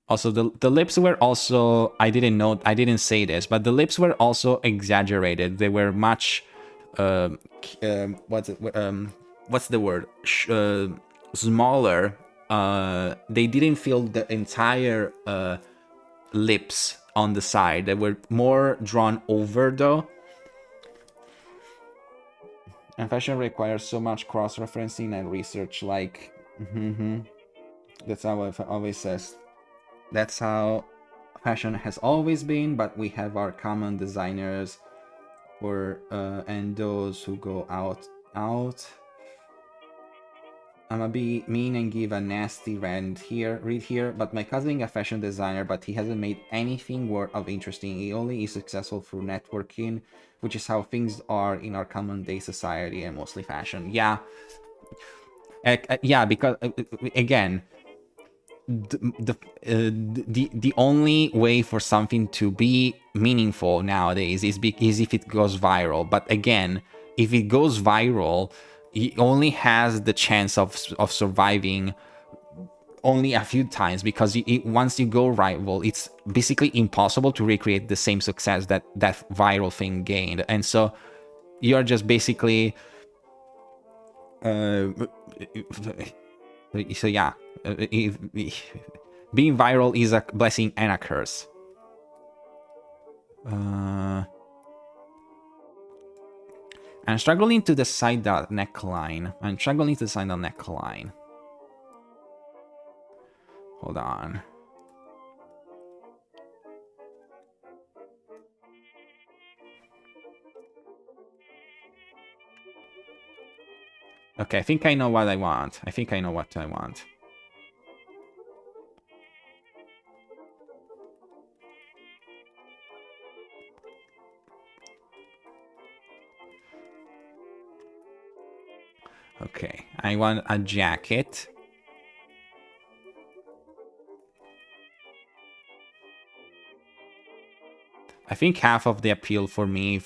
Also, the lips were also, I didn't say this, but the lips were also exaggerated. They were much what's the word? Smaller. They didn't fill the entire lips on the side. They were more drawn over though. And fashion requires so much cross-referencing and research, like that's how it always says. That's how fashion has always been, but we have our common designers for and those who go out. I'ma be mean and give a nasty read here, but my cousin is a fashion designer, but he hasn't made anything worth of interesting. He only is successful through networking, which is how things are in our common day society and mostly fashion. Yeah. Yeah, because again, the only way for something to be meaningful nowadays is if it goes viral. But again, if it goes viral, it only has the chance of surviving only a few times, because once you go viral, it's basically impossible to recreate the same success that viral thing gained. And so you're just basically so yeah, being viral is a blessing and a curse. I'm struggling to decide the neckline. Hold on. Okay, I think I know what I want. Okay, I want a jacket. I think half of the appeal for me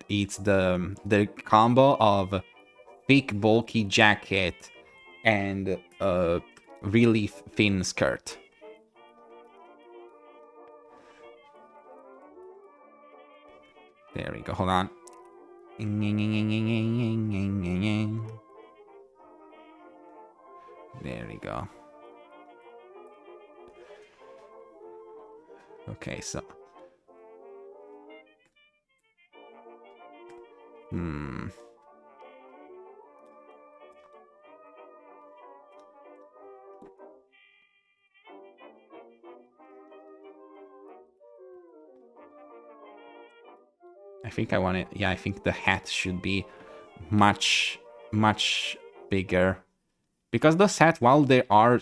it's the combo of thick bulky jacket and a really thin skirt. There we go. Hold on. There we go. Okay, so I think I want it. Yeah, I think the hat should be much bigger, because those hats, while they are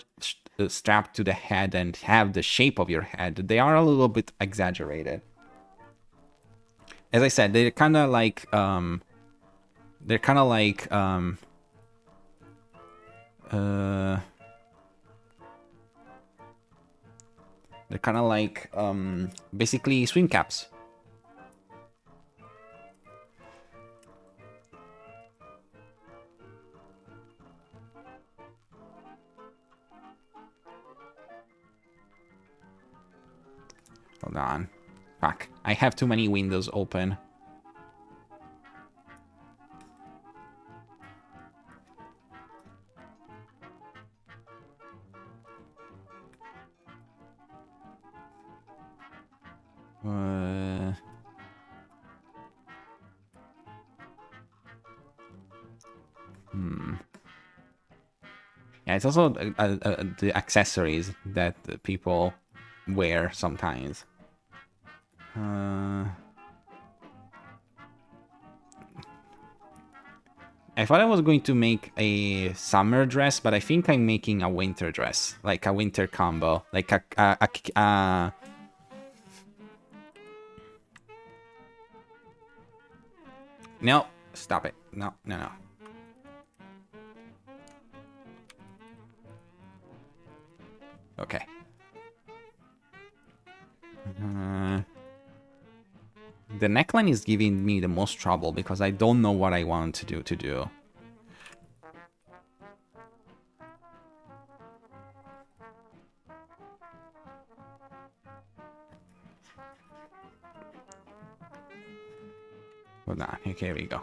strapped to the head and have the shape of your head, they are a little bit exaggerated. As I said, they're kind of like basically swim caps. Hold on. Fuck. I have too many windows open. Yeah, it's also the accessories that the people wear sometimes. I thought I was going to make a summer dress, but I think I'm making a winter dress, like a winter combo, like a no, stop it. No, no, no. Okay. The neckline is giving me the most trouble because I don't know what I want to do. Hold on. Okay, here we go.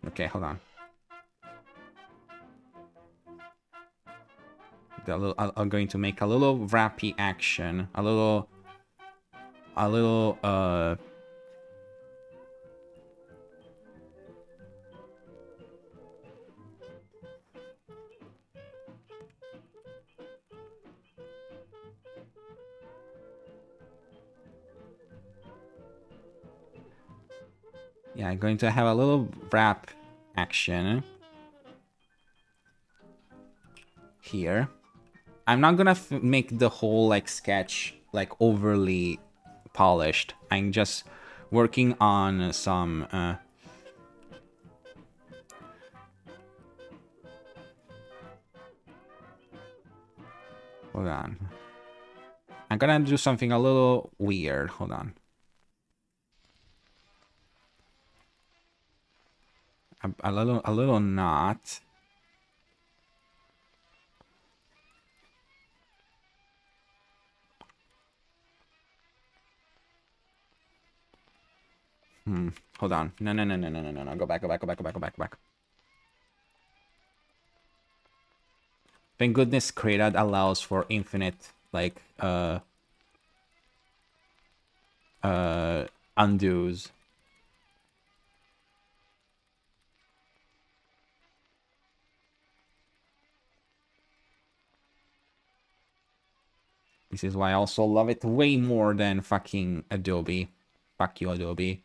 Okay, hold on. I'm going to make a little wrappy action, a little, yeah, I'm going to have a little wrap action here. I'm not gonna make the whole like sketch like overly polished. I'm just working on some hold on. I'm gonna do something a little weird. Hold on. A little knot. Hold on. No. Go back. Thank goodness Created allows for infinite, like, undos. This is why I also love it way more than fucking Adobe. Fuck you, Adobe.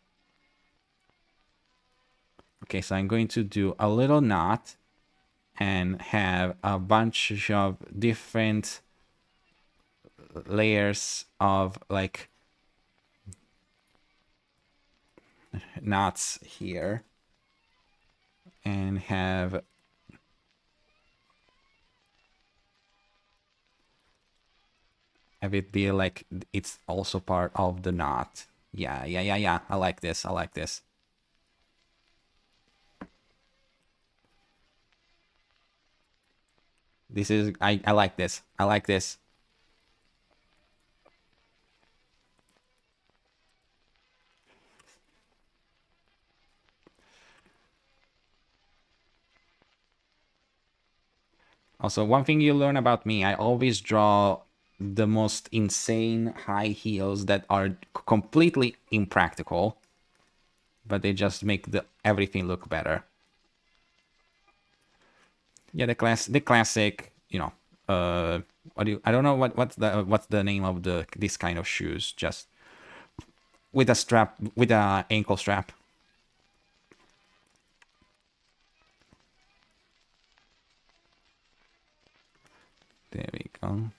Okay, so I'm going to do a little knot and have a bunch of different layers of like knots here and have it be like it's also part of the knot. Yeah. I like this. This is I like this. Also, one thing you learn about me, I always draw the most insane high heels that are completely impractical, but they just make everything look better. Yeah, the classic, you know, I don't know what's the name of this kind of shoes, just with a strap, with a ankle strap. There we go.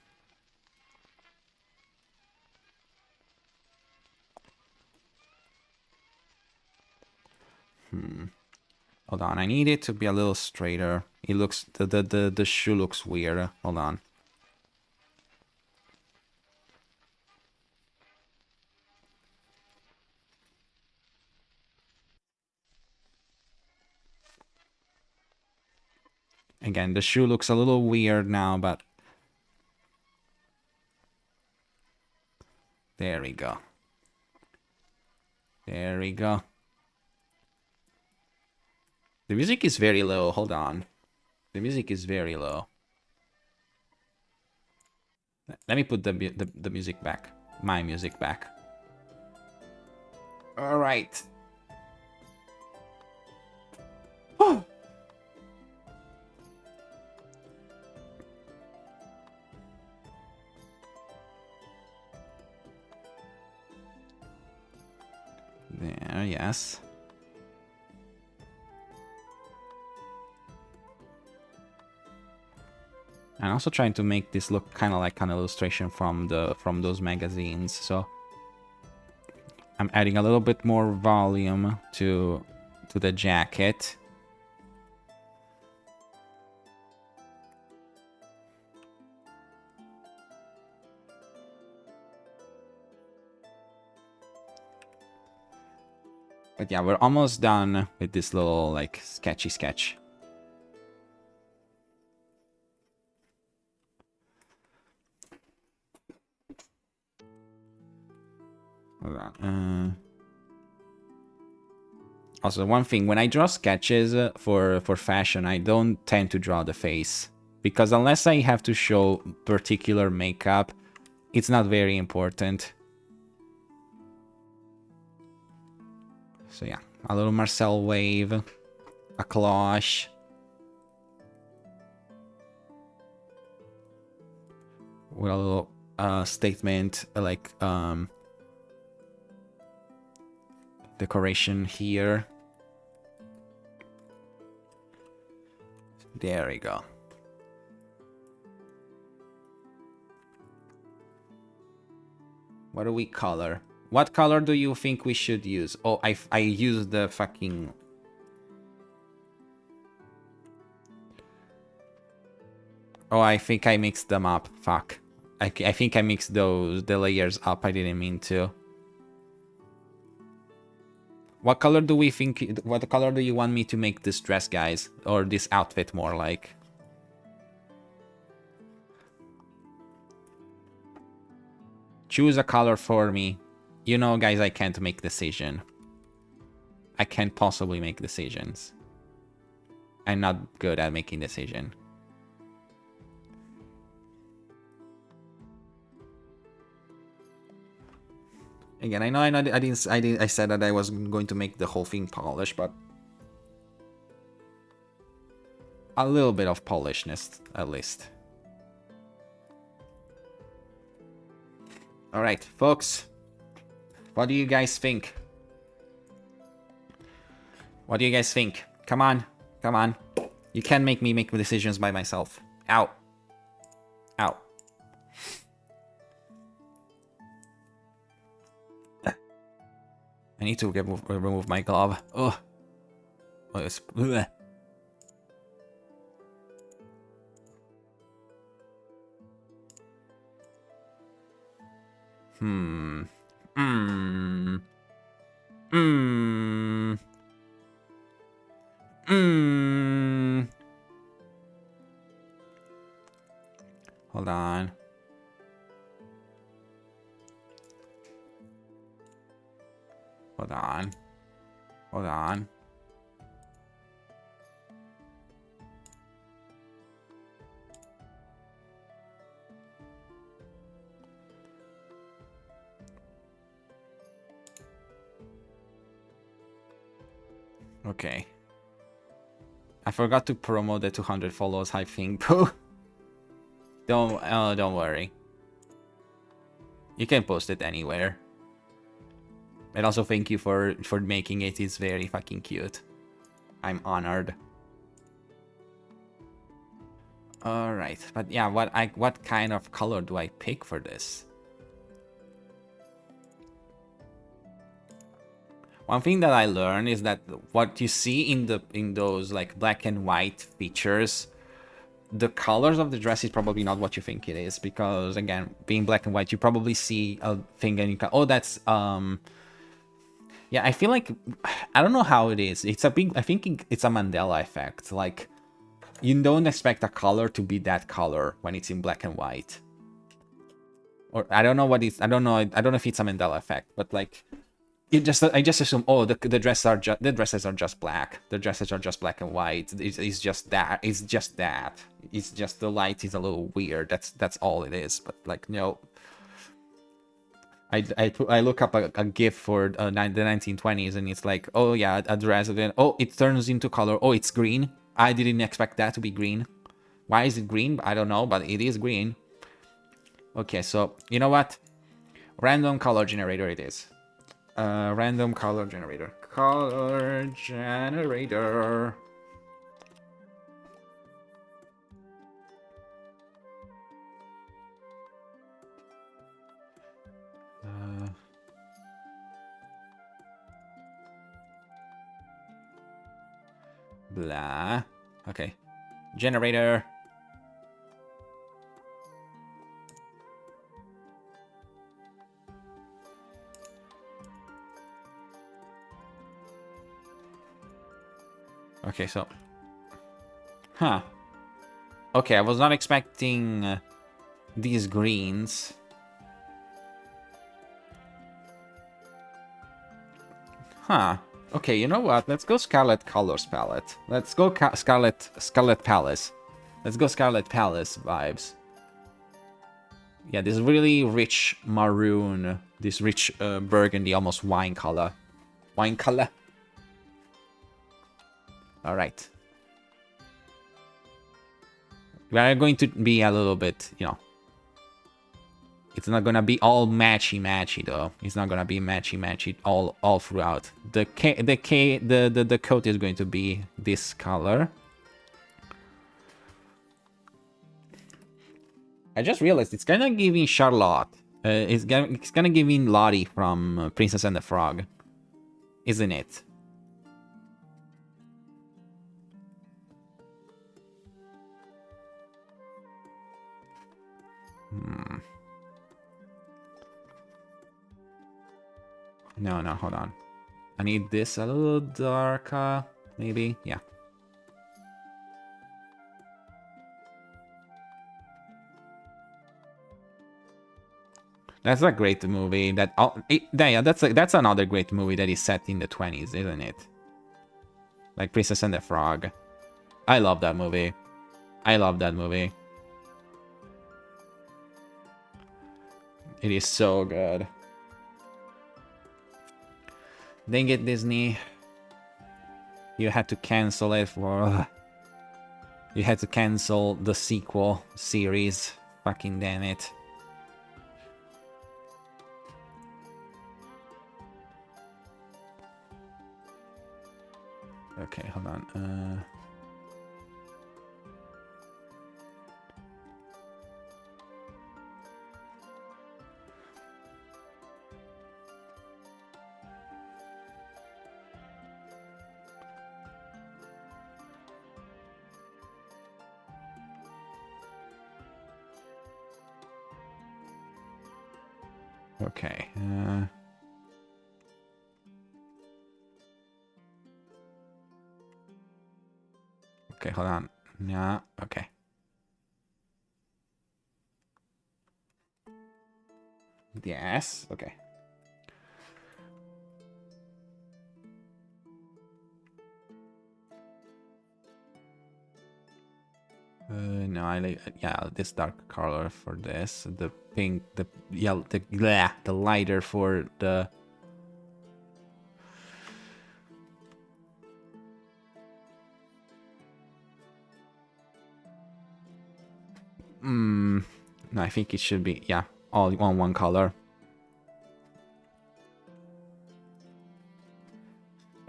Hold on, I need it to be a little straighter. It looks the shoe looks weird. Hold on. Again, the shoe looks a little weird now, but there we go. There we go. The music is very low. Hold on. The music is very low. Let me put the music back. My music back. All right. There, yes. I'm also trying to make this look kind of like an illustration from those magazines. So I'm adding a little bit more volume to the jacket. But yeah, we're almost done with this little like sketchy sketch. Hold on. Also, one thing, when I draw sketches for fashion, I don't tend to draw the face. Because unless I have to show particular makeup, it's not very important. So yeah, a little Marcel wave, a cloche. With a little statement, like decoration here. There we go. What do we color? What color do you think we should use? Oh, I used the fucking... Oh, I think I mixed them up. Fuck. I think I mixed the layers up. I didn't mean to. What color do we think... What color do you want me to make this dress, guys? Or this outfit more like? Choose a color for me. You know, guys, I can't make decision. I can't possibly make decisions. I'm not good at making decision. Again, I said that I was going to make the whole thing polished, but a little bit of polishness, at least. All right, folks. What do you guys think? What do you guys think? Come on, come on. You can't make me make decisions by myself. Ow. Ow. I need to remove my glove. Ugh. Oh, it's... Bleh. Hmm. Hmm. Hmm. Hmm. Hold on. Hold on. Hold on. Okay. I forgot to promote the 200 follows, I think. Don't worry. You can post it anywhere. And also thank you for making it. It's very fucking cute. I'm honored. All right, but yeah, what kind of color do I pick for this? One thing that I learned is that what you see in those like black and white features, the colors of the dress is probably not what you think it is, because again, being black and white, you probably see a thing and you can, oh, that's yeah, I feel like, I don't know how it is. It's a big, I think it's a Mandela effect. Like, you don't expect a color to be that color when it's in black and white. Or I don't know what it's, I don't know if it's a Mandela effect, but like, I just assume, oh, the dresses are just black. The dresses are just black and white. It's just that. It's just that. It's just the light is a little weird. That's all it is. But like, no. I look up a GIF for the 1920s, and it's like, oh yeah, a dress, and then oh, it turns into color. Oh, it's green. I didn't expect that to be green. Why is it green? I don't know, but it is green. Okay, so you know what? Random color generator it is. Random color generator. Color generator. Blah. Okay. Generator. Okay, so. Huh. Okay, I was not expecting these greens. Huh. Okay, you know what? Let's go Scarlet Colors palette. Let's go Scarlet Palace. Let's go Scarlet Palace vibes. Yeah, this really rich maroon, this rich burgundy, almost wine color. Wine color. All right. We are going to be a little bit, you know. It's not gonna be all matchy though. It's not gonna be matchy all throughout. The coat is going to be this color. I just realized it's kind of giving Charlotte. It's gonna giving Lottie from Princess and the Frog, isn't it? No, hold on. I need this a little darker, maybe. Yeah. That's a great movie. Yeah, that's another great movie that is set in the 20s, isn't it? Like Princess and the Frog. I love that movie. I love that movie. It is so good. Dang it, Disney. You had to cancel it for... You had to cancel the sequel series. Fucking damn it. Okay, hold on. Okay. Okay, hold on. Yeah, okay. Yes, okay. No, I like, yeah, this dark color for this, the pink, the yellow, the lighter for the... No, I think it should be, yeah, all on one color.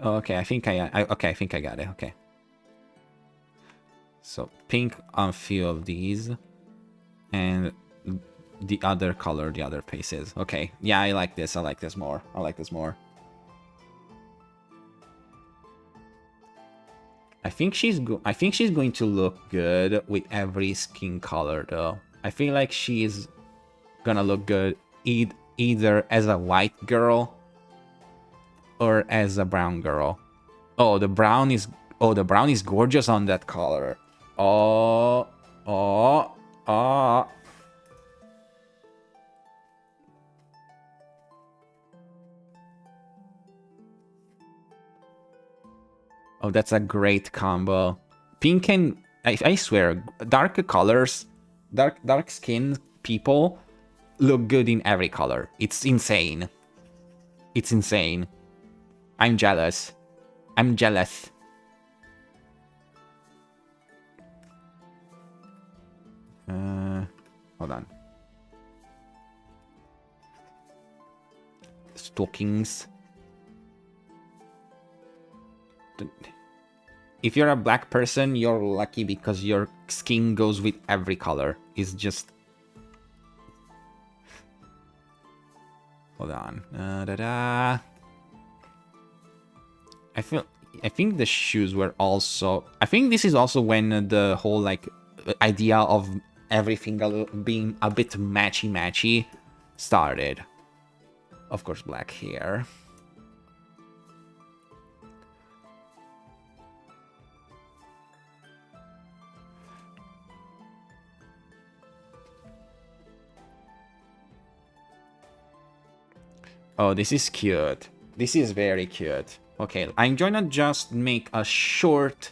Okay, I think I think I got it. Okay. So pink on few of these, and the other color, the other pieces. Okay, yeah, I like this. I like this more. I like this more. I think she's going to look good with every skin color though. I feel like she's gonna look good either as a white girl or as a brown girl. Oh, the brown is gorgeous on that color. Oh. Oh, that's a great combo. Pink and I swear, dark colors, dark skin people look good in every color. It's insane. It's insane. I'm jealous. I'm jealous. Hold on. Stockings. If you're a black person, you're lucky because your skin goes with every color. It's just... Hold on. I think the shoes were also... I think this is also when the whole, like, idea of everything being a bit matchy-matchy started. Of course, black hair. Oh, this is cute. This is very cute. Okay, I'm gonna just make a short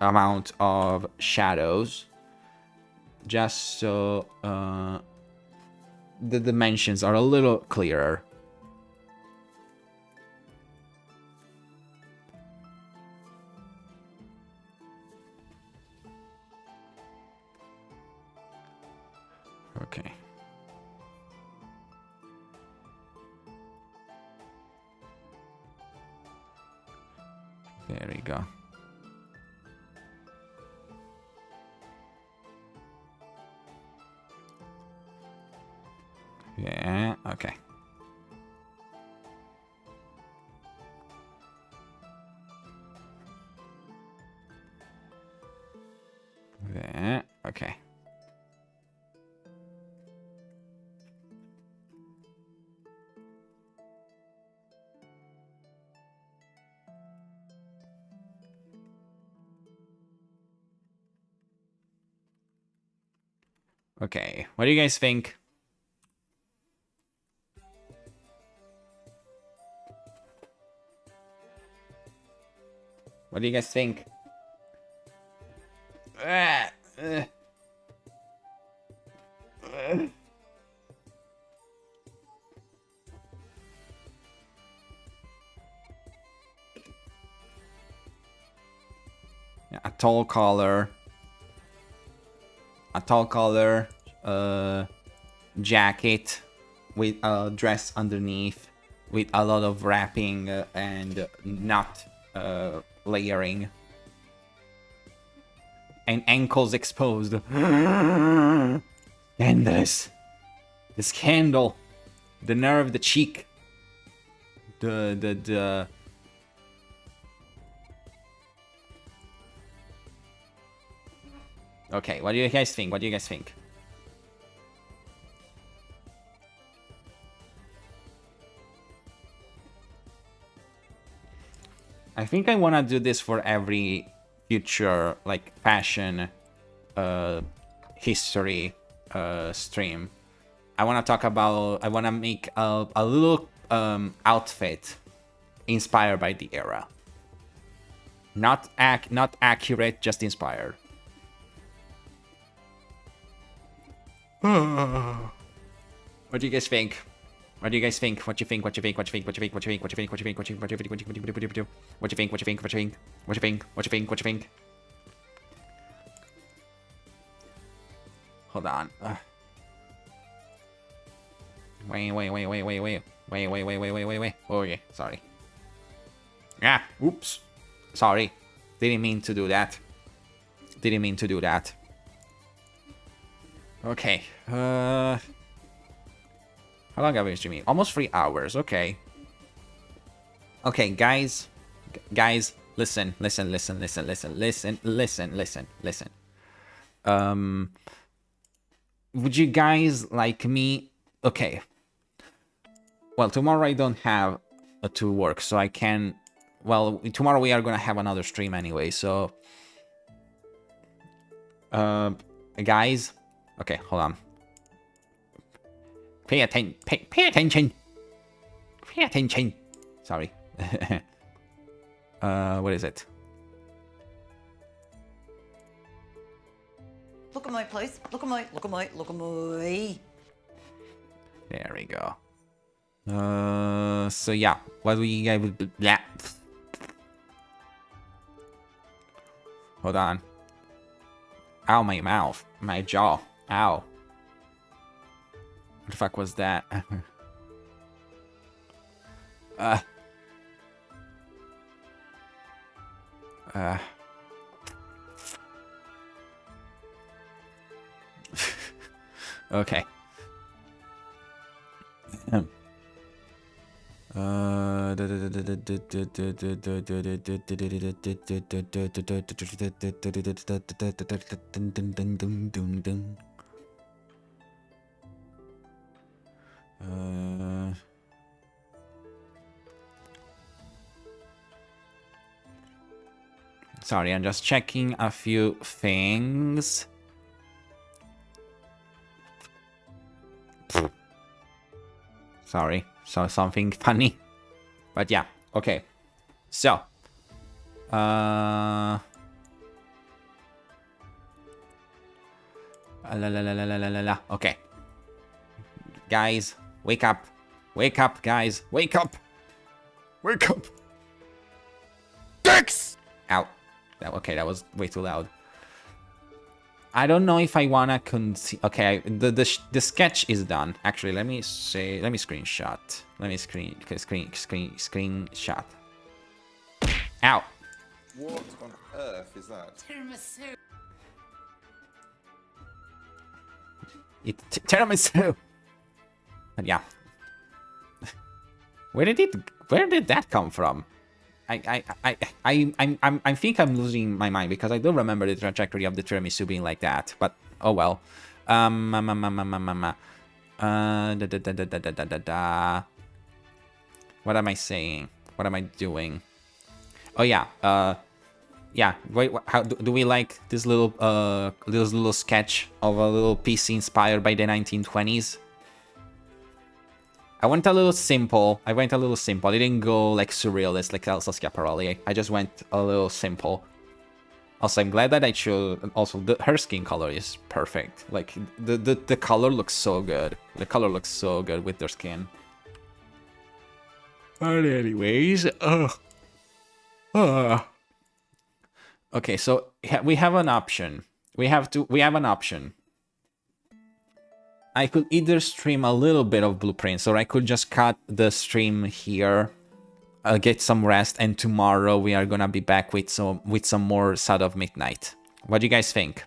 amount of shadows. Just so the dimensions are a little clearer. Okay. There we go. Yeah, okay. There, okay. Okay, what do you guys think? What do you guys think? Yeah, a tall collar, jacket with a dress underneath, with a lot of wrapping and not layering, and ankles exposed. And this candle, the nerve, the cheek, the Okay, what do you guys think? What do you guys think? I think I want to do this for every future, like, fashion history stream. I want to talk about... I want to make a little outfit inspired by the era. Not accurate, just inspired. What do you guys think? What do you guys think? What you think? What you think? What you think? What you think? What you think? What you think? What you think? What you think? What you think? What you think? What you think? What you think? What you think? What you think? What you think? What you think? What you think? Hold on. Wait. Oh yeah, sorry. Yeah, oops. Sorry. Didn't mean to do that. Didn't mean to do that. Okay. How long have we been streaming? Almost 3 hours. Okay. Okay, guys. Guys, listen. Would you guys like me? Okay. Well, tomorrow I don't have to work, so I can... Well, tomorrow we are gonna have another stream anyway, so... Guys... Okay, hold on. Pay attention. Pay attention. Pay attention. Sorry. What is it? Look at my place. Look at my. Look at my. Look at my. There we go. So yeah, what we I would yeah. Hold on. Ow, my mouth, my jaw. Ow. What the fuck was that? uh. Okay. Sorry, I'm just checking a few things. Sorry, saw something funny. But yeah, okay. So, la la la la la la la la. Okay, guys, wake up, guys, wake up, Dex! Ow. Okay, that was way too loud. I don't know if I wanna okay, the sketch is done. Actually, let me screenshot. Let me screenshot. Ow. What on earth is that? Tiramisu. But yeah. Where did that come from? I think I'm losing my mind because I don't remember the trajectory of the tiramisu being like that. But oh well. What am I saying? What am I doing? Oh yeah. Yeah. Wait. How do we like this little sketch of a little PC inspired by the 1920s? I went a little simple. I didn't go like surrealist like Elsa Schiaparelli. I just went a little simple. Also, I'm glad that I chose. Also, her skin color is perfect. Like the color looks so good. The color looks so good with their skin. But anyways, okay. So we have an option. We have an option. I could either stream a little bit of blueprints, or I could just cut the stream here, get some rest, and tomorrow we are gonna be back with some more Side of Midnight. What do you guys think?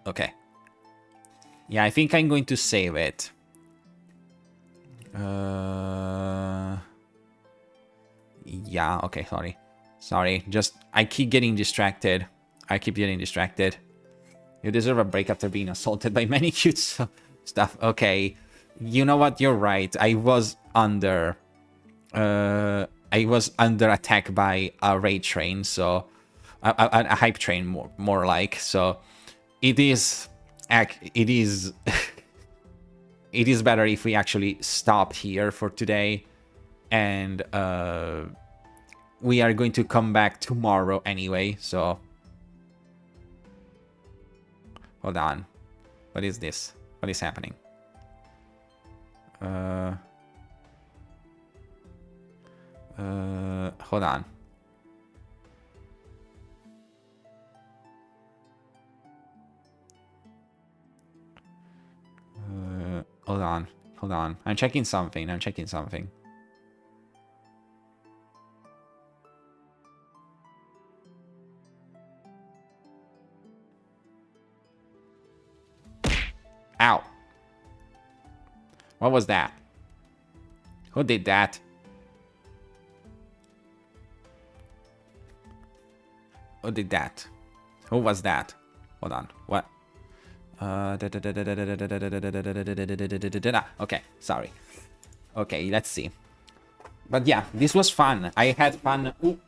Okay. Yeah, I think I'm going to save it. Yeah, okay, sorry. Just, I keep getting distracted. You deserve a break after being assaulted by many cute stuff. Okay, you know what? You're right. I was under attack by a raid train, so a hype train more like. So it is it is better if we actually stop here for today, and we are going to come back tomorrow anyway. So hold on, what is this? What is happening? Hold on. Hold on. I'm checking something. Ow. What was that? Who did that? Who was that? Hold on. What? Okay, sorry. Okay, let's see. But yeah, this was fun. I had fun. Ooh,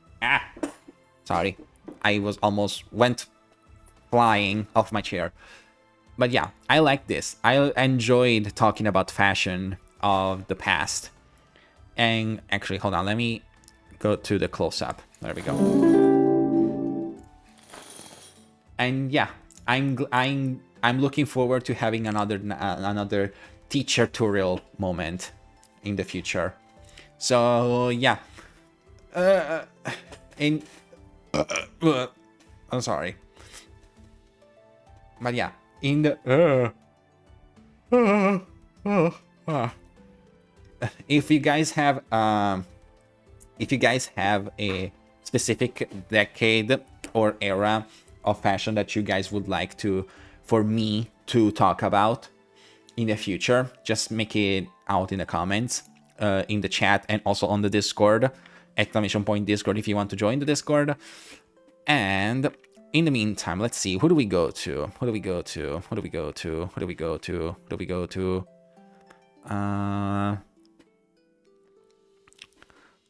sorry. I was almost went flying off my chair. But yeah, I like this. I enjoyed talking about fashion of the past. And actually, hold on, let me go to the close-up. There we go. And yeah, I'm looking forward to having another teacher Turil moment in the future. So yeah, I'm sorry, but yeah, in the if you guys have a specific decade or era of fashion that you guys would like for me to talk about in the future, just make it out in the comments, in the chat, and also on the Discord, !Discord if you want to join the Discord. And in the meantime, let's see, who do we go to?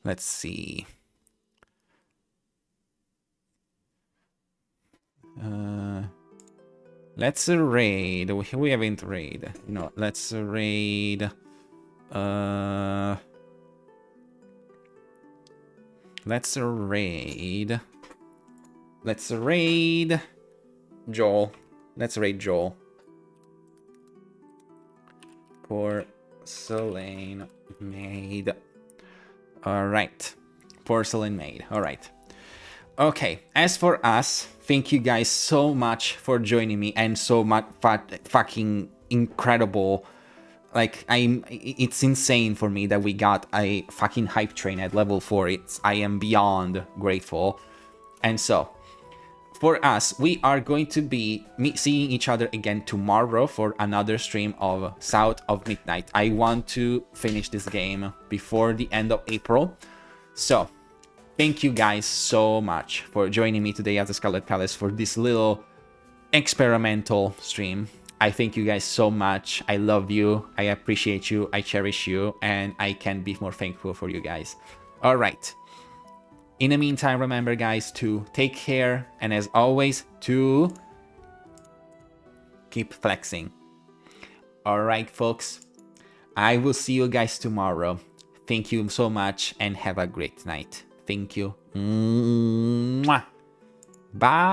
Let's see. Let's raid. We haven't raid. No, let's raid. Let's raid. Let's raid Joel. Let's raid Joel. Porcelain maid. Alright. Porcelain maid. Alright. Okay, as for us, thank you guys so much for joining me, and so much fucking incredible. Like, it's insane for me that we got a fucking hype train at level 4. I am beyond grateful. And so, for us, we are going to be seeing each other again tomorrow for another stream of South of Midnight. I want to finish this game before the end of April. So, thank you guys so much for joining me today at the Scarlet Palace for this little experimental stream. I thank you guys so much. I love you. I appreciate you. I cherish you. And I can't be more thankful for you guys. All right. In the meantime, remember, guys, to take care. And as always, to keep flexing. All right, folks. I will see you guys tomorrow. Thank you so much and have a great night. Thank you. Mwah. Bye.